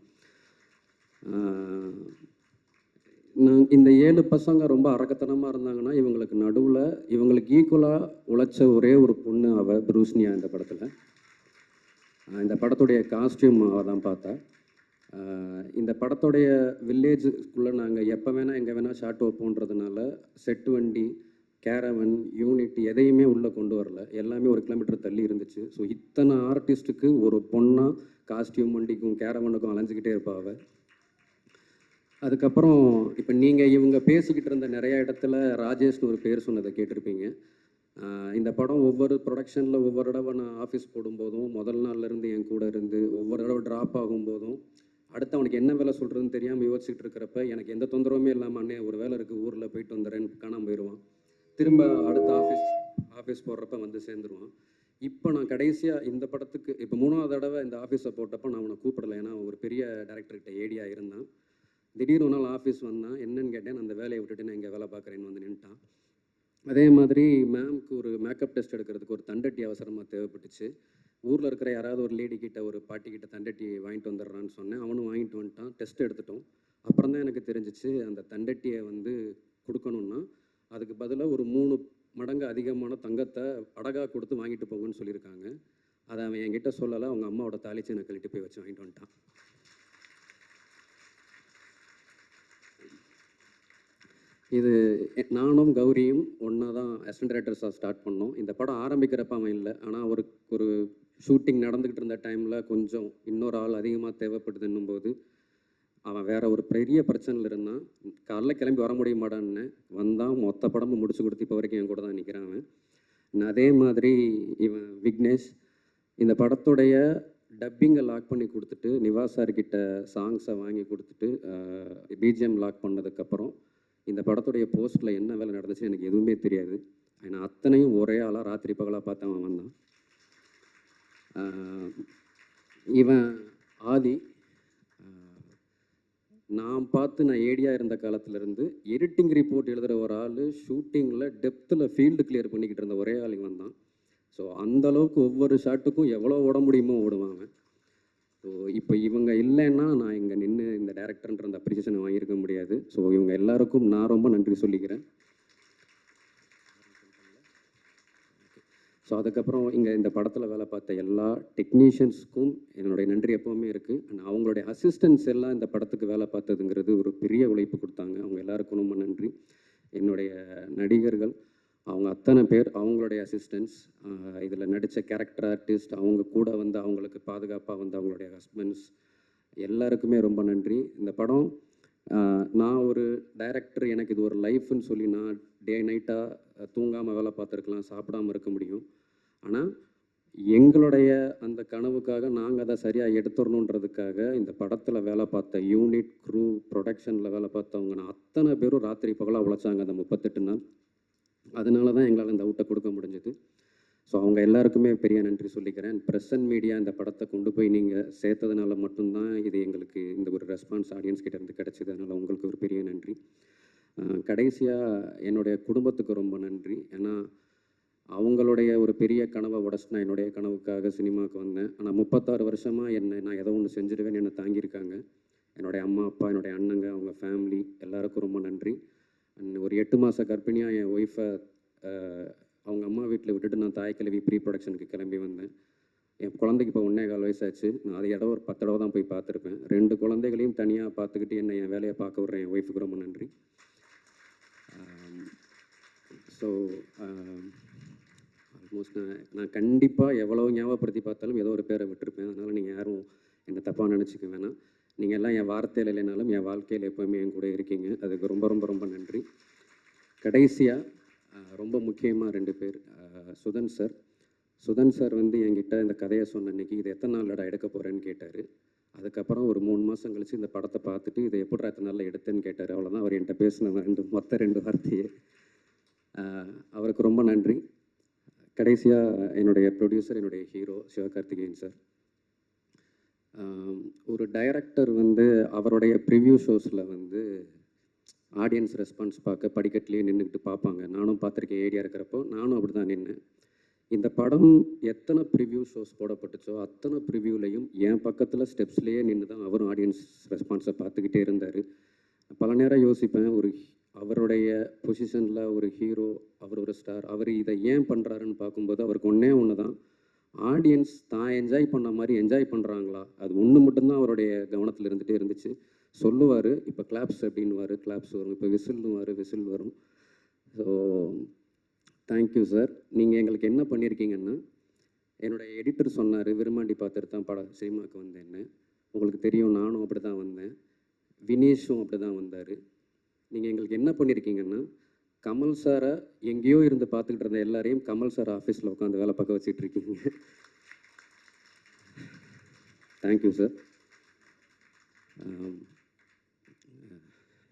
இந்த 7 பசங்க ரொம்ப அரக்கத்தனமாக இருந்தாங்கன்னா இவங்களுக்கு நடுவில் இவங்களுக்கு ஈக்குவலாக உழைச்ச ஒரே ஒரு பொண்ணு ப்ரூஸ்னியா இந்த படத்தில். இந்த படத்துடைய காஸ்டியூம் அவள் தான் பார்த்தா. இந்த படத்துடைய வில்லேஜுக்குள்ளே நாங்கள் எப்போ வேணால் எங்கே வேணால் ஷாட் வைப்போன்றதுனால செட்டு வண்டி, கேரவன், யூனிட் எதையுமே உள்ளே கொண்டு வரல, எல்லாமே 1 கிலோமீட்டர் தள்ளி இருந்துச்சு. ஸோ இத்தனை ஆர்டிஸ்ட்டுக்கு ஒரு பொண்ணாக காஸ்டியூம் வண்டிக்கும் கேரவனுக்கும் அலைஞ்சிக்கிட்டே இருப்பாள். அதுக்கப்புறம் இப்போ நீங்கள் இவங்க பேசிக்கிட்டு இருந்த நிறைய இடத்துல ராஜேஷ்னு ஒரு பேர் சொன்னதை கேட்டிருப்பீங்க. இந்த படம் ஒவ்வொரு ப்ரொடக்ஷனில் ஒவ்வொரு தடவை நான் ஆஃபீஸ் போடும்போதும் முதல் நாள்லேருந்து என் கூட இருந்து ஒவ்வொரு தடவை ட்ராப் ஆகும்போதும் அடுத்து அவனுக்கு என்ன வேலை சொல்கிறதுன்னு தெரியாமல் யோசிச்சுட்டு இருக்கிறப்ப எனக்கு எந்த தொந்தரவுமே இல்லாமல் அண்ணே ஒரு வேலை இருக்குது ஊரில் போயிட்டு வந்துடுறேன்னு காணாமல் போயிடுவான். திரும்ப அடுத்த ஆஃபீஸ் போடுறப்ப வந்து சேர்ந்துருவான். இப்போ நான் கடைசியாக இந்த படத்துக்கு இப்போ 3ஆவது தடவை இந்த ஆஃபீஸை போட்டப்போ நான் அவனை கூப்பிடலை, ஏன்னா ஒரு பெரிய டேரக்டர்கிட்ட ஏடியாக இருந்தான். திடீர்னு ஒரு நாள் ஆஃபீஸ் வந்தான், என்னன்னு கேட்டேன். அந்த வேலையை விட்டுட்டு நான் இங்கே வேலை பார்க்குறேன்னு வந்து நின்ட்டான். அதே மாதிரி மேம்க்கு ஒரு மேக்கப் டெஸ்ட் எடுக்கிறதுக்கு ஒரு தண்டட்டி அவசரமாக தேவைப்பட்டுச்சு. ஊரில் இருக்கிற யாராவது ஒரு லேடி கிட்ட ஒரு பாட்டிக்கிட்ட தண்டட்டி வாங்கிட்டு வந்துடுறான்னு சொன்னேன். அவனும் வாங்கிட்டு வந்துட்டான். டெஸ்ட் எடுத்துட்டோம். அப்புறம் தான் எனக்கு தெரிஞ்சிச்சு அந்த தண்டட்டியை வந்து கொடுக்கணுன்னா அதுக்கு பதிலாக ஒரு 3 மடங்கு அதிகமான தங்கத்தை அடகாக கொடுத்து வாங்கிட்டு போங்கன்னு சொல்லியிருக்காங்க. அதை அவன் என்கிட்ட சொல்லலை, அவங்க அம்மாவோட தாலிச்சு எனக்கு கழிட்டு போய் வச்சு வாங்கிட்டு வந்துட்டான். இது நானும் கௌரியும் ஒன்றா தான் அசிஸ்டன்ட் டைரக்டர்ஸாக ஸ்டார்ட் பண்ணோம். இந்த படம் ஆரம்பிக்கிறப்ப அவன் இல்லை, ஆனால் ஒரு ஷூட்டிங் நடந்துக்கிட்டு இருந்த டைமில் கொஞ்சம் இன்னொரு ஆள் அதிகமாக தேவைப்படுதுன்னும் போது அவன் வேற ஒரு பெரிய பிரச்சனையில் இருந்தான். காலைல கிளம்பி வர முடிய மாட்டான்னு வந்தான். மொத்த படமும் முடிச்சு கொடுத்து இப்போ வரைக்கும் என் கூட தான் நிற்கிறான் அவன். அதே மாதிரி இவன் விக்னேஷ் இந்த படத்துடைய டப்பிங்கை லாக் பண்ணி கொடுத்துட்டு நிவாஸ் சார்கிட்ட சாங்ஸை வாங்கி கொடுத்துட்டு பிஜிஎம் லாக் பண்ணதுக்கப்புறம் இந்த படத்துடைய போஸ்ட்டில் என்ன வேலை நடந்துச்சு எனக்கு எதுவுமே தெரியாது. ஏன்னா அத்தனையும் ஒரே ஆளாக ராத்திரி பகலாக பார்த்து அவன் வந்தான். இவன் ஆதி நான் ஏடியாக இருந்த காலத்துலேருந்து எடிட்டிங் ரிப்போர்ட் எழுதுகிற ஒரு ஆள் ஷூட்டிங்கில் டெப்த்தில் ஃபீல்டு கிளியர் பண்ணிக்கிட்டு இருந்த ஒரே ஆள் இவன் தான். ஸோ அந்தளவுக்கு ஒவ்வொரு ஷாட்டுக்கும் எவ்வளோ ஓட முடியுமோ ஓடுவாங்க. ஸோ இப்போ இவங்க இல்லைன்னா நான் இங்கே நின்று இந்த டேரக்டர்ன்ற அந்த அப்ரிசியேஷனை வாங்கியிருக்க முடியாது. ஸோ இவங்க எல்லாருக்கும் நான் ரொம்ப நன்றி சொல்லிக்கிறேன். ஸோ அதுக்கப்புறம் இங்கே இந்த படத்தில் வேலை பார்த்த எல்லா டெக்னீஷியன்ஸ்க்கும் என்னுடைய நன்றி எப்போவுமே இருக்குது. அண்ட் அவங்களுடைய அசிஸ்டன்ஸ் எல்லாம் இந்த படத்துக்கு வேலை பார்த்ததுங்கிறது ஒரு பெரிய உழைப்பு கொடுத்தாங்க. அவங்க எல்லாருக்கும் ரொம்ப நன்றி. என்னுடைய நடிகர்கள் அவங்க அத்தனை பேர், அவங்களுடைய அசிஸ்டன்ஸ், இதில் நடித்த கேரக்டர் ஆர்டிஸ்ட், அவங்க கூட வந்து அவங்களுக்கு பாதுகாப்பாக வந்து அவங்களுடைய ஹஸ்பண்ட்ஸ் எல்லாருக்குமே ரொம்ப நன்றி. இந்த படம் நான் ஒரு டைரக்டர், எனக்கு இது ஒரு லைஃப்னு சொல்லி நான் டே நைட்டாக தூங்காமல் வேலை பார்த்துருக்கலாம், சாப்பிடாமல் இருக்க முடியும். ஆனால் எங்களுடைய அந்த கனவுக்காக நாங்கள் அதை சரியாக எடுத்துடணுன்றதுக்காக இந்த படத்தில் வேலை பார்த்த யூனிட், க்ரூ, ப்ரொடக்ஷனில் வேலை பார்த்தவங்க நான் அத்தனை பேரும் ராத்திரி பகலாக உழைச்சாங்க அந்த 38 நாள். அதனால தான் எங்களால் இந்த அவுட்டை கொடுக்க முடிஞ்சது. ஸோ அவங்க எல்லாருக்குமே பெரிய நன்றி சொல்லிக்கிறேன். ப்ரெஸ் அண்ட் மீடியா இந்த படத்தை கொண்டு போய் நீங்கள் சேர்த்ததுனால மட்டும்தான் இது எங்களுக்கு இந்த ஒரு ரெஸ்பான்ஸ் ஆடியன்ஸ் கிட்ட இருந்து கிடச்சிது. அதனால் உங்களுக்கு ஒரு பெரிய நன்றி. கடைசியாக என்னுடைய குடும்பத்துக்கு ரொம்ப நன்றி. ஏன்னா அவங்களுடைய ஒரு பெரிய கனவை உடச்சு நான் என்னுடைய கனவுக்காக சினிமாவுக்கு வந்தேன். ஆனால் 36 வருஷமாக நான் ஏதோ ஒன்று செஞ்சிருவேன்னு என்னை தாங்கியிருக்காங்க. என்னுடைய அம்மா அப்பா, என்னுடைய அண்ணங்க, அவங்க ஃபேமிலி எல்லாருக்கும் ரொம்ப நன்றி. ஒரு 8 மாத கர்ப்பிணியாக என் ஒய்ஃபை அவங்க அம்மா வீட்டில் விட்டுட்டு நான் தாய்க்கிழவி ப்ரீ ப்ரொடக்ஷனுக்கு கிளம்பி வந்தேன். என் குழந்தைக்கு இப்போ 1.25 வயசாச்சு. நான் அதை ஒரு 10 தடவை தான் போய் பார்த்துருப்பேன். 2 குழந்தைகளையும் தனியாக பார்த்துக்கிட்டு என்னை என் வேலையை பார்க்க விட்றேன் என் ஒய்ஃபுக்கு ரொம்ப நன்றி. ஸோ ஆல்மோஸ்ட் நான் கண்டிப்பாக எவ்வளோ ஞாபகப்படுத்தி பார்த்தாலும் ஏதோ ஒரு பேரை விட்டுருப்பேன். அதனால் நீங்கள் யாரும் என்னை தப்பாக நினச்சிக்க வேணாம். நீங்கள் எல்லாம் என் வார்த்தையில் இல்லைனாலும் என் வாழ்க்கையில் எப்போவுமே என் கூட இருக்கீங்க. அதுக்கு ரொம்ப ரொம்ப ரொம்ப நன்றி. கடைசியாக ரொம்ப முக்கியமாக 2 பேர். சுதன் சார் வந்து என்கிட்ட இந்த கதையை சொன்ன அன்றைக்கி இது எத்தனை நாளில் எடுக்க போகிறேன்னு கேட்டார். அதுக்கப்புறம் ஒரு 3 மாதம் கழித்து இந்த படத்தை பார்த்துட்டு இதை எப்படி எத்தனை நாளில் எடுத்தேன்னு கேட்டார். அவ்வளோதான் அவர் என்கிட்ட பேசின மொத்த 2 வார்த்தையே. அவருக்கு ரொம்ப நன்றி. கடைசியாக என்னுடைய ப்ரொடியூசர், என்னுடைய ஹீரோ சிவகார்த்திகேயன் சார். ஒரு டைரக்டர் வந்து அவருடைய ப்ரிவ்யூ ஷோஸில் வந்து ஆடியன்ஸ் ரெஸ்பான்ஸ் பார்க்க படிக்கட்டிலேயே நின்றுக்கிட்டு பார்ப்பாங்க. நானும் பார்த்துருக்கேன். ஏடியா இருக்கிறப்போ நானும் அப்படி தான் நின்னேன். இந்த படம் எத்தனை ப்ரிவ்யூ ஷோஸ் போடப்பட்டுச்சோ அத்தனை ப்ரிவ்யூலையும் என் பக்கத்தில் ஸ்டெப்ஸ்லேயே நின்று தான் அவரும் ஆடியன்ஸ் ரெஸ்பான்ஸை பார்த்துக்கிட்டே இருந்தார். பல நேரம் யோசிப்பேன், அவருடைய பொசிஷனில் ஒரு ஹீரோ, அவர் ஒரு ஸ்டார், அவர் இதை ஏன் பண்ணுறாருன்னு பார்க்கும்போது அவருக்கு ஒன்று தான், ஆடியன்ஸ் தான் என்ஜாய் பண்ண மாதிரி என்ஜாய் பண்ணுறாங்களா, அது ஒன்று மட்டும்தான் அவருடைய கவனத்தில் இருந்துகிட்டே இருந்துச்சு. சொல்லுவார், இப்போ கிளாப்ஸ் அப்படின்னுவார், கிளாப்ஸ் வரும், இப்போ விசில்னுவார், விசில் வரும். So thank you sir. நீங்கள் எங்களுக்கு என்ன பண்ணியிருக்கீங்கன்னா, என்னுடைய எடிட்டர் சொன்னார் விரும்மாண்டி பார்த்துட்டு தான் சினிமாவுக்கு வந்தேன்னு. உங்களுக்கு தெரியும், நானும் அப்படி தான் வந்தேன், வினேஷும் அப்படி தான் வந்தார். நீங்கள் எங்களுக்கு என்ன பண்ணியிருக்கீங்கன்னா, கமல் சாரை எங்கேயோ இருந்து பார்த்துக்கிட்டு இருந்த எல்லாரையும் கமல் சார் ஆஃபீஸில் உட்காந்து வேலை பார்க்க வச்சிட்ருக்கீங்க. Thank you sir.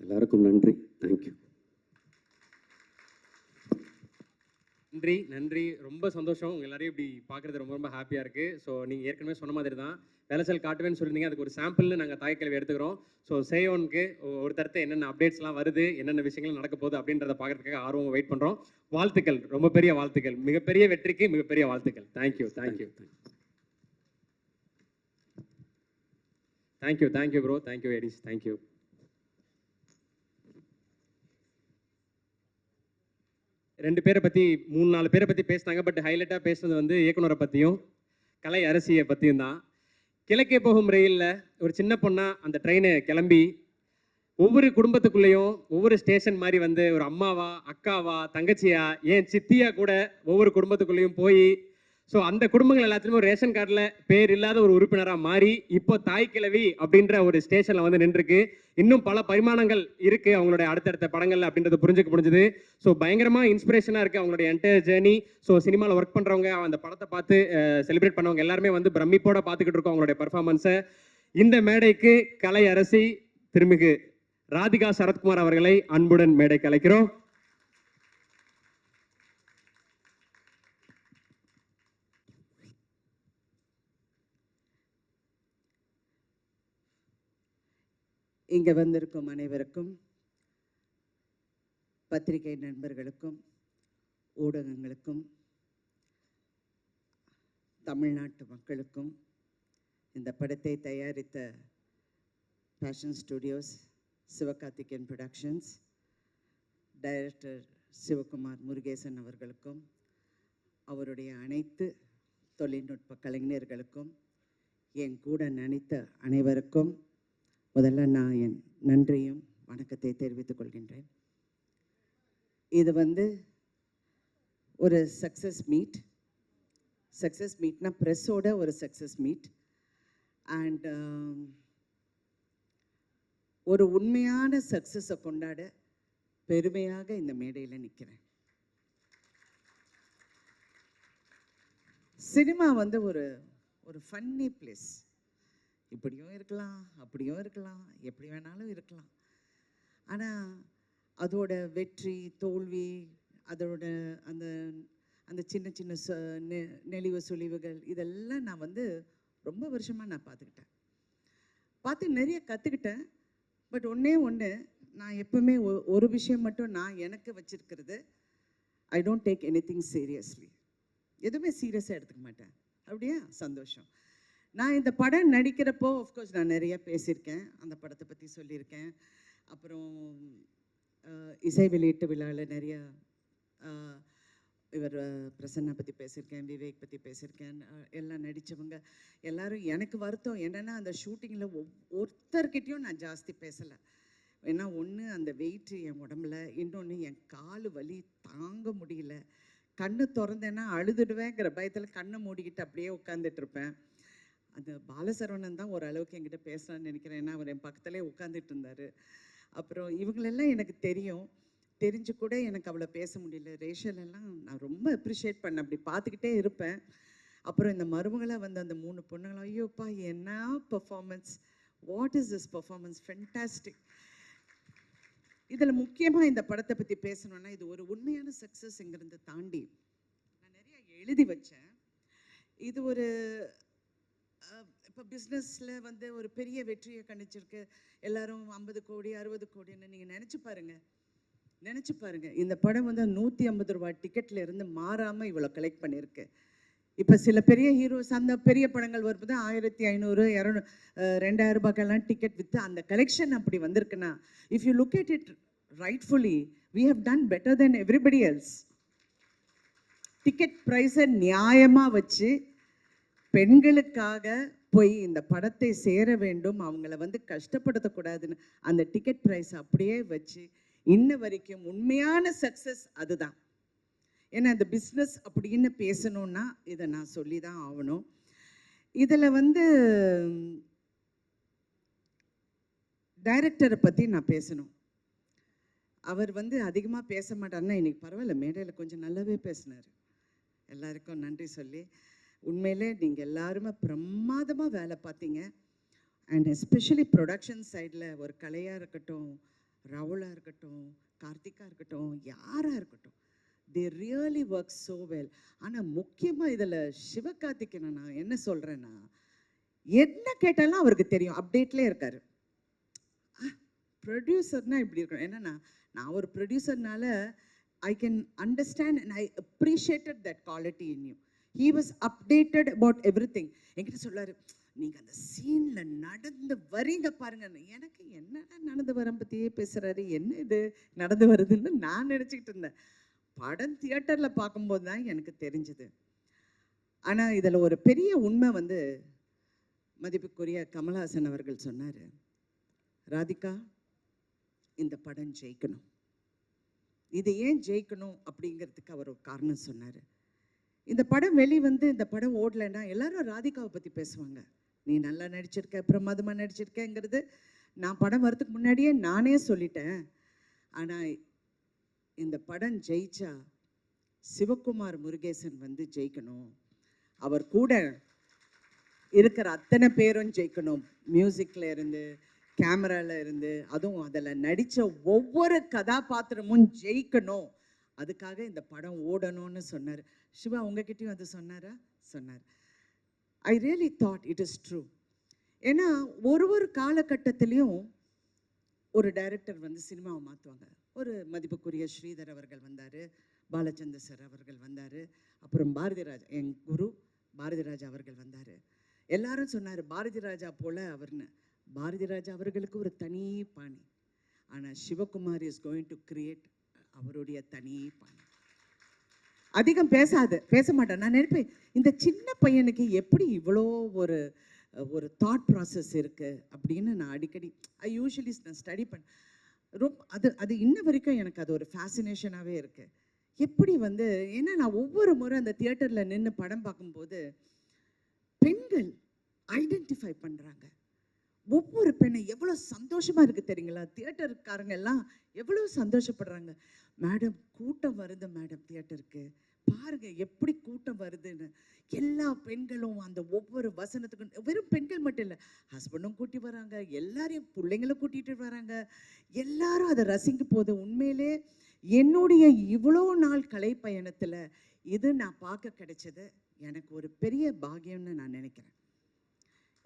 எல்லாருக்கும் நன்றி. தேங்க்யூ. நன்றி நன்றி. ரொம்ப சந்தோஷம் உங்கள் எல்லாரையும் இப்படி பார்க்குறது ரொம்ப ரொம்ப ஹாப்பியாக இருக்குது. ஸோ நீங்கள் ஏற்கனவே சொன்ன மாதிரி தான் விளைச்சல் காட்டுவேன்னு சொல்லியிருந்தீங்க. அதுக்கு ஒரு சாம்பிள்னு நாங்கள் தாய்க்கிழவி எடுத்துக்கிறோம். ஸோ சேயோனுக்கு ஒரு தரத்தை என்னென்ன அப்டேட்ஸ்லாம் வருது, என்னென்ன விஷயங்கள் நடக்க போகுது அப்படின்றத பார்க்குறதுக்காக ஆர்வம் வெயிட் பண்ணுறோம். வாழ்த்துக்கள், ரொம்ப பெரிய வாழ்த்துக்கள், மிகப்பெரிய வெற்றிக்கு மிகப்பெரிய வாழ்த்துக்கள். Thank you thank you thank you thank you bro. Thank you எடிஸ். தேங்க்யூ. ரெண்டு பேரை பற்றி 3-4 பேரை பற்றி பேசினாங்க. பட் ஹைலைட்டாக பேசுனது வந்து இயக்குனரை பற்றியும் கலை அரசியை பற்றியும் தான். கிழக்கே போகும் ரயிலில் ஒரு சின்ன பொண்ணா அந்த ட்ரெயினை கிளம்பி ஒவ்வொரு குடும்பத்துக்குள்ளேயும் ஒவ்வொரு ஸ்டேஷன் மாதிரி வந்து ஒரு அம்மாவா, அக்காவா, தங்கச்சியா, ஏன் சித்தியா கூட ஒவ்வொரு குடும்பத்துக்குள்ளேயும் போய் ஸோ அந்த குடும்பங்கள் எல்லாத்துலேயும் ஒரு ரேஷன் கார்டில் பேர் இல்லாத ஒரு உறுப்பினராக மாறி இப்போ தாய்க்கிழவி அப்படின்ற ஒரு ஸ்டேஷனில் வந்து நின்றுருக்கு. இன்னும் பல பரிமாணங்கள் இருக்குது அவங்களுடைய அடுத்தடுத்த படங்கள் அப்படின்றத புரிஞ்சுக்க முடிஞ்சுது. ஸோ பயங்கரமாக இன்ஸ்பிரேஷனாக இருக்குது அவங்களுடைய என்டையர் ஜேர்னி. ஸோ சினிமாவில் ஒர்க் பண்ணுறவங்க, அந்த படத்தை பார்த்து செலிப்ரேட் பண்ணவங்க எல்லாருமே வந்து பிரமிப்போட பார்த்துக்கிட்டு இருக்கோம் அவங்களுடைய பர்ஃபார்மன்ஸை. இந்த மேடைக்கு கலை அரசி திருமிகு ராதிகா சரத்குமார் அவர்களை அன்புடன் மேடைக்கு அழைக்கிறோம். இங்கே வந்திருக்கும் அனைவருக்கும், பத்திரிகை நண்பர்களுக்கும், ஊடகங்களுக்கும், தமிழ்நாட்டு மக்களுக்கும், இந்த படத்தை தயாரித்த Passion Studios, Sivakarthikeyan productions, director Sivakumar Murugesan அவர்களுக்கும், அவருடைய அனைத்து தொழில்நுட்ப கலைஞர்களுக்கும், என் கூட நினைத்த அனைவருக்கும் முதல்ல நான் என் நன்றியும் வணக்கத்தை தெரிவித்துக் கொள்கின்றேன். இது வந்து ஒரு சக்ஸஸ் மீட்னா ப்ரெஸ்ஸோட ஒரு சக்ஸஸ் மீட். அண்ட் ஒரு உண்மையான சக்ஸஸை கொண்டாட பெருமையாக இந்த மேடையில் நிற்கிறேன். சினிமா வந்து ஒரு ஃபன்னி பிளேஸ். இப்படியும் இருக்கலாம், அப்படியும் இருக்கலாம், எப்படி வேணாலும் இருக்கலாம். ஆனால் அதோட வெற்றி தோல்வி, அதோட அந்த சின்ன சின்ன நெளிவு சுழிவுகள் இதெல்லாம் நான் வந்து ரொம்ப வருஷமாக நான் பார்த்து நிறைய கற்றுக்கிட்டேன். பட் ஒன்றே ஒன்று, நான் எப்பவுமே ஒரு விஷயம் மட்டும் நான் எனக்கு வச்சிருக்கிறது, I don't take any thing seriously. எதுவுமே சீரியஸாக எடுத்துக்க மாட்டேன். அப்படியா? சந்தோஷம். நான் இந்த படம் நடிக்கிறப்போ ஆஃப்கோர்ஸ் நான் நிறைய பேசியிருக்கேன், அந்த படத்தை பற்றி சொல்லியிருக்கேன். அப்புறம் இசை வெளியீட்டு விழாவில் நிறைய இவர் பிரசன்னா பற்றி பேசியிருக்கேன், விவேக் பற்றி பேசியிருக்கேன். எல்லாம் நடித்தவங்க எல்லாரும். எனக்கு வருத்தம் என்னென்னா, அந்த ஷூட்டிங்கில் ஒருத்தர்கிட்டையும் நான் ஜாஸ்தி பேசலை. ஏன்னா ஒன்று அந்த வெயிட்டு என் உடம்புல, இன்னொன்று என் கால் வலி தாங்க முடியல. கண்ணு திறந்தேன்னா அழுதுடுவேங்கிற பயத்தில் கண்ணை மூடிக்கிட்டு அப்படியே உட்காந்துட்டு இருப்பேன். அந்த பாலசரவணன் தான் ஓரளவுக்கு என்கிட்ட பேசுகிறான்னு நினைக்கிறேன். ஏன்னா அவர் என் பக்கத்துலேயே உட்காந்துட்டு இருந்தார். அப்புறம் இவங்களெல்லாம் எனக்கு தெரிஞ்சு கூட எனக்கு அவ்வளோ பேச முடியல. ரேஷலெல்லாம் நான் ரொம்ப அப்ரிஷியேட் பண்ணேன், அப்படி பார்த்துக்கிட்டே இருப்பேன். அப்புறம் இந்த மருமகளாக வந்து அந்த 3 பொண்ணுங்களும், ஐயோப்பா என்ன performance, what is this performance, fantastic. இதில் முக்கியமாக இந்த படத்தை பற்றி பேசணுன்னா, இது ஒரு உண்மையான சக்ஸஸ்ங்கிறத தாண்டி நான் நிறைய எழுதி வச்சேன். இது ஒரு இப்போ பிஸ்னஸில் வந்து ஒரு பெரிய வெற்றியை கணிச்சிருக்கு. எல்லாரும் 50 கோடி 60 கோடின்னு நீங்கள் நினச்சி பாருங்கள். இந்த படம் வந்து 150 ரூபா டிக்கெட்டில் இருந்து மாறாமல் இவ்வளோ கலெக்ட் பண்ணியிருக்கு. இப்போ சில பெரிய ஹீரோஸ் அந்த பெரிய படங்கள் வரும்போது 1500 200 2000 ரூபாய்க்கெல்லாம் டிக்கெட் விற்று அந்த கலெக்ஷன் அப்படி வந்திருக்குன்னா, if you look at it rightfully, we have done better then everybody else. Ticket ப்ரைஸை நியாயமாக வச்சு பெண்களுக்காக போய் இந்த படத்தை சேர வேண்டும், அவங்கள வந்து கஷ்டப்படுத்தக்கூடாதுன்னு அந்த டிக்கெட் ப்ரைஸ் அப்படியே வச்சு இன்ன வரைக்கும் உண்மையான சக்ஸஸ் அதுதான். ஏன்னா இந்த பிஸ்னஸ் அப்படின்னு பேசணுன்னா இதை நான் சொல்லி தான் ஆகணும். இதில் வந்து டைரக்டரை பற்றி நான் பேசணும். அவர் வந்து அதிகமாக பேச மாட்டார்னா, இன்னைக்கு பரவாயில்ல, மேடையில் கொஞ்சம் நல்லாவே பேசினார். எல்லாருக்கும் நன்றி சொல்லி, உண்மையிலே நீங்கள் எல்லாருமே பிரமாதமாக வேலை பார்த்தீங்க. அண்ட் எஸ்பெஷலி ப்ரொடக்ஷன் சைடில் ஒரு கலையாக இருக்கட்டும், ராகுலாக இருக்கட்டும், கார்த்திகா இருக்கட்டும், யாராக இருக்கட்டும், they really work so well. ஆனால் முக்கியமாக இதில் சிவகார்த்திகேயனை நான் என்ன சொல்கிறேன்னா, என்ன கேட்டாலும் அவருக்கு தெரியும், அப்டேட்லேயே இருக்கார். ப்ரொடியூசர்னால் இப்படி இருக்கணும். ஏன்னா நான் ஒரு ப்ரொடியூசர்னால I can understand and I appreciated that quality in you. He was updated about everything. என்கிட்ட சொல்லார், நீங்கள் அந்த சீனில் நடந்து வரீங்க பாருங்க. எனக்கு என்னடா நடந்து வர பற்றியே பேசுகிறாரு, என்ன இது நடந்து வருதுன்னு நான் நினச்சிக்கிட்டு இருந்தேன். படம் தியேட்டரில் பார்க்கும்போது தான் எனக்கு தெரிஞ்சுது. ஆனால் இதில் ஒரு பெரிய உண்மை வந்து மதிப்புக்குரிய கமல்ஹாசன் அவர்கள் சொன்னார், ராதிகா இந்த படம் ஜெயிக்கணும். இது ஏன் ஜெயிக்கணும் அப்படிங்கிறதுக்கு அவர் ஒரு காரணம் சொன்னார். இந்த படம் வந்து இந்த படம் ஓடலைன்னா எல்லாரும் ராதிகாவை பற்றி பேசுவாங்க. நீ நல்லா நடிச்சிருக்க, பிரமாதமாக நடிச்சிருக்கேங்கிறது நான் படம் வரதுக்கு முன்னாடியே நானே சொல்லிட்டேன். ஆனால் இந்த படம் ஜெயிச்சா சிவகுமார் முருகேசன் வந்து ஜெயிக்கணும், அவர் கூட இருக்கிற அத்தனை பேரும் ஜெயிக்கணும், மியூசிக்கில் இருந்து கேமராவில் இருந்து, அதுவும் அதில் நடித்த ஒவ்வொரு கதாபாத்திரமும் ஜெயிக்கணும், அதுக்காக இந்த படம் ஓடணும்னு சொன்னார். சிவா உங்ககிட்டயும் அது சொன்னாரா? சொன்னார். I really thought it is true. ஏன்னா ஒரு காலகட்டத்திலையும் ஒரு டைரக்டர் வந்து சினிமாவை மாற்றுவாங்க. ஒரு மதிப்புக்குரிய ஸ்ரீதர் அவர்கள் வந்தார், பாலச்சந்தர் சார் அவர்கள் வந்தார், அப்புறம் பாரதிராஜா, என் குரு பாரதிராஜா அவர்கள் வந்தார். எல்லாரும் சொன்னார் பாரதிராஜா போல் அவர்னு. பாரதிராஜா அவர்களுக்கு ஒரு தனி பாணி. ஆனால் Sivakumar is going to create அவருடைய தனி பாணி. அதிகம் பேச மாட்டேன். நான் நினைப்பேன், இந்த சின்ன பையனுக்கு எப்படி இவ்வளோ ஒரு தாட் ப்ராசஸ் இருக்குது அப்படின்னு நான் அடிக்கடி யூஸ்வலி நான் ஸ்டடி அது இன்ன வரைக்கும் எனக்கு அது ஒரு ஃபேசினேஷனாகவே இருக்குது. எப்படி வந்து, ஏன்னா நான் ஒவ்வொரு முறை அந்த தியேட்டரில் நின்று படம் பார்க்கும்போது பெண்கள் ஐடென்டிஃபை பண்ணுறாங்க. ஒவ்வொரு பெண்ணை எவ்வளோ சந்தோஷமா இருக்கு தெரியுங்களா? தியேட்டருக்காரங்க எல்லாம் எவ்வளோ சந்தோஷப்படுறாங்க. மேடம் கூட்டம் வருது மேடம், தியேட்டருக்கு பாருங்க எப்படி கூட்டம் வருதுன்னு. எல்லா பெண்களும் அந்த ஒவ்வொரு வசனத்துக்கும், வெறும் பெண்கள் மட்டும் இல்லை, ஹஸ்பண்டும் கூட்டி வராங்க, எல்லாரையும் பிள்ளைங்களும் கூட்டிட்டு வராங்க, எல்லாரும் அதை ரசிக்க போது. உண்மையிலே என்னுடைய இவ்வளோ நாள் கலை பயணத்தில் இது நான் பார்க்க கிடைச்சது எனக்கு ஒரு பெரிய பாக்கியம்னு நான் நினைக்கிறேன்.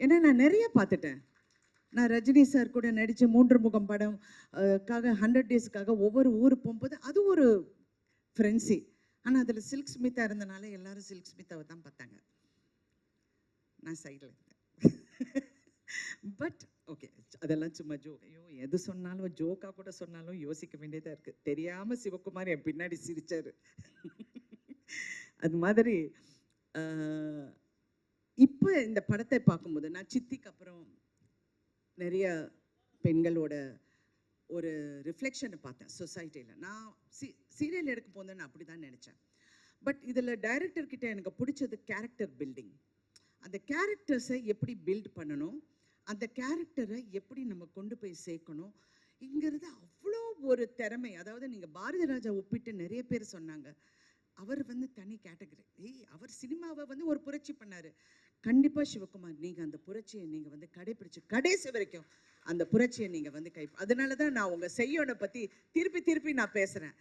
ஏன்னா நான் நிறைய பார்த்துட்டேன். நான் ரஜினி சார் கூட நடித்த 3 முகம் படம் காக 100 டேஸ்க்காக ஒவ்வொரு ஊர் போகும்போது அது ஒரு ஃப்ரெண்ட்ஸி. ஆனால் அதில் சில்க் ஸ்மிதா இருந்தனால எல்லாரும் சில்க் ஸ்மிதாவை தான் பார்த்தாங்க. நான் சைடில் இருந்தேன். பட் ஓகே, அதெல்லாம் சும்மா ஜோக். ஐயோ, எது சொன்னாலும் ஜோக்காக கூட சொன்னாலும் யோசிக்க வேண்டியதாக இருக்குது. தெரியாமல் சிவகுமார் என் பின்னாடி சிரிச்சார். அது மாதிரி இப்போ இந்த படத்தை பார்க்கும்போது நான் சித்திக்கு அப்புறம் நிறைய பெண்களோட ஒரு ரிஃப்ளெக்ஷனை பார்த்தேன் சொசைட்டியில். நான் சீரியல் எடுக்க போது நான் அப்படி தான் நினச்சேன். பட் இதில் டைரக்டர்கிட்ட எனக்கு பிடிச்சது கேரக்டர் பில்டிங். அந்த கேரக்டர்ஸை எப்படி பில்ட் பண்ணணும், அந்த கேரக்டரை எப்படி நம்ம கொண்டு போய் சேர்க்கணும் இங்கிறது அவ்வளோ ஒரு திறமை. அதாவது நீங்கள் பாரதி ராஜா ஒப்பிட்டு நிறைய பேர் சொன்னாங்க, அவர் வந்து தனி கேட்டகரி. அவர் சினிமாவை வந்து ஒரு புரட்சி பண்ணார். கண்டிப்பாக சிவகுமார் நீங்கள் அந்த புரட்சியை நீங்கள் வந்து கடைப்பிடிச்சு கடைசி வரைக்கும் அந்த புரட்சியை நீங்கள் வந்து அதனால தான் நான் உங்கள் செய்யோனை பற்றி திருப்பி நான் பேசுகிறேன்.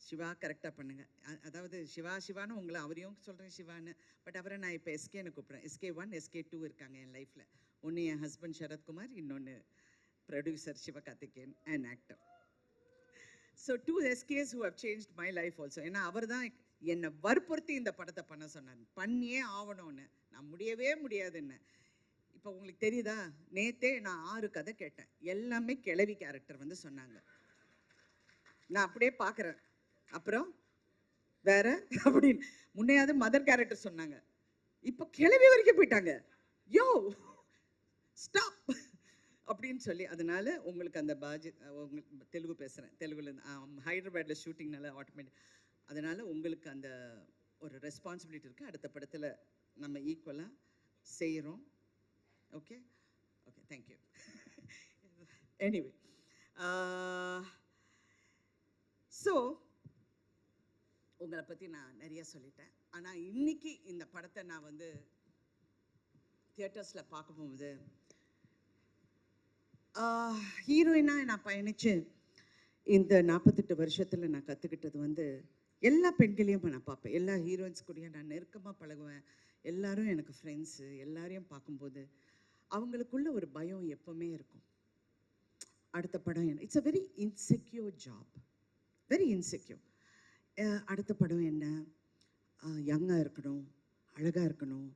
சிவா கரெக்டாக பண்ணுங்கள். அதாவது சிவான்னு உங்களை அவரையும் சொல்கிறேன் சிவான்னு. பட் அவரை நான் இப்போ எஸ்கேன்னு கூப்பிட்றேன். SK1 SK2 இருக்காங்க என் லைஃப்பில். ஒன்று என் ஹஸ்பண்ட் சரத்குமார், இன்னொன்று producer Sivakarthikeyan and actor. So 2 SKs who have changed my life also. ஏன்னா அவர் தான் என்னை வற்புறுத்தி இந்த படத்தை பண்ண சொன்னார். பண்ணியே ஆகணும்னு. நான் முடியவே முடியாதுன்னு. இப்போ உங்களுக்கு தெரியுதா, நேற்றே நான் 6 கதை கேட்டேன். எல்லாமே கிழவி கேரக்டர் வந்து சொன்னாங்க. நான் அப்படியே பார்க்குறேன். அப்புறம் வேற அப்படின்னு முன்னையாவது மதர் கேரக்டர் சொன்னாங்க, இப்போ கிழவி வரைக்கும் போயிட்டாங்க. யோ ஸ்டாப் அப்படின்னு சொல்லி. அதனால உங்களுக்கு அந்த உங்களுக்கு தெலுங்கு பேசுகிறேன், தெலுங்குலேருந்து ஹைதராபாத்தில் ஷூட்டிங்னால ஆட்டோமேட்டிக். அதனால் உங்களுக்கு அந்த ஒரு ரெஸ்பான்சிபிலிட்டி இருக்குது. அடுத்த படத்தில் நம்ம ஈக்குவலாக செய்கிறோம். Okay okay, thank you. Anyway, so உங்களை பற்றி நான் நிறைய சொல்லிட்டேன். ஆனால் இன்னைக்கு இந்த படத்தை நான் வந்து தியேட்டர்ஸில் பார்க்கும்போது ஹீரோயினாக நான் பயணித்து இந்த 48 வருஷத்தில் நான் கற்றுக்கிட்டது வந்து எல்லா பெண்களையும் நான் பார்ப்பேன். எல்லா ஹீரோயின்ஸ் கூடயும் நான் நெருக்கமாக பழகுவேன். எல்லாரும் எனக்கு ஃப்ரெண்ட்ஸு. எல்லாரையும் பார்க்கும்போது அவங்களுக்குள்ள ஒரு பயம் எப்போவுமே இருக்கும். அடுத்த படம் என்ன, it's a very insecure job, very insecure. அடுத்த படம் என்ன, யங்காக இருக்கணும், அழகாக இருக்கணும்,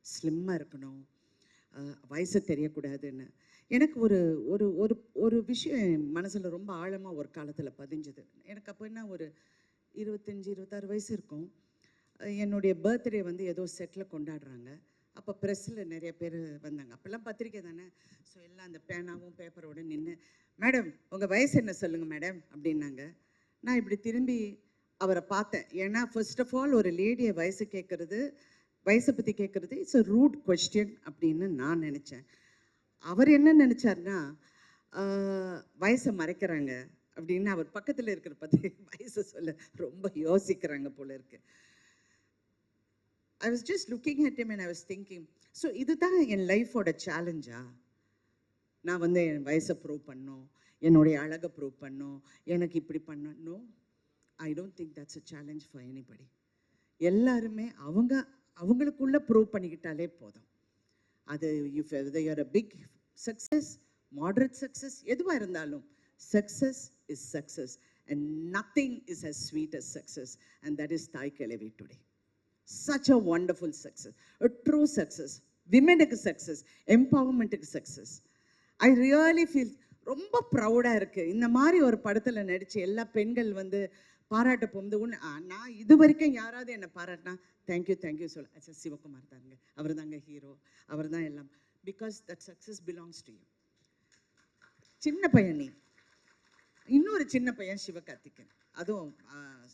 ஸ்லிம்மாக இருக்கணும், வயசு தெரியக்கூடாதுன்னு. எனக்கு ஒரு ஒரு ஒரு ஒரு விஷயம் என் மனசில் ரொம்ப ஆழமாக ஒரு காலத்தில் பதிஞ்சுது. எனக்கு அப்போ என்ன ஒரு 25-26 வயசு இருக்கும். என்னுடைய பர்த்டே வந்து ஏதோ செட்டில் கொண்டாடுறாங்க. அப்போ ப்ரெஸ்ஸில் நிறைய பேர் வந்தாங்க. அப்போல்லாம் பத்திரிக்கை தானே. ஸோ எல்லாம் அந்த பேனாவும் பேப்பரோடு நின்று, மேடம் உங்கள் வயசு என்ன சொல்லுங்கள் மேடம் அப்படின்னாங்க. நான் இப்படி திரும்பி அவரை பார்த்தேன். ஏன்னா ஃபர்ஸ்ட் ஆஃப் ஆல் ஒரு லேடியை வயசை பற்றி கேட்குறது இட்ஸ் அ ரூட் கொஸ்டின் அப்படின்னு நான் நினச்சேன். அவர் என்ன நினச்சார்னா, வயசை மறைக்கிறாங்க அப்படின்னு. அவர் பக்கத்தில் இருக்கிற பற்றி வயசை சொல்ல ரொம்ப யோசிக்கிறாங்க போல இருக்கு. I was just looking at him and I was thinking, so இதுதான் என் லைஃபோட சேலஞ்சா? நான் வந்து என் வயசை ப்ரூவ் பண்ணணும், என்னுடைய அழகை ப்ரூவ் பண்ணணும், எனக்கு இப்படி பண்ணணும். I don't think that's a challenge for anybody. எல்லாருமே அவங்களுக்குள்ள ப்ரூவ் பண்ணிக்கிட்டாலே போதும். அது if you're a big success, moderate success, எதுவாக இருந்தாலும் success is success and nothing is as sweet as success, and that is Thai Kelavi today. Such a wonderful success, a true success, womenக்கு success, empowermentக்கு success. I really feel ரொம்ப ப்ரௌடாக இருக்குது. இந்த மாதிரி ஒரு படத்தில் நடித்து எல்லா பெண்கள் வந்து பாராட்ட போகும்போது நான் இது வரைக்கும் யாராவது என்னை பாராட்டினா தேங்க்யூ சொல்ல, அச்சா சிவகுமார் தாங்க, அவர் தாங்க ஹீரோ, அவர் தான் எல்லாம். Because that success belongs to you. சின்ன பையன் நீ, இன்னொரு சின்ன பையன் சிவகார்த்திகேயன், அதுவும்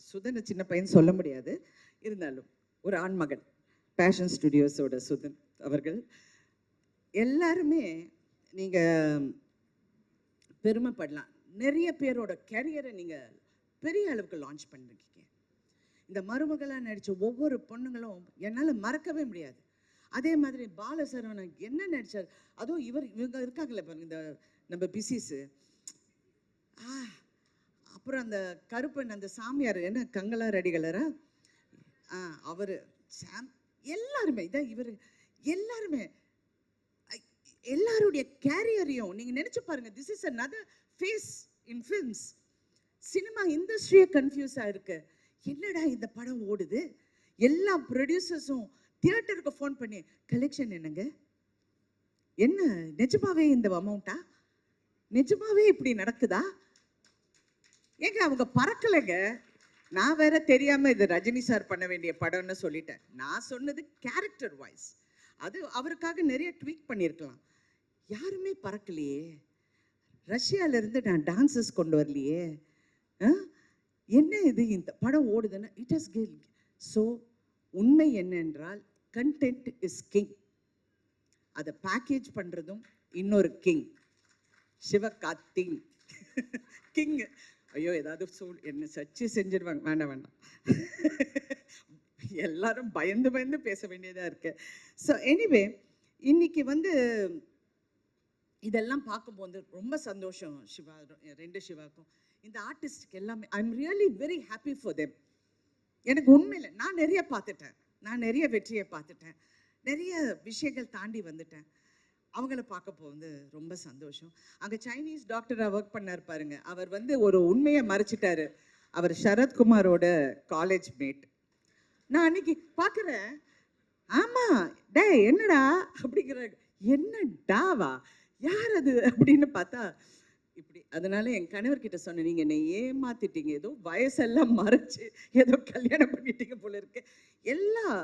சுதன் சின்ன பையன் சொல்ல முடியாது, இருந்தாலும் ஒரு ஆண்மகன், பேஷன் ஸ்டுடியோஸோட சுதன் அவர்கள். எல்லாருமே நீங்கள் பெருமைப்படலாம். நிறைய பேரோட கேரியரை நீங்கள் பெரிய அளவுக்கு லான்ச் பண்ணிருக்கீங்க. இந்த மருமகளாக நடித்த ஒவ்வொரு பொண்ணுங்களும் என்னால் மறக்கவே முடியாது. அதே மாதிரி பாலசரவணன் என்ன நடித்தார், அதுவும் இவங்க இருக்காங்களே பாருங்க, இந்த நம்ம பிசிஸு, அப்புறம் அந்த கருப்பன், அந்த சாமியார் என்ன கங்களா ரெடிகளரா, அவர் சாம், எல்லாருமே இதான் இவர், எல்லாருடைய கேரியரையும் நீங்கள் நினச்சி பாருங்க. This is another phase in films. Cinema இண்டஸ்ட்ரியே கன்ஃபியூஸாக இருக்கு. என்னடா இந்த படம் ஓடுது, எல்லா ப்ரொடியூசர்ஸும் தியேட்டருக்கு ஃபோன் பண்ணி கலெக்ஷன் என்னங்க, என்ன நிஜமாவே இந்த அமௌண்ட்டா, நிஜமாவே இப்படி நடக்குதா, ஏங்க அவங்க பறக்கலைங்க. நான் வேற தெரியாம இது ரஜினி சார் பண்ண வேண்டிய படம்னு சொல்லிட்டேன். நான் சொன்னது கேரக்டர் வாய்ஸ், அது அவருக்காக நிறைய ட்வீக் பண்ணியிருக்கலாம். யாருமே பறக்கலையே. ரஷ்யாவிலேருந்து நான் டான்சஸ் கொண்டு வரலையே. என்ன இது இந்த படம் ஓடுதுன்னு இட் ஹஸ் கில். ஸோ உண்மை என்னென்றால் கண்டென்ட் இஸ் கிங். அதை பேக்கேஜ் பண்ணுறதும் இன்னொரு கிங், சிவகார்த்தின் கிங். ஐயோ ஏதாவது என்ன சர்ச்சை செஞ்சிருவாங்க, வேண்டாம் எல்லாரும் பயந்து பேச வேண்டியதாக இருக்கு. ஸோ எனிவே இன்னைக்கு இதெல்லாம் பார்க்கும்போது ரொம்ப சந்தோஷம். சிவா, ரெண்டு சிவாக்கும் இந்த ஆர்டிஸ்டுக்கு எல்லாமே I am really very happy for them. எனக்கு உண்மையில் நான் நிறைய பார்த்துட்டேன், நான் நிறைய வெற்றியை பார்த்துட்டேன், நிறைய விஷயங்கள் தாண்டி வந்துட்டேன். அவங்கள பார்க்க போகுது ரொம்ப சந்தோஷம். அங்கே சைனீஸ் டாக்டராக ஒர்க் பண்ணார் பாருங்க, அவர் ஒரு உண்மையை மறைச்சிட்டாரு. அவர் சரத்குமாரோட காலேஜ் மேட். நான் அன்னைக்கு பார்க்குறேன், ஆமாம் டே என்னடா அப்படிங்கிற, என்ன டாவா யார் அது அப்படின்னு பார்த்தா இப்படி. அதனால என் கணவர்கிட்ட சொன்னேன், நீங்கள் என்னை ஏமாத்திட்டீங்க, ஏதோ வயசெல்லாம் மறைச்சு ஏதோ கல்யாணம் பண்ணிட்டீங்க போல இருக்கு. எல்லாம்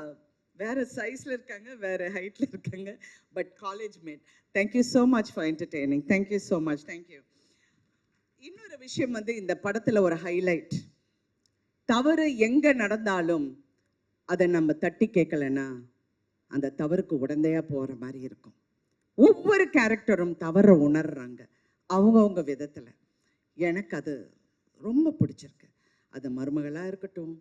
வேற சைஸில் இருக்காங்க, வேற ஹைட்டில் இருக்காங்க, but college mate. Thank you so much for entertaining. Thank you so much. Thank you. இன்னொரு விஷயம் இந்த படத்தில் ஒரு ஹைலைட், தவறு எங்கே நடந்தாலும் அதை நம்ம தட்டி கேட்கலன்னா அந்த தவறுக்கு உடந்தையாக போகிற மாதிரி இருக்கும். ஒவ்வொரு கேரக்டரும் தவறை உணர்றாங்க அவங்கவுங்க விதத்தில். எனக்கு அது ரொம்ப பிடிச்சிருக்கு. அது மருமகளாக இருக்கட்டும்,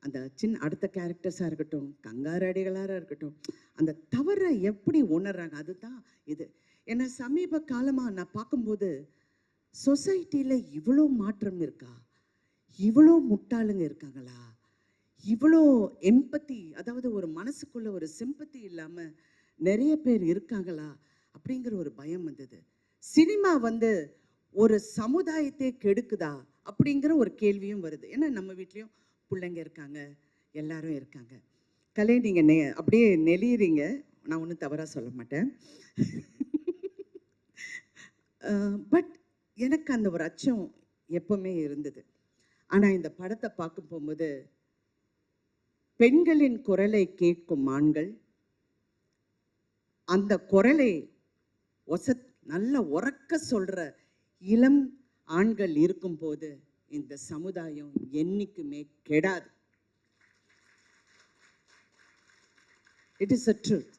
அந்த அடுத்த கேரக்டர்ஸாக இருக்கட்டும், கங்காரடிகளாக இருக்கட்டும், அந்த தவறை எப்படி உணர்றாங்க அதுதான் இது. ஏன்னா சமீப காலமாக நான் பார்க்கும்போது சொசைட்டியில் இவ்வளோ மாற்றம் இருக்கா, இவ்வளோ முட்டாளுங்க இருக்காங்களா, இவ்வளோ எம்பத்தி, அதாவது ஒரு மனசுக்குள்ள ஒரு சிம்பத்தி இல்லாமல் நிறைய பேர் இருக்காங்களா அப்படிங்கிற ஒரு பயம் வந்தது. சினிமா ஒரு சமுதாயத்தை கெடுக்குதா அப்படிங்கிற ஒரு கேள்வியும் வருது. ஏன்னா நம்ம வீட்லேயும் பிள்ளைங்க இருக்காங்க, எல்லாரும் இருக்காங்க. கலை நீங்கள் அப்படியே நெளியறீங்க, நான் ஒன்றும் தவறாக சொல்ல மாட்டேன். பட் எனக்கு அந்த ஒரு அச்சம் எப்பவுமே இருந்தது. ஆனால் இந்த படத்தை பார்க்க போகும்போது பெண்களின் குரலை கேட்கும் ஆண்கள், அந்த குரலை நல்ல உறக்க சொல்ற இளம் ஆண்கள் இருக்கும்போது இந்த சமுதாயம் என்னைக்குமே கெடாது. It is a truth.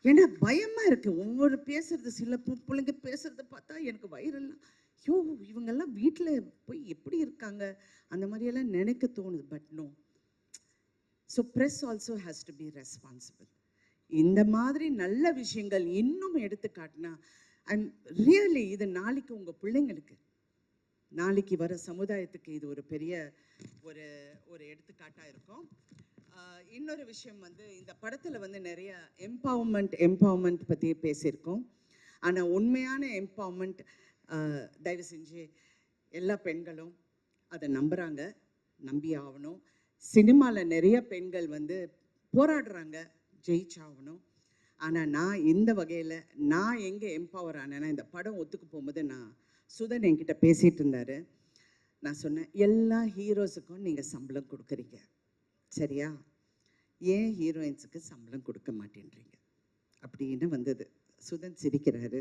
ஏன்னா பயமா இருக்கு ஒவ்வொரு பேசுறது, சில பிள்ளைங்க பேசுறத பார்த்தா எனக்கு வயிறெல்லாம், ஐயோ இவங்கெல்லாம் வீட்டில் போய் எப்படி இருக்காங்க அந்த மாதிரியெல்லாம் நினைக்க தோணுது. But no. So press also has to be responsible. இந்த மாதிரி நல்ல விஷயங்கள் இன்னும் எடுத்துக்காட்டினா ஐம் ரியலி, இது நாளைக்கு உங்கள் பிள்ளைங்களுக்கு, நாளைக்கு வர சமுதாயத்துக்கு இது ஒரு பெரிய ஒரு எடுத்துக்காட்டாக இருக்கும். இன்னொரு விஷயம் இந்த படத்தில் நிறைய எம்பவர்மெண்ட் பற்றி பேசியிருக்கோம். ஆனால் உண்மையான எம்பவர்மெண்ட் தயவு செஞ்சு எல்லா பெண்களும் அதை நம்புகிறாங்க, நம்பி ஆகணும். சினிமாவில் நிறைய பெண்கள் போராடுறாங்க, ஜெயிச்சாகணும். ஆனால் நான் இந்த வகையில் நான் எங்கே எம்பவர் ஆனேன்னா, இந்த படம் ஒத்துக்கு போகும்போது சுதன் என்கிட்ட பேசிகிட்டு இருந்தார். நான் சொன்னேன், எல்லா ஹீரோஸுக்கும் நீங்கள் சம்பளம் கொடுக்குறீங்க சரியா, ஏன் ஹீரோயின்ஸுக்கு சம்பளம் கொடுக்க மாட்டேன்றீங்க அப்படின்னு வந்தது. சுதன் சிரிக்கிறாரு.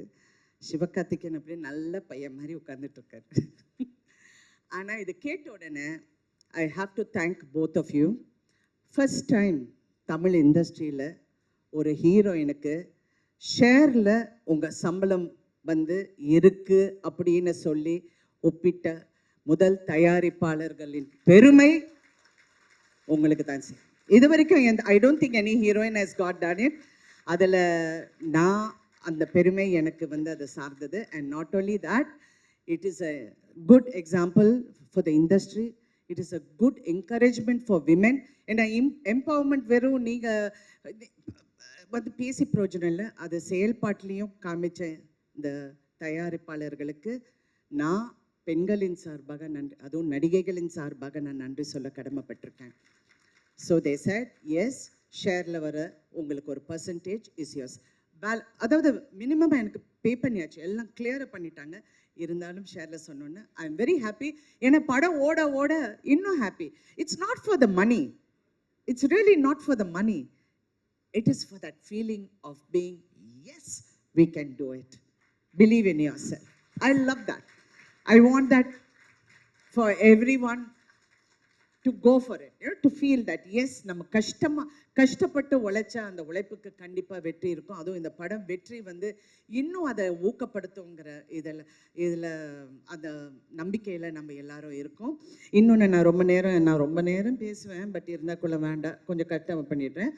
சிவகார்த்திகேயன் அப்படியே நல்ல பையன் மாதிரி உட்கார்ந்துட்டுருக்காரு. ஆனால் இது கேட்ட உடனே I have to thank both of you. First time Tamil இண்டஸ்ட்ரியில் ஒரு ஹீரோயினுக்கு ஷேரில் உங்கள் சம்பளம் வந்து இருக்கு அப்படின்னு சொல்லி ஒப்பிட்ட முதல் தயாரிப்பாளர்களின் பெருமை உங்களுக்கு தான் சார். இது வரைக்கும் ஐ don't think any heroine has got done it. அதில் நான் அந்த பெருமை எனக்கு வந்து அதை சார்ந்தது. And not only that, it is a good example for the industry. It is a good encouragement for women. ஏன்னா எம்பவர்மெண்ட் வெறும் நீங்கள் வந்து பேசி பிரயோஜனம் இல்லை, அது செயல்பாட்டிலையும் காமிச்ச இந்த தயாரிப்பாளர்களுக்கு நான் பெண்களின் சார்பாக நன்றி, அதுவும் நடிகைகளின் சார்பாக நான் நன்றி சொல்ல கடமைப்பட்டிருக்கேன். ஸோ தே செட் எஸ், ஷேரில் வர உங்களுக்கு ஒரு பர்சன்டேஜ் இஸ் யோர்ஸ். அதாவது மினிமமாக எனக்கு பே பண்ணியாச்சு, எல்லாம் கிளியராக பண்ணிட்டாங்க. இருந்தாலும் ஷேரில் சொன்னோன்னு ஐ எம் வெரி ஹாப்பி. ஏன்னா படம் ஓட ஓட இன்னும் happy. It's not for the money, it's really not for the money. It is for that feeling of being, yes, we can do it. Believe in yourself. I love that. I want that for everyone to go for it, you know, to feel that, yes, நம்ம கஷ்டப்பட்டு உழைச்சா அந்த உழைப்புக்கு கண்டிப்பாக வெற்றி இருக்கும். அதுவும் இந்த படம் வெற்றி வந்து இன்னும் அதை ஊக்கப்படுத்துங்கிற இதில் அந்த நம்பிக்கையில் நம்ம எல்லாரும் இருக்கோம். இன்னொன்று, நான் ரொம்ப நேரம் பேசுவேன், பட் இருந்தாக்குள்ள வேண்டாம், கொஞ்சம் கரெக்டாக பண்ணிடுறேன்.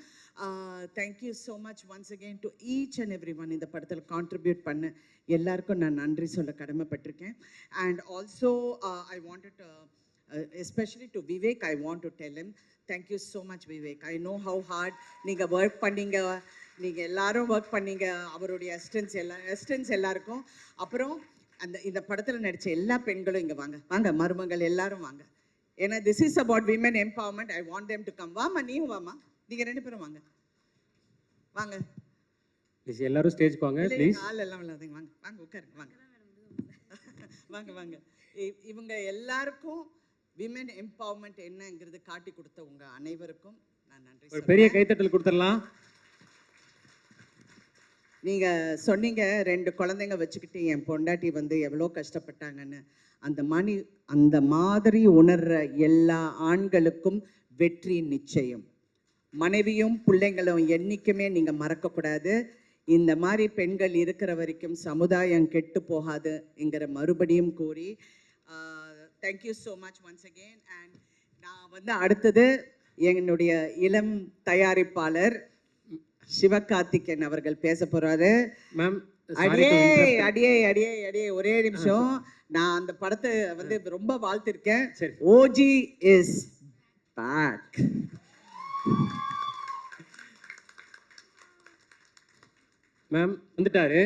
Thank you so much once again to each and every one. இந்த படத்தில் கான்ட்ரிபியூட் பண்ண எல்லாருக்கும் நான் நன்றி சொல்ல கடமைப்பட்டிருக்கேன். And also I wanted especially to Vivek, I want to tell him, thank you so much Vivek. I know how hard நீங்க work பண்ணீங்க, நீங்க எல்லாரும் ஒர்க் பண்ணீங்க, அவருடைய அசிஸ்டன்ஸ் எல்லாருக்கும். அப்புறம் இந்த படத்தில் நடித்த எல்லா பெண்களும் இங்கே வாங்க மருமகள் எல்லாரும் வாங்க. ஏன்னா this is about women empowerment. I want them to come. வாமா, நீயும் வாமா, நீங்கள் 2 பேரும் வாங்க ப்ளீஸ். எல்லாரும் ஸ்டேஜ்க்கு வாங்க ப்ளீஸ். ஆள் எல்லாம் இல்லாதீங்க, வாங்க உட்காருங்க, வாங்க. இவங்க எல்லாருக்கும் விமென் எம்பவர்மெண்ட் என்னங்கிறது காட்டி கொடுத்த உங்க அனைவருக்கும் நான் நன்றி. ஒரு பெரிய கைத்தட்டல் கொடுத்துடலாம். நீங்க சொன்னீங்க 2 குழந்தைங்க வச்சுக்கிட்டு என் பொண்டாட்டி வந்து எவ்வளோ கஷ்டப்பட்டாங்கன்னு. அந்த மாதிரி உணர்ற எல்லா ஆண்களுக்கும் வெற்றி நிச்சயம். மனைவியும் பிள்ளைங்களும் என்னைக்குமே நீங்க மறக்கக்கூடாது. இந்த மாதிரி பெண்கள் இருக்கிற வரைக்கும் சமுதாயம் கெட்டு போகாதுங்கிற மறுபடியும் கூறி thank you so much once again. And நான் வந்து அடுத்தது என்னுடைய இளம் தயாரிப்பாளர் சிவகார்த்திகேயன் அவர்கள் பேச போறாரு. மேம், அடியே ஒரே நிமிஷம். நான் அந்த படத்தை வந்து ரொம்ப வாழ்த்திருக்கேன். OG is back. மேம் வந்துட்டாரு.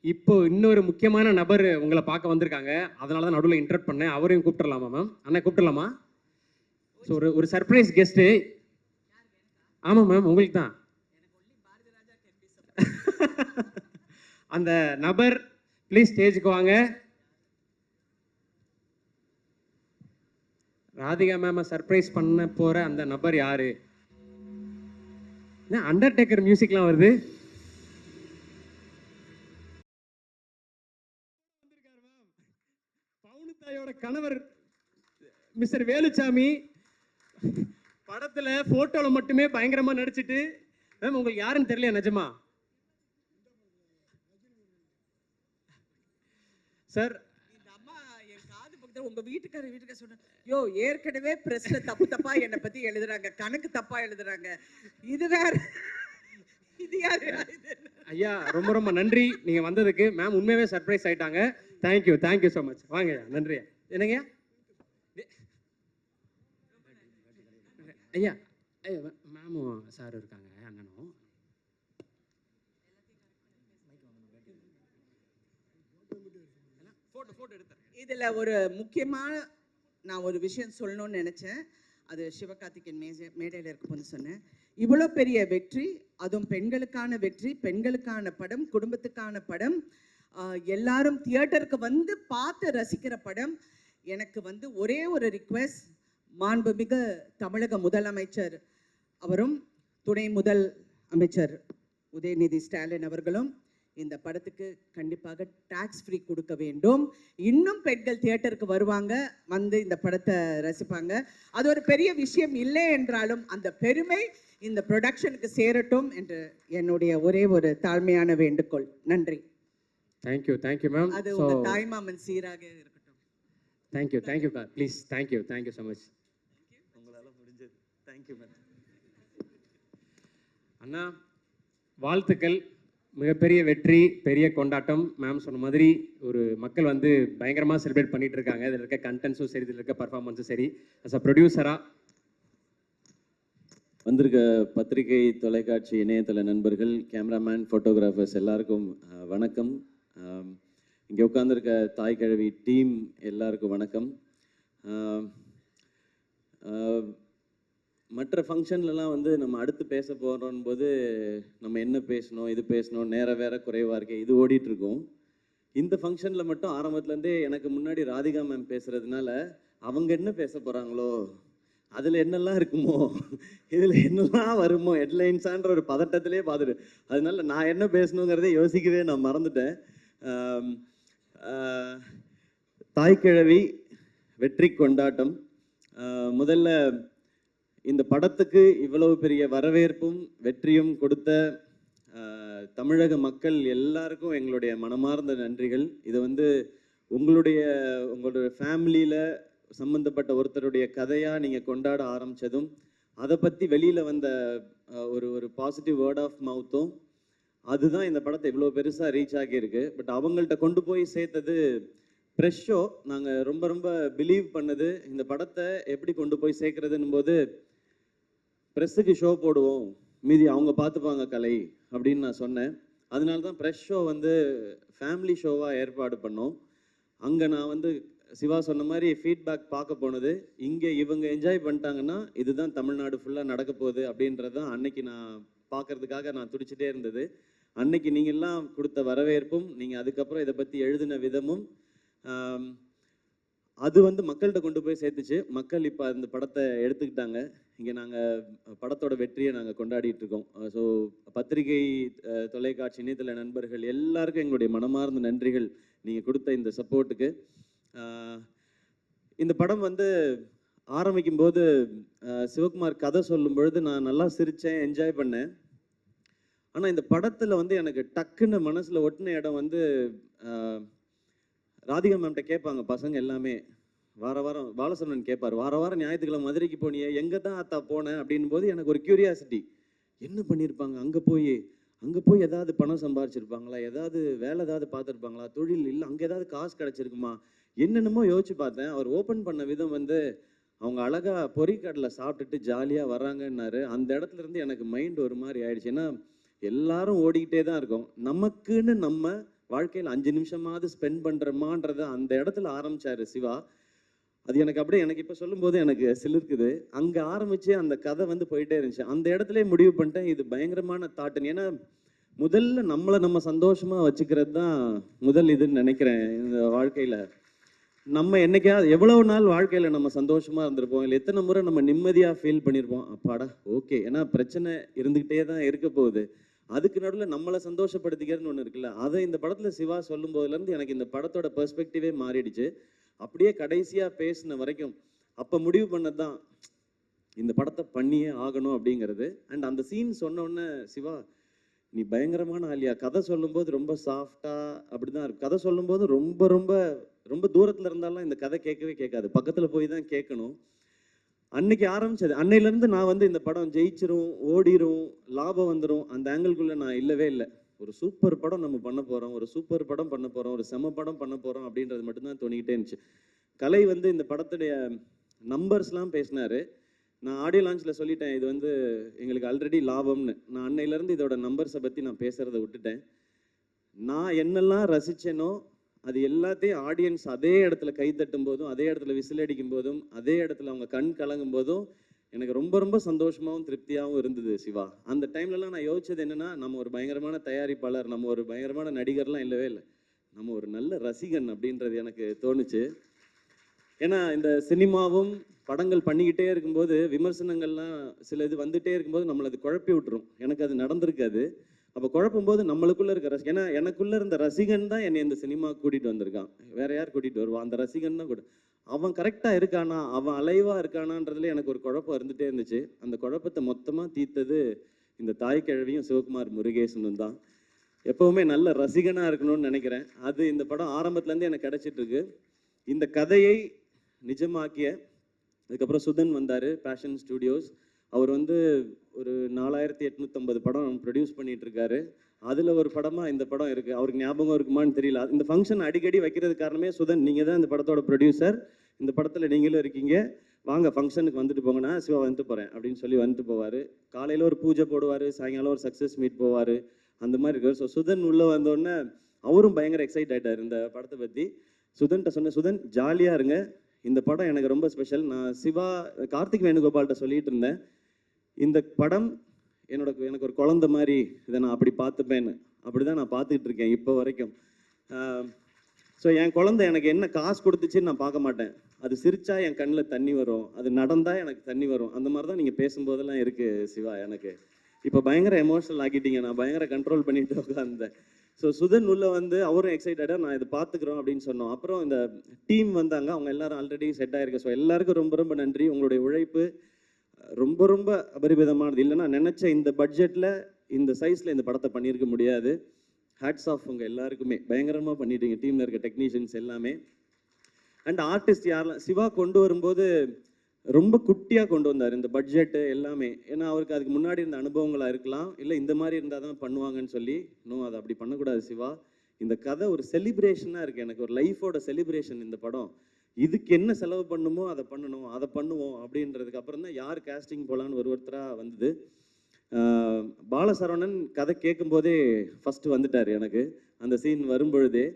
இப்போ இன்னொரு முக்கியமான நபர் உங்களை பார்க்க வந்திருக்காங்க, அதனால தான் நடுவில் இன்டரப்ட் பண்ணேன். அவரையும் கூப்பிட்டுடலாமா மேம்? அண்ணா கூப்பிட்டுடலாமா? ஸோ ஒரு சர்ப்ரைஸ் கெஸ்ட்டு. ஆமாம் மேம், உங்களுக்கு தான். அந்த நபர் ப்ளீஸ் ஸ்டேஜுக்கு வாங்க. ராதிகா மேம் சர்ப்ரைஸ் பண்ண போற அந்த நபர் யாரு? அண்டர்டேக்கர் மியூசிக்லாம் வருது. பவுனுத்தாயோட கணவர் மிஸ்டர் வேலுச்சாமி படத்துல போட்டோல மட்டுமே பயங்கரமா நடிச்சிட்டு, மேம் உங்களுக்கு யாருன்னு தெரியல நிஜமா? சார், உங்க வீட்டுக்கார சொன்ன, யோ ஏற்கனவே பிரஸ்ல தப்பா என்னை பத்தி எழுதுறாங்க, கணக்கு தப்பா எழுதுறாங்க, இது வேற, இது யாரு? ஐயா ரொம்ப நன்றி நீங்க வந்ததுக்கு. மேம் உண்மையாவே சர்ப்ரைஸ் ஆயிட்டாங்க. Thank you so much. வாங்க ஐயா, நன்றி. என்னங்கய்யா? ஐயா மேமும் சார் இருக்காங்க, அண்ணனும். இதுல ஒரு முக்கியமான நான் ஒரு விஷயம் சொல்லணும்னு நினைச்சேன். அது சிவகார்த்திகேயன் மேடையில் இருக்கும்போது சொன்னேன். இவ்வளோ பெரிய வெற்றி, அதுவும் பெண்களுக்கான வெற்றி, பெண்களுக்கான படம், குடும்பத்துக்கான படம், எல்லாரும் தியேட்டருக்கு வந்து பார்த்து ரசிக்கிற படம். எனக்கு வந்து ஒரே ஒரு ரிக்வெஸ்ட், மாண்புமிகு தமிழக முதலமைச்சர் அவரும் துணை முதல் அமைச்சர் உதயநிதி ஸ்டாலின் அவர்களும் இந்த படத்துக்கு கண்டிப்பாக டாக்ஸ் ஃப்ரீ கொடுக்க வேண்டும். இன்னும் பெண்கள் தியேட்டருக்கு வருவாங்க, வந்து இந்த படத்தை ரசிப்பாங்க. அது ஒரு பெரிய விஷயம் இல்லை என்றாலும் அந்த பெருமை இந்த ப்ரொடக்ஷனுக்கு சேரட்டும் என்று என்னுடைய ஒரே ஒரு தாழ்மையான வேண்டுகோள். நன்றி. Thank you ma'am. அது உங்க தாய் மாமன் சீராக இருக்கட்டும். Thank you please. Thank you so much. உங்களால முடிஞ்சது. Thank you ma'am. அண்ணா வாழ்த்துக்கள். மிகப்பெரிய வெற்றி, பெரிய கொண்டாட்டம். மேம் சொன்ன மாதிரி ஒரு மக்கள் வந்து பயங்கரமாக செலிப்ரேட் பண்ணிட்டு இருக்காங்க. இதில் இருக்க கண்டென்ட்ஸும் சரி, இதில் இருக்க பர்ஃபார்மன்ஸும் சரி. அஸ் அ ப்ரொடியூசராக வந்திருக்க பத்திரிகை, தொலைக்காட்சி, இணையதள நண்பர்கள், கேமராமேன், ஃபோட்டோகிராஃபர்ஸ் எல்லாருக்கும் வணக்கம். இங்கே உட்காந்துருக்க தாய் கிழவி டீம் எல்லாருக்கும் வணக்கம். மற்ற ஃபங்க்ஷன்லலாம் வந்து நம்ம அடுத்து பேச போகிறோம் போது நம்ம என்ன பேசணும், இது பேசணும், நேரம் வேற குறைவாக இருக்கே, இது ஓடிட்டுருக்கோம். இந்த ஃபங்க்ஷனில் மட்டும் ஆரம்பத்துலேருந்தே எனக்கு முன்னாடி ராதிகா மேம் பேசுகிறதுனால அவங்க என்ன பேச போகிறாங்களோ, அதில் என்னெல்லாம் இருக்குமோ, இதில் என்னெல்லாம் வருமோ, ஹெட்லைன்ஸான்ற ஒரு பதட்டத்திலே பார்த்துட்டு, அதனால நான் என்ன பேசணுங்கிறதே யோசிக்கவே நான் மறந்துட்டேன். தாய்க்கிழவி வெற்றி கொண்டாட்டம். முதல்ல இந்த படத்துக்கு இவ்வளவு பெரிய வரவேற்பும் வெற்றியும் கொடுத்த தமிழக மக்கள் எல்லாருக்கும் எங்களுடைய மனமார்ந்த நன்றிகள். இது வந்து உங்களுடைய ஃபேமிலியில் சம்மந்தப்பட்ட ஒருத்தருடைய கதையாக நீங்கள் கொண்டாட ஆரம்பித்ததும், அதை பற்றி வெளியில் வந்த ஒரு பாசிட்டிவ் வேர்ட் ஆஃப் மவுத்தும், அதுதான் இந்த படத்தை இவ்வளோ பெருசாக ரீச் ஆகியிருக்கு. பட் அவங்கள்ட்ட கொண்டு போய் சேர்த்தது ப்ரெஷ் ஷோ. நாங்கள் ரொம்ப ரொம்ப பிலீவ் பண்ணது இந்த படத்தை எப்படி கொண்டு போய் சேர்க்குறதுன்னு போது, ப்ரெஸ்ஸுக்கு ஷோ போடுவோம், மீதி அவங்க பார்த்துப்பாங்க கலை அப்படின்னு நான் சொன்னேன். அதனால தான் ப்ரெஷ் ஷோ வந்து ஃபேமிலி ஷோவாக ஏற்பாடு பண்ணோம். அங்கே நான் வந்து சிவா சொன்ன மாதிரி ஃபீட்பேக் பார்க்க போனது, இங்கே இவங்க என்ஜாய் பண்ணிட்டாங்கன்னா இதுதான் தமிழ்நாடு ஃபுல்லாக நடக்க போகுது அப்படின்றது தான் அன்னைக்கு நான் பார்க்கறதுக்காக நான் துடிச்சிட்டே இருந்தது. அன்னைக்கு நீங்கள்லாம் கொடுத்த வரவேற்பும், நீங்கள் அதுக்கப்புறம் இதை பற்றி எழுதின விதமும், அது வந்து மக்கள்கிட்ட கொண்டு போய் சேர்த்துச்சு. மக்கள் இப்போ அந்த படத்தை எடுத்துக்கிட்டாங்க. இங்கே நாங்கள் படத்தோட வெற்றியை நாங்கள் கொண்டாடிட்டு இருக்கோம். ஸோ பத்திரிகை, தொலைக்காட்சி, இணையதள நண்பர்கள் எல்லாருக்கும் எங்களுடைய மனமார்ந்த நன்றிகள் நீங்கள் கொடுத்த இந்த சப்போர்ட்டுக்கு. இந்த படம் வந்து ஆரம்பிக்கும் போது சிவகுமார் கதை சொல்லும் பொழுது நான் நல்லா சிரித்தேன், என்ஜாய் பண்ணேன். ஆனால் இந்த படத்தில் வந்து எனக்கு டக்குன்னு மனசில் ஒட்டின இடம் வந்து, ராதிகா மேம்கிட்ட கேட்பாங்க பசங்க எல்லாமே, வாரம் பாலசரவணன் கேட்பார், வாரம் ஞாயிற்றுக்கிழமை மதுரைக்கு போனியே, எங்கே தான் அத்தா போனேன் அப்படின் போது எனக்கு ஒரு கியூரியாசிட்டி, என்ன பண்ணியிருப்பாங்க அங்கே போய் ஏதாவது பணம் சம்பாரிச்சிருப்பாங்களா, ஏதாவது வேலை ஏதாவது பார்த்துருப்பாங்களா, தொழில் இல்லை அங்கே ஏதாவது காசு கிடச்சிருக்குமா, என்னென்னமோ யோசிச்சு பார்த்தேன். அவர் ஓப்பன் பண்ண விதம் வந்து அவங்க அழகாக பொறிக்கடலை சாப்பிட்டுட்டு ஜாலியாக வர்றாங்கன்னாரு. அந்த இடத்துல இருந்து எனக்கு மைண்ட் ஒரு மாதிரி ஆயிடுச்சு. ஏன்னா எல்லாரும் ஓடிக்கிட்டே தான் இருக்கோம், நமக்குன்னு நம்ம வாழ்க்கையில் 5 நிமிஷமாவது ஸ்பெண்ட் பண்ணுறோமான்றத அந்த இடத்துல ஆரம்பிச்சாரு சிவா. அது எனக்கு இப்போ சொல்லும்போது எனக்கு சிலிர்க்குது. அங்கே ஆரம்பித்து அந்த கதை வந்து போயிட்டே இருந்துச்சு. அந்த இடத்துல முடிவு பண்ணிட்டேன், இது பயங்கரமான தாட்டுன்னு. ஏன்னா முதல்ல நம்மளை நம்ம சந்தோஷமாக வச்சுக்கிறது தான் முதல் இதுன்னு நினைக்கிறேன். இந்த வாழ்க்கையில் நம்ம என்னைக்காவது எவ்வளவு நாள் வாழ்க்கையில் நம்ம சந்தோஷமாக இருந்திருப்போம், இல்லை எத்தனை முறை நம்ம நிம்மதியாக ஃபீல் பண்ணியிருப்போம், அப்பாடா ஓகே. ஏன்னா பிரச்சனை இருந்துக்கிட்டே தான் இருக்க போகுது, அதுக்கு நடுவில் நம்மளை சந்தோஷப்படுத்திக்கிறதுன்னு ஒன்று இருக்குல்ல. அதை இந்த படத்தில் சிவா சொல்லும் போதுலேருந்து எனக்கு இந்த படத்தோட பெர்ஸ்பெக்டிவே மாறிடுச்சு. அப்படியே கடைசியாக பேசின வரைக்கும் அப்போ முடிவு பண்ணது தான் இந்த படத்தை பண்ணியே ஆகணும் அப்படிங்கிறது. அண்ட் அந்த சீன் சொன்னோடனே, சிவா நீ பயங்கரமான ஆலியா, கதை சொல்லும்போது ரொம்ப சாஃப்டாக அப்படி தான் இருக்கும். கதை சொல்லும்போது ரொம்ப ரொம்ப ரொம்ப தூரத்தில் இருந்தாலும் இந்த கதை கேட்கவே கேட்காது, பக்கத்தில் போய் தான் கேட்கணும். அன்னைக்கு ஆரம்பிச்சது. அன்னையிலேருந்து நான் வந்து இந்த படம் ஜெயிச்சிரும், ஓடிரும், லாபம் வந்துடும், அந்த ஆங்கிள்குள்ளே நான் இல்லவே இல்லை. ஒரு சூப்பர் படம் நம்ம பண்ண போகிறோம், ஒரு சூப்பர் படம் பண்ண போகிறோம், ஒரு செம படம் பண்ண போகிறோம் அப்படின்றது மட்டும்தான் தோணிக்கிட்டே இருந்துச்சு. கலை வந்து இந்த படத்துடைய நம்பர்ஸ்லாம் பேசினார். நான் ஆடியோ லான்ச்சில் சொல்லிட்டேன், இது வந்து எங்களுக்கு ஆல்ரெடி லாபம்னு. நான் அன்னையிலேருந்து இதோட நம்பர்ஸை பற்றி நான் பேசுகிறத விட்டுட்டேன். நான் என்னெல்லாம் ரசித்தேனோ அது எல்லாத்தையும் ஆடியன்ஸ் அதே இடத்துல கைத்தட்டும் போதும், அதே இடத்துல விசில் அடிக்கும் போதும், அதே இடத்துல அவங்க கண் கலங்கும் போதும் எனக்கு ரொம்ப ரொம்ப சந்தோஷமாகவும் திருப்தியாகவும் இருந்தது சிவா. அந்த டைம்லலாம் நான் யோசிச்சது என்னென்னா, நம்ம ஒரு பயங்கரமான தயாரிப்பாளர், நம்ம ஒரு பயங்கரமான நடிகர்லாம் இல்லவே இல்லை, நம்ம ஒரு நல்ல ரசிகன் அப்படின்றது எனக்கு தோணுச்சு. ஏன்னா இந்த சினிமாவும் படங்கள் பண்ணிக்கிட்டே இருக்கும்போது விமர்சனங்கள்லாம் சில இது வந்துகிட்டே இருக்கும்போது நம்மளை அது குழப்பி விட்டுரும். எனக்கு அது நடந்திருக்காது. அப்போ குழப்பும்போது நம்மளுக்குள்ளே இருக்க ஏன்னா எனக்குள்ளே இருந்த ரசிகன் தான் என்னை இந்த சினிமா கூட்டிகிட்டு வந்திருக்கான். வேற யார் கூட்டிகிட்டு வருவான்? அந்த ரசிகன் தான் கூட. அவன் கரெக்டாக இருக்கானா, அவன் அலைவாக இருக்கானான்றதுல எனக்கு ஒரு குழப்பம் இருந்துகிட்டே இருந்துச்சு. அந்த குழப்பத்தை மொத்தமாக தீர்த்தது இந்த தாய் கிழவியும் சிவகுமார் முருகேசனும் தான். எப்போவுமே நல்ல ரசிகனாக இருக்கணும்னு நினைக்கிறேன். அது இந்த படம் ஆரம்பத்துலேருந்து எனக்கு கிடைச்சிட்ருக்கு. இந்த கதையை நிஜமாக்கிய அதுக்கப்புறம் சுதன் வந்தார், பேஷன் ஸ்டுடியோஸ். அவர் வந்து ஒரு 4850 படம் ப்ரொடியூஸ் பண்ணிகிட்ருக்காரு. அதில் ஒரு படமாக இந்த படம் இருக்குது. அவருக்கு ஞாபகம் இருக்குமான்னு தெரியல. இந்த ஃபங்க்ஷன் அடிக்கடி வைக்கிறது காரணமே சுதன், நீங்கள் தான் இந்த படத்தோட ப்ரொடியூசர், இந்த படத்தில் நீங்களும் இருக்கீங்க, வாங்க ஃபங்க்ஷனுக்கு வந்துட்டு போங்கண்ணா, சிவா வந்துட்டு போகிறேன் அப்படின்னு சொல்லி வந்துட்டு போவார். காலையில் ஒரு பூஜை போடுவார், சாயங்காலம் ஒரு சக்ஸஸ் மீட் போவார், அந்த மாதிரி இருக்கார். ஸோ சுதன் உள்ளே வந்தோடனே அவரும் பயங்கர எக்ஸைட் ஆகிட்டார் இந்த படத்தை பற்றி. சுதன்கிட்ட சொன்னேன், சுதன் ஜாலியாக இருங்க, இந்த படம் எனக்கு ரொம்ப ஸ்பெஷல். நான் சிவா கார்த்திக் வேணுகோபால்கிட்ட சொல்லிட்டு இருந்தேன், இந்த படம் எனக்கு ஒரு குழந்தை மாதிரி, இதை நான் அப்படி பார்த்துப்பேன்னு. அப்படி தான் நான் பார்த்துக்கிட்டு இருக்கேன் இப்போ வரைக்கும். ஸோ என் குழந்தை எனக்கு என்ன காசு கொடுத்துச்சின்னு நான் பார்க்க மாட்டேன். அது சிரிச்சா என் கண்ணில் தண்ணி வரும், அது நடந்தால் எனக்கு தண்ணி வரும். அந்த மாதிரி தான் நீங்கள் பேசும்போதெல்லாம் இருக்குது சிவா. எனக்கு இப்போ பயங்கர எமோஷனல் ஆக்கிட்டீங்க, நான் பயங்கர கண்ட்ரோல் பண்ணிட்டு உட்காந்தேன். ஸோ சுதன் உள்ள வந்து அவரும் எக்ஸைட்டடாக நான் இதை பார்த்துக்குறோம் அப்படின்னு சொன்னோம். அப்புறம் இந்த டீம் வந்தாங்க, அவங்க எல்லாரும் ஆல்ரெடி செட் ஆயிருக்கு. ஸோ எல்லாருக்கும் ரொம்ப ரொம்ப நன்றி. உங்களுடைய உழைப்பு ரொம்ப ரொம்ப அபரிமிதமானது. இல்லைன்னா நினச்ச இந்த பட்ஜெட்டில் இந்த சைஸில் இந்த படத்தை பண்ணியிருக்க முடியாது. ஹேட்ஸ் ஆஃப் உங்கள் எல்லாருக்குமே, பயங்கரமாக பண்ணிட்டீங்க, டீமில் இருக்க டெக்னீஷியன்ஸ் எல்லாமே. அண்ட் ஆர்டிஸ்ட் யாரெல்லாம் சிவா கொண்டு வரும்போது ரொம்ப குட்டியாக கொண்டு வந்தார் இந்த பட்ஜெட்டு எல்லாமே. ஏன்னா அவருக்கு அதுக்கு முன்னாடி இருந்த அனுபவங்களாக இருக்கலாம், இல்லை இந்த மாதிரி இருந்தால் தான் பண்ணுவாங்கன்னு சொல்லி. இன்னும் அதை அப்படி பண்ணக்கூடாது சிவா. இந்த கதை ஒரு செலிப்ரேஷனாக இருக்குது, எனக்கு ஒரு லைஃபோட செலிப்ரேஷன் இந்த படம். இதுக்கு என்ன செலவு பண்ணுமோ அதை பண்ணணும், அதை பண்ணுவோம் அப்படின்றதுக்கு அப்புறம் தான் யார் கேஸ்டிங் போகலான்னு ஒருத்தராக வந்தது. பாலசரவணன் கதை கேட்கும்போதே ஃபஸ்ட்டு வந்துட்டார் எனக்கு, அந்த சீன் வரும்பொழுதே.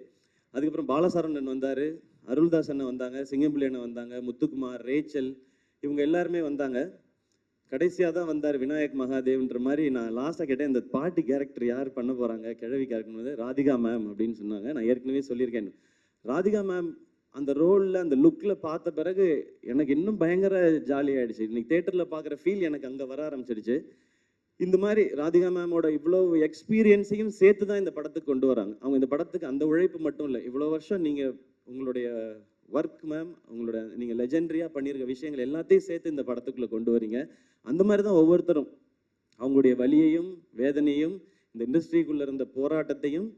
அதுக்கப்புறம் பாலசரவணன் வந்தார், அருள்தாஸ் அண்ணன் வந்தாங்க, சிங்கம்பிள்ளை அண்ணன் வந்தாங்க, முத்துக்குமார், ரேச்சல், இவங்க எல்லாருமே வந்தாங்க. கடைசியாக தான் வந்தார் விநாயக் மகாதேவ்ன்ற மாதிரி. நான் லாஸ்ட்டாக கேட்டேன், இந்த பாட்டி கேரக்டர் யார் பண்ண போகிறாங்க, கிழவி கேரக்டர் வந்து ராதிகா மேம் அப்படின்னு சொன்னாங்க. நான் ஏற்கனவே சொல்லியிருக்கேன், ராதிகா மேம் அந்த ரோலில் அந்த லுக்கில் பார்த்த பிறகு எனக்கு இன்னும் பயங்கர ஜாலியாகிடுச்சு. இன்னைக்கு தேட்டரில் பார்க்குற ஃபீல் எனக்கு அங்கே வர ஆரம்பிச்சிடுச்சு. இந்த மாதிரி ராதிகா மேமோட இவ்வளோ எக்ஸ்பீரியன்ஸையும் சேர்த்து தான் இந்த படத்துக்கு கொண்டு வராங்க. அவங்க இந்த படத்துக்கு அந்த உழைப்பு மட்டும் இல்லை, இவ்வளோ வருஷம் நீங்கள் உங்களுடைய ஒர்க் மேம், உங்களோட நீங்கள் லெஜெண்டரியாக பண்ணியிருக்க விஷயங்கள் எல்லாத்தையும் சேர்த்து இந்த படத்துக்குள்ளே கொண்டு வரீங்க. அந்த மாதிரி தான் ஒவ்வொருத்தரும் அவங்களுடைய வலியையும் வேதனையும் இந்த இண்டஸ்ட்ரிக்குள்ளே இருந்த போராட்டத்தையும்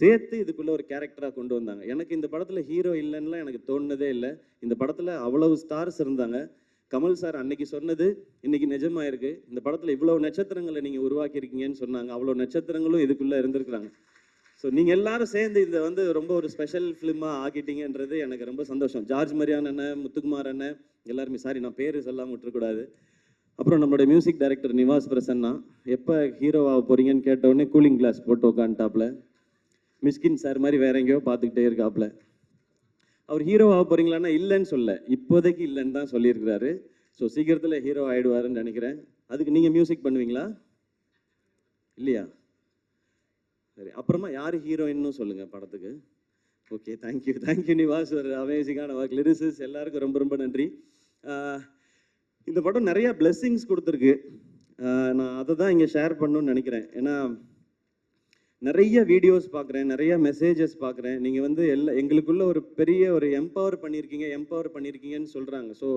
சேர்த்து இதுக்குள்ளே ஒரு கேரக்டராக கொண்டு வந்தாங்க. எனக்கு இந்த படத்தில் ஹீரோ இல்லைன்னுலாம் எனக்கு தோணுனதே இல்லை. இந்த படத்தில் அவ்வளவு ஸ்டார்ஸ் இருந்தாங்க. கமல் சார் அன்னைக்கு சொன்னது இன்னைக்கு நிஜமாக இருக்குது. இந்த படத்தில் இவ்வளோ நட்சத்திரங்களை நீங்கள் உருவாக்கியிருக்கீங்கன்னு சொன்னாங்க. அவ்வளோ நட்சத்திரங்களும் இதுக்குள்ளே இருந்திருக்கிறாங்க. ஸோ நீங்கள் எல்லாரும் சேர்ந்து இதை வந்து ரொம்ப ஒரு ஸ்பெஷல் ஃபிலிமாக ஆக்கிட்டீங்கன்றது எனக்கு ரொம்ப சந்தோஷம். ஜார்ஜ் மரியான் அண்ணன், முத்துக்குமார் அண்ணன் எல்லாருமே, சாரி நான் பேர் சொல்லாமல் விட்டுறக்கூடாது. அப்புறம் நம்மளுடைய மியூசிக் டைரக்டர் நிவாஸ் பிரசன்னா, எப்போ ஹீரோவாக போகிறீங்கன்னு கேட்டவுடனே கூலிங் கிளாஸ் போட்டு உட்காந்துட்டாப்புல, மிஸ்கின் சார் மாதிரி வேற எங்கேயோ பார்த்துக்கிட்டே இருக்காப்புல. அவர் ஹீரோவாக போகிறீங்களான்னா இல்லைன்னு சொல்ல, இப்போதைக்கு இல்லைன்னு தான் சொல்லியிருக்கிறாரு. ஸோ சீக்கிரத்தில் ஹீரோ ஆகிடுவாருன்னு நினைக்கிறேன். அதுக்கு நீங்கள் மியூசிக் பண்ணுவீங்களா இல்லையா? சரி, அப்புறமா யார் ஹீரோயின்னு சொல்லுங்கள் படத்துக்கு. ஓகே, தேங்க்யூ நிவாஸ், ஒரு அமேசிங்கான ஒர்க். லிரிசிஸ் எல்லாருக்கும் ரொம்ப ரொம்ப நன்றி. இந்த படம் நிறையா பிளெஸ்ஸிங்ஸ் கொடுத்துருக்கு. நான் அதை தான் இங்கே ஷேர் பண்ணணும்னு நினைக்கிறேன். ஏன்னா நிறைய வீடியோஸ் பார்க்குறேன், நிறைய மெசேஜஸ் பார்க்குறேன். நீங்கள் வந்து எங்களுக்குள்ள ஒரு பெரிய ஒரு எம்பவர் பண்ணியிருக்கீங்கன்னு சொல்கிறாங்க. ஸோ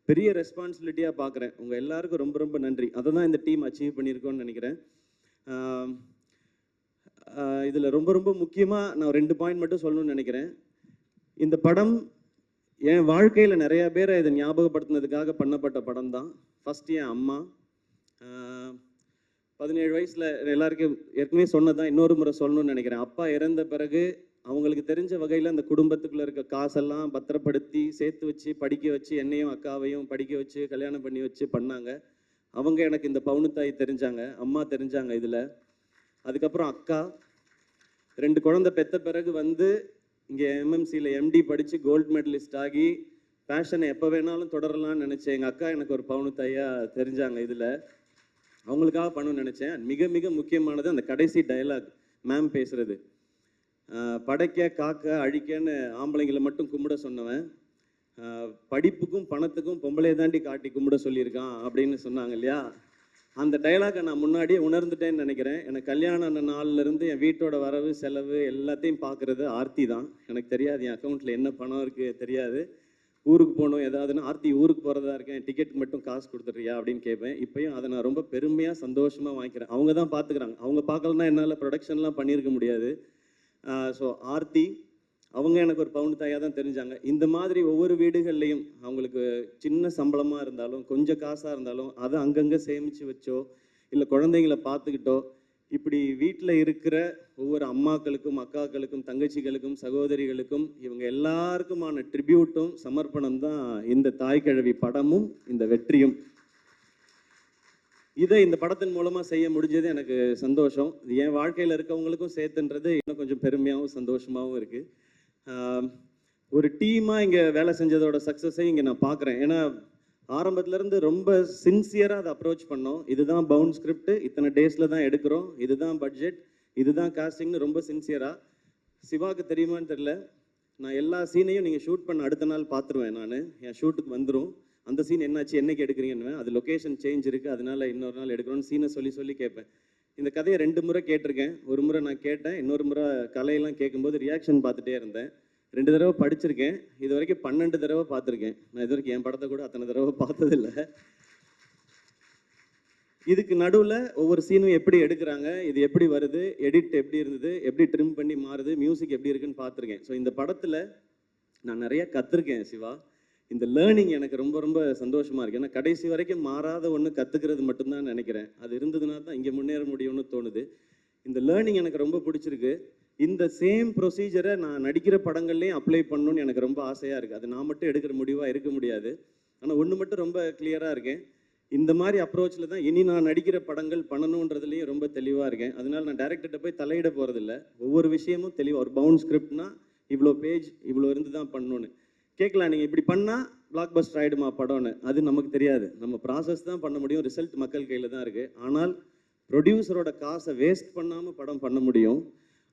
பெரிய ரெஸ்பான்சிபிலிட்டியாக பார்க்குறேன். உங்கள் எல்லாருக்கும் ரொம்ப ரொம்ப நன்றி. அதை தான் இந்த டீம் அச்சீவ் பண்ணியிருக்கோன்னு நினைக்கிறேன். இதில் ரொம்ப ரொம்ப முக்கியமாக நான் 2 பாயிண்ட் மட்டும் சொல்லணும்னு நினைக்கிறேன். இந்த படம் என் வாழ்க்கையில் நிறையா பேரை இதை ஞாபகப்படுத்தினதுக்காக பண்ணப்பட்ட படம் தான். ஃபஸ்ட்டு என் அம்மா, 17 வயசில் எல்லாருக்கும் ஏற்கனவே சொன்னதான், இன்னொரு முறை சொல்லணும்னு நினைக்கிறேன். அப்பா இறந்த பிறகு அவங்களுக்கு தெரிஞ்ச வகையில் அந்த குடும்பத்துக்குள்ளே இருக்க காசெல்லாம் பத்திரப்படுத்தி சேர்த்து வச்சு படிக்க வச்சு, என்னையும் அக்காவையும் படிக்க வச்சு கல்யாணம் பண்ணி வச்சு பண்ணாங்க. அவங்க எனக்கு இந்த பவுனுத்தாய் தெரிஞ்சாங்க, அம்மா தெரிஞ்சாங்க இதில். அதுக்கப்புறம் அக்கா 2 குழந்தை பெற்ற பிறகு வந்து இங்கே எம்எம்சியில் எம்டி படித்து கோல்டு மெடலிஸ்ட் ஆகி பேஷனை எப்போ வேணாலும் தொடரலாம்னு நினச்சேன். எங்கள் அக்கா எனக்கு ஒரு பவுனுத்தாயாக தெரிஞ்சாங்க இதில். அவங்களுக்காக பண்ணணும்னு நினச்சேன். மிக மிக முக்கியமானது அந்த கடைசி டயலாக் மேம் பேசுகிறது, படைக்க காக்க அழிக்கன்னு ஆம்பளைங்களை மட்டும் கும்பிட சொன்னவன் படிப்புக்கும் பணத்துக்கும் பொம்பளை தாண்டி காட்டி கும்பிட சொல்லியிருக்கான் அப்படின்னு சொன்னாங்க இல்லையா? அந்த டைலாகை நான் முன்னாடியே உணர்ந்துட்டேன்னு நினைக்கிறேன். எனக்கு கல்யாணம் ஆன நாள்லேருந்து என் வீட்டோட வரவு செலவு எல்லாத்தையும் பார்க்குறது ஆர்த்தி தான். எனக்கு தெரியாது என் அக்கௌண்ட்டில் என்ன பணம் இருக்குது தெரியாது. ஊருக்கு போகணும் ஏதாவதுன்னா, ஆர்த்தி ஊருக்கு போகிறதா இருக்கேன், டிக்கெட் மட்டும் காசு கொடுத்துட்றியா அப்படின்னு கேட்பேன். இப்பயும் அதை நான் ரொம்ப பெருமையாக சந்தோஷமாக வாங்கிக்கிறேன். அவங்க தான் பார்த்துக்கிறாங்க. அவங்க பார்க்கலன்னா என்னால் ப்ரொடக்ஷன்லாம் பண்ணியிருக்க முடியாது. ஸோ ஆர்த்தி அவங்க எனக்கு ஒரு பவுன் தாயாக தான் தெரிஞ்சாங்க. இந்த மாதிரி ஒவ்வொரு வீடுகள்லையும் அவங்களுக்கு சின்ன சம்பளமாக இருந்தாலும் கொஞ்சம் காசாக இருந்தாலும் அதை அங்கங்கே சேமித்து வச்சோ இல்லை குழந்தைங்கள பார்த்துக்கிட்டோ இப்படி வீட்டில் இருக்கிற ஒவ்வொரு அம்மாக்களுக்கும் அக்காக்களுக்கும் தங்கச்சிகளுக்கும் சகோதரிகளுக்கும் இவங்க எல்லாருக்குமான ட்ரிபியூட்டும் சமர்ப்பணம் தான் இந்த தாய்க்கிழவி படமும் இந்த வெற்றியும். இதை இந்த படத்தின் மூலமாக செய்ய முடிஞ்சது எனக்கு சந்தோஷம். இது என் வாழ்க்கையில் இருக்கவங்களுக்கும் சேர்த்துன்றது இன்னும் கொஞ்சம் பெருமையாகவும் சந்தோஷமாகவும் இருக்குது. ஒரு டீமாக இங்கே வேலை செஞ்சதோட சக்ஸஸை இங்கே நான் பார்க்குறேன். ஏன்னா ஆரம்பத்துலேருந்து ரொம்ப சின்சியராக அதை அப்ரோச் பண்ணோம். இதுதான் பவுண்ட் ஸ்கிரிப்ட், இத்தனை டேஸில் தான் எடுக்கிறோம், இதுதான் பட்ஜெட், இதுதான் காஸ்டிங்னு ரொம்ப சின்சியராக. சிவாவுக்கு தெரியுமான்னு தெரில, நான் எல்லா சீனையும் நீங்கள் ஷூட் பண்ண அடுத்த நாள் பார்த்துருவேன். நான் என் ஷூட்டுக்கு வந்துடும், அந்த சீன் என்னாச்சு என்னைக்கு எடுக்கிறீங்கன்னு, அது லொக்கேஷன் சேஞ்ச் இருக்குது அதனால இன்னொரு நாள் எடுக்கிறோன்னு சீனை சொல்லி கேட்பேன். இந்த கதையை 2 முறை கேட்டிருக்கேன். ஒரு முறை நான் கேட்டேன், இன்னொரு முறை கலையெல்லாம் கேட்கும்போது ரியாக்ஷன் பார்த்துட்டே இருந்தேன். 2 தடவை படிச்சிருக்கேன். இது வரைக்கும் 12 தடவை பார்த்துருக்கேன். நான் இது வரைக்கும் என் படத்தை கூட அத்தனை தடவை பார்த்ததில்லை. இதுக்கு நடுவில் ஒவ்வொரு சீனும் எப்படி எடுக்கிறாங்க, இது எப்படி வருது, எடிட் எப்படி இருந்தது, எப்படி ட்ரிம் பண்ணி மாறுது, மியூசிக் எப்படி இருக்குன்னு பார்த்துருக்கேன். ஸோ இந்த படத்தில் நான் நிறைய கற்றுருக்கேன் சிவா. இந்த லேர்னிங் எனக்கு ரொம்ப ரொம்ப சந்தோஷமாக இருக்குது. ஏன்னா கடைசி வரைக்கும் மாறாத ஒன்று கற்றுக்கிறது மட்டும்தான் நினைக்கிறேன். அது இருந்ததுனா தான் இங்கே முன்னேற முடியும்னு தோணுது. இந்த லேர்னிங் எனக்கு ரொம்ப பிடிச்சிருக்கு. இந்த சேம் ப்ரொசீஜரை நான் நடிக்கிற படங்கள்லேயும் அப்ளை பண்ணணும்னு எனக்கு ரொம்ப ஆசையாக இருக்குது. அது நான் மட்டும் எடுக்கிற முடிவாக இருக்க முடியாது. ஆனால் ஒன்று மட்டும் ரொம்ப கிளியராக இருக்கேன், இந்த மாதிரி அப்ரோச்சில் தான் இனி நான் நடிக்கிற படங்கள் பண்ணணுன்றதுலேயும் ரொம்ப தெளிவாக இருக்கேன். அதனால் நான் டைரக்டர்கிட்ட போய் தலையிட போகிறதில்ல. ஒவ்வொரு விஷயமும் தெளிவாக, ஒரு பவுண்ட் ஸ்கிரிப்ட்னா இவ்வளோ பேஜ் இவ்வளோ இருந்து தான் பண்ணணுன்னு கேட்கலாம். நீங்கள் இப்படி பண்ணால் பிளாக் பஸ்டர் ஆகிடுமா படம்னு, அது நமக்கு தெரியாது. நம்ம ப்ராசஸ் தான் பண்ண முடியும், ரிசல்ட் மக்கள் கையில் தான் இருக்குது. ஆனால் ப்ரொடியூசரோட காசை வேஸ்ட் பண்ணாமல் படம் பண்ண முடியும்.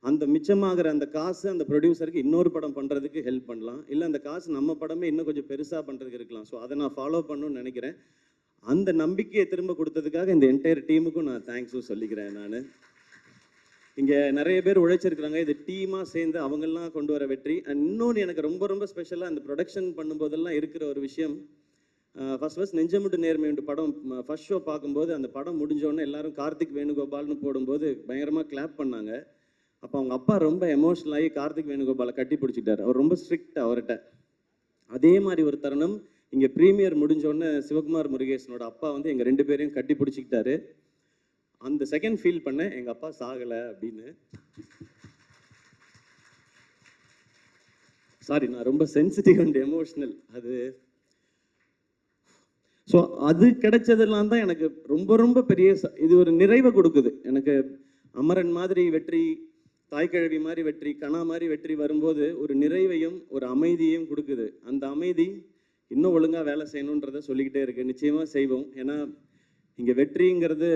அந்த மிச்சமாகிற அந்த காசு அந்த ப்ரொடியூசருக்கு இன்னொரு படம் பண்ணுறதுக்கு ஹெல்ப் பண்ணலாம், இல்லை அந்த காசு நம்ம படமே இன்னும் கொஞ்சம் பெருசாக பண்ணுறதுக்கு இருக்கலாம். ஸோ அதை நான் ஃபாலோ பண்ணணும்னு நினைக்கிறேன். அந்த நம்பிக்கையை திரும்ப கொடுத்ததுக்காக இந்த என்டையர் டீமுக்கும் நான் தேங்க்ஸும் சொல்லிக்கிறேன். நான் இங்கே நிறைய பேர் உழைச்சிருக்கிறாங்க. இது டீமாக சேர்ந்து அவங்கெல்லாம் கொண்டு வர வெற்றி. அண்ட் இன்னொன்று எனக்கு ரொம்ப ரொம்ப ஸ்பெஷலாக இந்த ப்ரொடக்ஷன் பண்ணும்போதெல்லாம் இருக்கிற ஒரு விஷயம், ஃபர்ஸ்ட் நெஞ்சமுட்டு நேர்மையுண்டு படம் ஃபர்ஸ்ட் ஷோ பார்க்கும்போது அந்த படம் முடிஞ்சோடனே எல்லாரும் கார்த்திக் வேணுகோபால்னு போடும்போது பயங்கரமாக கிளாப் பண்ணாங்க. அப்போ அவங்க அப்பா ரொம்ப எமோஷனல் ஆகி கார்த்திக் வேணுகோபாலை கட்டி பிடிச்சிட்டார். அவர் ரொம்ப ஸ்ட்ரிக்ட் அவர்கிட்ட. அதே மாதிரி ஒரு தருணம் இங்கே ப்ரீமியர் முடிஞ்சோடனே சிவகுமார் முருகேசனோட அப்பா வந்து எங்கள் 2 பேரையும் கட்டி பிடிச்சிக்கிட்டாரு. அந்த செகண்ட் ஃபீல் பண்ணேன், எங்கள் அப்பா சாகலை அப்படின்னு. சாரி, நான் ரொம்ப சென்சிட்டிவ் அண்ட் எமோஷ்னல். அது ஸோ அது கிடைச்சதெல்லாம் தான் எனக்கு ரொம்ப ரொம்ப பெரிய இது ஒரு நிறைவை கொடுக்குது. எனக்கு அமரன் மாதிரி வெற்றி, தாய்க்கிழவி மாதிரி வெற்றி, கணா மாதிரி வெற்றி வரும்போது ஒரு நிறைவையும் ஒரு அமைதியையும் கொடுக்குது. அந்த அமைதி இன்னும் ஒழுங்காக வேலை செய்யணுன்றதை சொல்லிக்கிட்டே இருக்கு. நிச்சயமாக செய்வோம். ஏன்னா இங்கே வெற்றிங்கிறது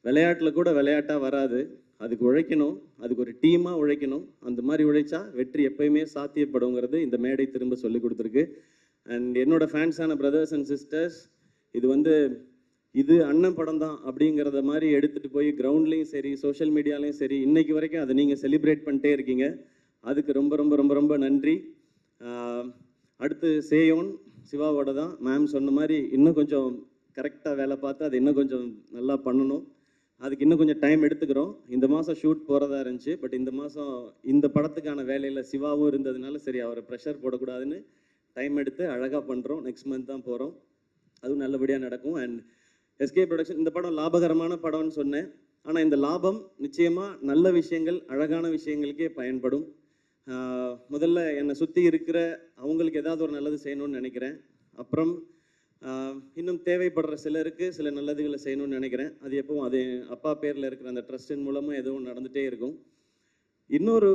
விளையாட்டில் கூட விளையாட்டாக வராது. அதுக்கு உழைக்கணும், அதுக்கு ஒரு டீமாக உழைக்கணும். அந்த மாதிரி உழைச்சா வெற்றி எப்பயுமே சாத்தியப்படுங்கிறது இந்த மேடை திரும்ப சொல்லி கொடுத்துருக்கு. அண்ட் என்னோட ஃபேன்ஸான பிரதர்ஸ் அண்ட் சிஸ்டர்ஸ், இது அண்ணன் படம் தான் அப்படிங்கிறத மாதிரி எடுத்துகிட்டு போய் கிரவுண்ட்லேயும் சரி சோஷியல் மீடியாலையும் சரி இன்னைக்கு வரைக்கும் அதை நீங்கள் செலிப்ரேட் பண்ணிட்டே இருக்கீங்க. அதுக்கு ரொம்ப ரொம்ப ரொம்ப ரொம்ப நன்றி. அடுத்து சேயோன் சிவாவோட தான். மேம் சொன்ன மாதிரி இன்னும் கொஞ்சம் கரெக்டாக வேலை பார்த்து அதை இன்னும் கொஞ்சம் நல்லா பண்ணணும். அதுக்கு இன்னும் கொஞ்சம் டைம் எடுத்துக்கிறோம். இந்த மாதம் ஷூட் போகிறதா இருந்துச்சு, பட் இந்த மாதம் இந்த படத்துக்கான வேலையில் சிவாவும் இருந்ததுனால சரி அவரை ப்ரெஷர் போடக்கூடாதுன்னு டைம் எடுத்து அழகாக பண்ணுறோம். நெக்ஸ்ட் மந்த் தான் போகிறோம், அதுவும் நல்லபடியாக நடக்கும். அண்ட் எஸ்கே ப்ரொடக்ஷன் இந்த படம் லாபகரமான படம்னு சொன்னேன். ஆனால் இந்த லாபம் நிச்சயமாக நல்ல விஷயங்கள் அழகான விஷயங்களுக்கே பயன்படும். முதல்ல என்னை சுற்றி இருக்கிற அவங்களுக்கு ஏதாவது ஒரு நல்லது செய்யணும்னு நினைக்கிறேன். அப்புறம் இன்னும் தேவைப்படுற சிலருக்கு சில நல்லதுகளை செய்யணும்னு நினைக்கிறேன். அது எப்பவும் அது அப்பா பேரில் இருக்கிற அந்த ட்ரஸ்டின் மூலமாக எதுவும் நடந்துகிட்டே இருக்கும். இன்னொரு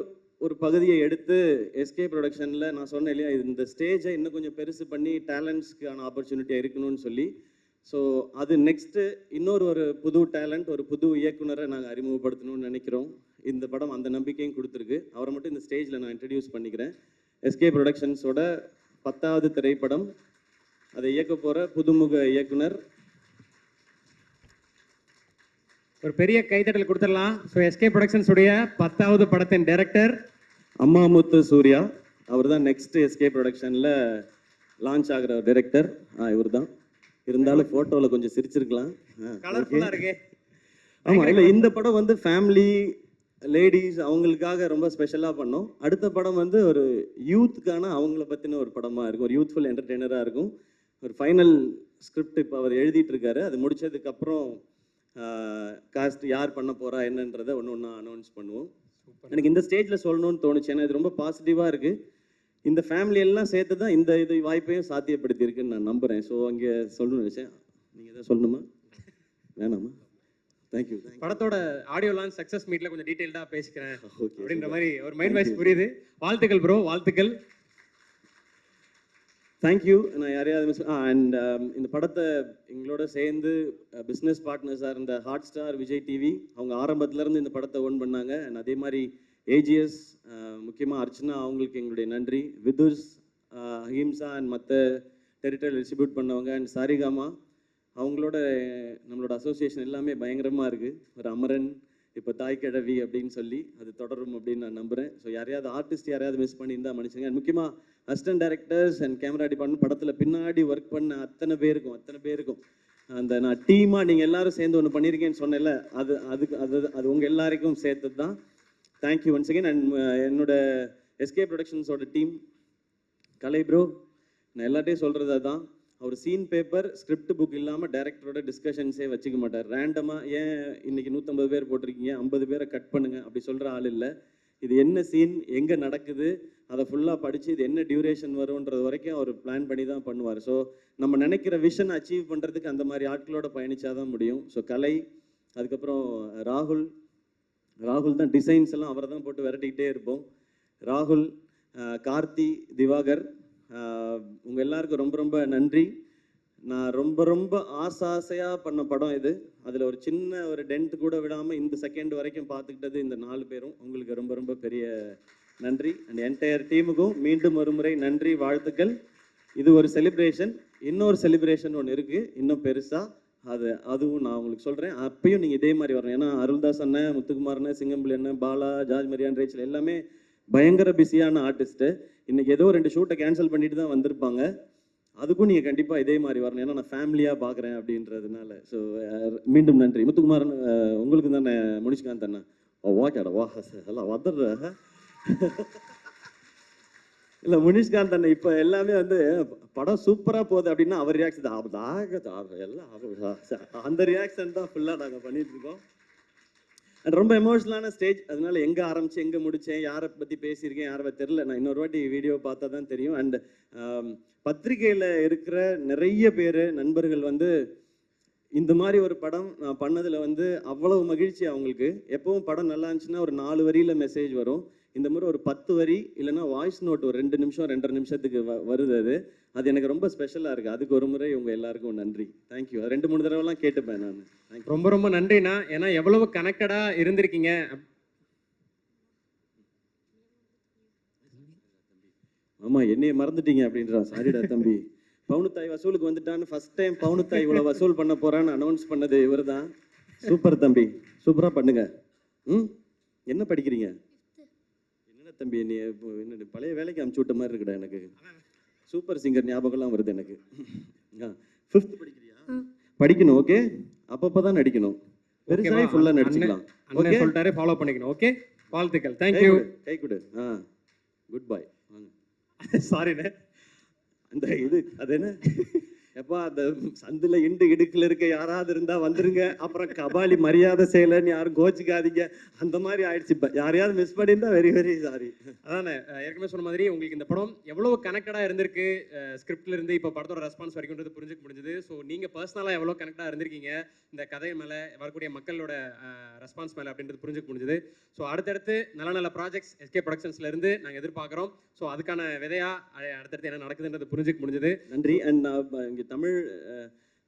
பகுதியை எடுத்து எஸ்கே ப்ரொடக்ஷனில் நான் சொன்னேன் இல்லையா, இந்த ஸ்டேஜை இன்னும் கொஞ்சம் பெருசு பண்ணி டேலண்ட்ஸ்க்கான ஆப்பர்ச்சுனிட்டியாக இருக்கணும்னு சொல்லி. ஸோ அது நெக்ஸ்ட்டு இன்னொரு புது டேலண்ட், ஒரு புது இயக்குனரை நாங்கள் அறிமுகப்படுத்தணும்னு நினைக்கிறோம். இந்த படம் அந்த நம்பிக்கையும் கொடுத்துருக்கு. அவரை மட்டும் இந்த ஸ்டேஜில் நான் இன்ட்ரடியூஸ் பண்ணிக்கிறேன். எஸ்கே ப்ரொடக்ஷன்ஸோட 10வது திரைப்படம், அதை இயக்க போகிற புதுமுக இயக்குனர். ஒரு பெரிய கைத்தட்டல் கொடுத்துடலாம். ஸோ எஸ்கே ப்ரொடக்ஷன்ஸ் உடைய 10வது படத்தின் டைரக்டர் அம்மாமுத்து சூர்யா. அவர் தான் நெக்ஸ்ட் எஸ்கே ப்ரொடக்ஷனில் லான்ச் ஆகிற டைரக்டர். இவர் தான். இருந்தாலும் ஃபோட்டோவில் கொஞ்சம் சிரிச்சிருக்கலாம். கலர்ஃபுல்லாக இருக்கே. ஆமாம், இல்லை இந்த படம் வந்து ஃபேமிலி லேடிஸ் அவங்களுக்காக ரொம்ப ஸ்பெஷலாக பண்ணோம். அடுத்த படம் வந்து ஒரு யூத்துக்கான அவங்கள பற்றின ஒரு படமாக இருக்கும், ஒரு யூத்ஃபுல் என்டர்டெய்னராக இருக்கும். ஒரு ஃபைனல் ஸ்கிரிப்ட் இப்போ அவர் எழுதிட்டு இருக்காரு. அது முடிச்சதுக்கப்புறம் காஸ்ட் யார் பண்ண போகிறா என்னன்றதை ஒன்று ஒன்றா அனௌன்ஸ் பண்ணுவோம். எனக்கு இந்த ஸ்டேஜில் சொல்லணும்னு தோணுச்சு, ஏன்னா இது ரொம்ப பாசிட்டிவாக இருக்குது. இந்த ஃபேமிலி எல்லாம் சேர்த்து தான் இது வாய்ப்பையும் சாத்தியப்படுத்தியிருக்குன்னு நான் நம்புகிறேன். ஸோ அங்கே சொல்லணும்னு நினச்சேன். நீங்கள் எதாவது சொல்லணுமா? வேணாமா? தேங்க்யூ. படத்தோட ஆடியோ லான்ச் சக்ஸஸ் மீட்டில் கொஞ்சம் டீட்டெயில்டாக பேசிக்கிறேன் அப்படின்ற மாதிரி ஒரு மைண்ட் வாய்ஸ் புரியுது. வாழ்த்துக்கள் ப்ரோ, வாழ்த்துக்கள். தேங்க்யூ. நான் யாரையாவது அண்ட் இந்த படத்தை எங்களோட சேர்ந்து பிஸ்னஸ் பார்ட்னர்ஸாக இருந்த ஹாட் ஸ்டார், விஜய் டிவி, அவங்க ஆரம்பத்துலேருந்து இந்த படத்தை ஓன் பண்ணாங்க. அண்ட் அதே மாதிரி ஏஜிஎஸ், முக்கியமாக அர்ச்சனா, அவங்களுக்கு எங்களுடைய நன்றி. விதுஷ், அஹிம்சா அண்ட் மற்ற டெரிட்டரி டிஸ்ட்ரிபியூட் பண்ணவங்க, அண்ட் சாரிகாமா, அவங்களோட நம்மளோட அசோசியேஷன் எல்லாமே பயங்கரமாக இருக்குது. ஒரு அமரன், இப்போ தாய் கிழவி அப்படின்னு சொல்லி அது தொடரும் அப்படின்னு நான் நம்புகிறேன். ஸோ யாரையாவது ஆர்டிஸ்ட் யாரையாவது மிஸ் பண்ணியிருந்தா மன்னிச்சுங்க. முக்கியமாக assistant directors and camera department, படத்தில் பின்னாடி ஒர்க் பண்ண அத்தனை பேருக்கும் அந்த நான் டீமாக நீங்கள் எல்லாரும் சேர்ந்து ஒன்று பண்ணியிருக்கேன்னு சொன்னேன்ல, அது உங்கள் எல்லாருக்கும் சேர்த்து தான். Thank you once again. அண்ட் என்னோட எஸ்கே ப்ரொடக்ஷன்ஸோட டீம், கலை ப்ரோ, நான் எல்லாட்டையும் சொல்கிறது அதுதான். அவர் சீன் பேப்பர், ஸ்கிரிப்ட் புக் இல்லாமல் டைரக்டரோட டிஸ்கஷன்ஸே வச்சுக்க மாட்டார். ரேண்டமாக ஏன் இன்னைக்கு 150 பேர் போட்டிருக்கீங்க, 50 பேரை கட் பண்ணுங்க அப்படி சொல்கிற ஆள் இல்லை. இது என்ன சீன், எங்கே நடக்குது, அதை ஃபுல்லாக படித்து இது என்ன டியூரேஷன் வரும்ன்றது வரைக்கும் அவர் பிளான் பண்ணி தான் பண்ணுவார். ஸோ நம்ம நினைக்கிற விஷன் அச்சீவ் பண்ணுறதுக்கு அந்த மாதிரி ஆட்களோட பயணிச்சா தான் முடியும். ஸோ கலை, அதுக்கப்புறம் ராகுல் தான் டிசைன்ஸ் எல்லாம் அவரை தான் போட்டு விரட்டிக்கிட்டே இருப்போம். ராகுல், கார்த்தி, திவாகர், உங்கள் எல்லாருக்கும் ரொம்ப ரொம்ப நன்றி. நான் ரொம்ப ஆசையாக பண்ண படம் இது. அதில் ஒரு சின்ன ஒரு டென்ட் கூட விடாமல் இந்த செகண்ட் வரைக்கும் பார்த்துக்கிட்டது இந்த 4 பேரும். உங்களுக்கு ரொம்ப பெரிய நன்றி. அண்ட் என்டையர் டீமுக்கும் மீண்டும் ஒரு முறை நன்றி, வாழ்த்துக்கள். இது ஒரு செலிப்ரேஷன். இன்னொரு செலிப்ரேஷன் ஒன்று இருக்குது, இன்னும் பெருசாக. அதுவும் நான் உங்களுக்கு சொல்கிறேன். அப்பயும் நீங்கள் இதே மாதிரி வரணும். ஏன்னா அருள்தாஸ் அண்ணன், முத்துக்குமார் அண்ணன், சிங்கம்புலி அண்ணன், பாலா, ஜார்ஜ் மரியான், ரேச்சல் எல்லாமே பயங்கர பிஸியான ஆர்டிஸ்ட்டு. இன்றைக்கி ஏதோ 2 ஷூட்டை கேன்சல் பண்ணிட்டு தான் வந்திருப்பாங்க. அதுக்கும் நீங்கள் கண்டிப்பாக இதே மாதிரி வரணும், ஏன்னா நான் ஃபேமிலியாக பார்க்குறேன் அப்படின்றதுனால. ஸோ மீண்டும் நன்றி. முத்துக்குமாரன், உங்களுக்கு தானே முனிஷ்காந்த் அண்ணா? ஓகேடா, வா எல்லாம் வந்துடுற. இல்லை முனிஷ்காந்த் அண்ணன் இப்போ எல்லாமே வந்து படம் சூப்பராக போகுது அப்படின்னா அவர் ரியாக்ஷன் எல்லாம் அந்த ரியாக்ஷன் தான் ஃபுல்லாக நாங்கள் பண்ணிட்டு இருக்கோம். அண்ட் ரொம்ப எமோஷனலான ஸ்டேஜ். அதனால எங்கே ஆரம்பிச்சு எங்கே முடித்தேன், யாரை பற்றி பேசியிருக்கேன், யாரை தெரில. நான் இன்னொரு வாட்டி வீடியோ பார்த்தா தான் தெரியும். அண்ட் பத்திரிகையில் இருக்கிற நிறைய பேர் நண்பர்கள் வந்து இந்த மாதிரி ஒரு படம் நான் பண்ணதில் வந்து அவ்வளவு மகிழ்ச்சி அவங்களுக்கு. எப்பவும் படம் நல்லா இருந்துச்சுன்னா ஒரு 4 வரியில் மெசேஜ் வரும். இந்த மாதிரி ஒரு 10 வரி இல்லைன்னா வாய்ஸ் நோட் ஒரு 2 நிமிஷம் 2.5 நிமிஷத்துக்கு வருது. அது எனக்கு ரொம்ப ஸ்பெஷலாக இருக்குது. அதுக்கு ஒரு முறை உங்கள் எல்லாருக்கும் நன்றி. தேங்க்யூ. 2-3 தடவைலாம் கேட்டுப்பேன் நான். ரொம்ப நன்றிண்ணா. ஏன்னா எவ்வளவு கனெக்டடாக இருந்திருக்கீங்க. ஆமாம், என்னைய மறந்துட்டீங்க அப்படின்றா. சாரிடா தம்பி. பவுனுத்தாய் வசூலுக்கு வந்துட்டான்னு ஃபர்ஸ்ட் டைம் பவுனுத்தாய் இவ்வளோ வசூல் பண்ண போகிறான்னு அனௌன்ஸ் பண்ணது இவர் தான். சூப்பர் தம்பி, சூப்பராக பண்ணுங்க. என்ன படிக்கிறீங்க? என்ன தம்பி, நீ என்ன பழைய வேலைக்கு அனுப்பிச்சு விட்ட மாதிரி இருக்குடா எனக்கு. சூப்பர் சிங்கர் ஞாபகம்லாம் வருது எனக்கு. 5th படிக்கிறியா? படிக்கணும். ஓகே, அப்பப்போ தான் நடிக்கணும். பெருசாக ஃபுல்லாக நடிச்சுக்கலாம். ஓகே, சொல்லிட்டாரு, ஃபாலோ பண்ணிக்கணும். ஓகே, வாழ்த்துக்கள். தேங்க்யூ. கை கொடு. குட் பாய். சாரிண்ணே. அந்த அது என்ன எப்பா, அந்த சந்தில் இடுக்கில் இருக்க யாராவது இருந்தால் வந்துருங்க. அப்புறம் கபாலி மரியாதை செய்யலைன்னு யாரும் கோச்சிக்காதீங்க. அந்த மாதிரி ஆயிடுச்சு. இப்போ யாரையாவது மிஸ் பண்ணியிருந்தா வெரி சாரி. அதானே ஏற்கனவே சொன்ன மாதிரி உங்களுக்கு இந்த படம் எவ்வளோ கனெக்டடாக இருந்திருக்கு, ஸ்கிரிப்ட்ல இருந்து இப்போ படத்தோட ரெஸ்பான்ஸ் வரைக்கும்ன்றது புரிஞ்சுக்க முடிஞ்சது. ஸோ நீங்கள் பர்சனலாக எவ்வளோ கனெக்டாக இருந்திருக்கீங்க இந்த கதை மேலே, வரக்கூடிய மக்களோட ரெஸ்பான்ஸ் மேலே அப்படின்றது புரிஞ்சுக்க முடிஞ்சது. ஸோ அடுத்தடுத்து நல்ல ப்ராஜெக்ட்ஸ் எஸ்கே ப்ரொடக்ஷன்ஸ்லேருந்து நாங்கள் எதிர்பார்க்குறோம். ஸோ அதுக்கான விதையாக அடுத்தடுத்து என்ன நடக்குதுன்றது புரிஞ்சுக்க முடிஞ்சது. நன்றி. அண்ட் இங்கே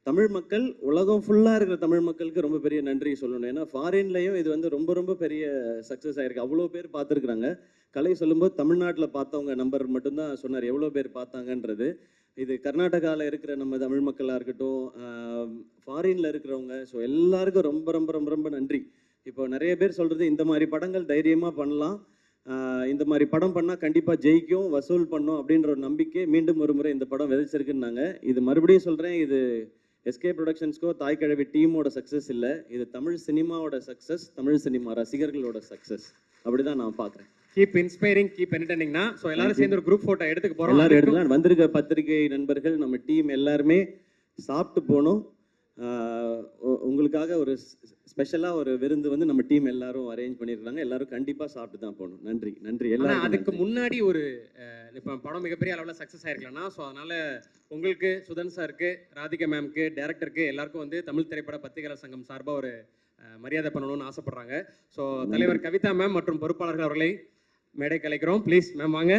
தமிழ் மக்கள், உலகம் ஃபுல்லாக இருக்கிற தமிழ் மக்களுக்கு ரொம்ப பெரிய நன்றி சொல்லணும். ஏன்னா ஃபாரின்லையும் இது வந்து ரொம்ப பெரிய சக்ஸஸ் ஆகிருக்கு. அவ்வளோ பேர் பார்த்துருக்குறாங்க. கலை சொல்லும்போது தமிழ்நாட்டில் பார்த்தவங்க நம்பர் மட்டும்தான் சொன்னார், எவ்வளோ பேர் பார்த்தாங்கன்றது. இது கர்நாடகாவில் இருக்கிற நம்ம தமிழ் மக்களாக இருக்கட்டும், ஃபாரினில் இருக்கிறவங்க, ஸோ எல்லாருக்கும் ரொம்ப நன்றி. இப்போ நிறைய பேர் சொல்கிறது இந்த மாதிரி படங்கள் தைரியமாக பண்ணலாம். இந்த மாதிரி படம் பண்ணால் கண்டிப்பாக ஜெயிக்கும், வசூல் பண்ணும் அப்படின்ற ஒரு நம்பிக்கை மீண்டும் ஒரு முறை இந்த படம் விதைச்சிருக்குன்னாங்க. இது மறுபடியும் சொல்கிறேன், இது எஸ்கே ப்ரொடக்ஷன்ஸ்க்கோ தாய்க்கிழவி டீமோட சக்ஸஸ் இல்லை, இது தமிழ் சினிமாவோட சக்ஸஸ், தமிழ் சினிமா ரசிகர்களோட சக்ஸஸ். அப்படி தான் நான் பார்க்குறேன். கீப் இன்ஸ்பைரிங், கீப் என்டர்டெய்னிங்னா. ஸோ எல்லாரும் சேர்ந்து ஒரு குரூப் ஃபோட்டோ எடுத்துக்க போகிறோம். எல்லாரும் எடுத்துக்கலாம். வந்திருக்க பத்திரிகை நண்பர்கள், நம்ம டீம் எல்லாருமே சாப்பிட்டு போகணும். உங்களுக்காக ஒரு ஸ்பெஷலாக ஒரு விருந்து வந்து நம்ம டீம் எல்லாரும் அரேஞ்ச் பண்ணியிருக்காங்க. எல்லாரும் கண்டிப்பாக சாப்பிட்டு தான் போகணும். நன்றி நன்றி எல்லாரும். அதுக்கு முன்னாடி ஒரு இப்போ படம் மிகப்பெரிய அளவில் சக்ஸஸ் ஆயிருக்கலன்னா, ஸோ அதனால் உங்களுக்கு, சுதன் சாருக்கு, ராதிகா மேம்க்கு, டேரக்டருக்கு எல்லாருக்கும் வந்து தமிழ் திரைப்பட பத்திரிகையாளர் சங்கம் சார்பாக ஒரு மரியாதை பண்ணணும்னு ஆசைப்படுறாங்க. ஸோ தலைவர் கவிதா மேம் மற்றும் பொறுப்பாளர்கள் அவர்களை மேடை கலைக்கிறோம். ப்ளீஸ் மேம் வாங்க.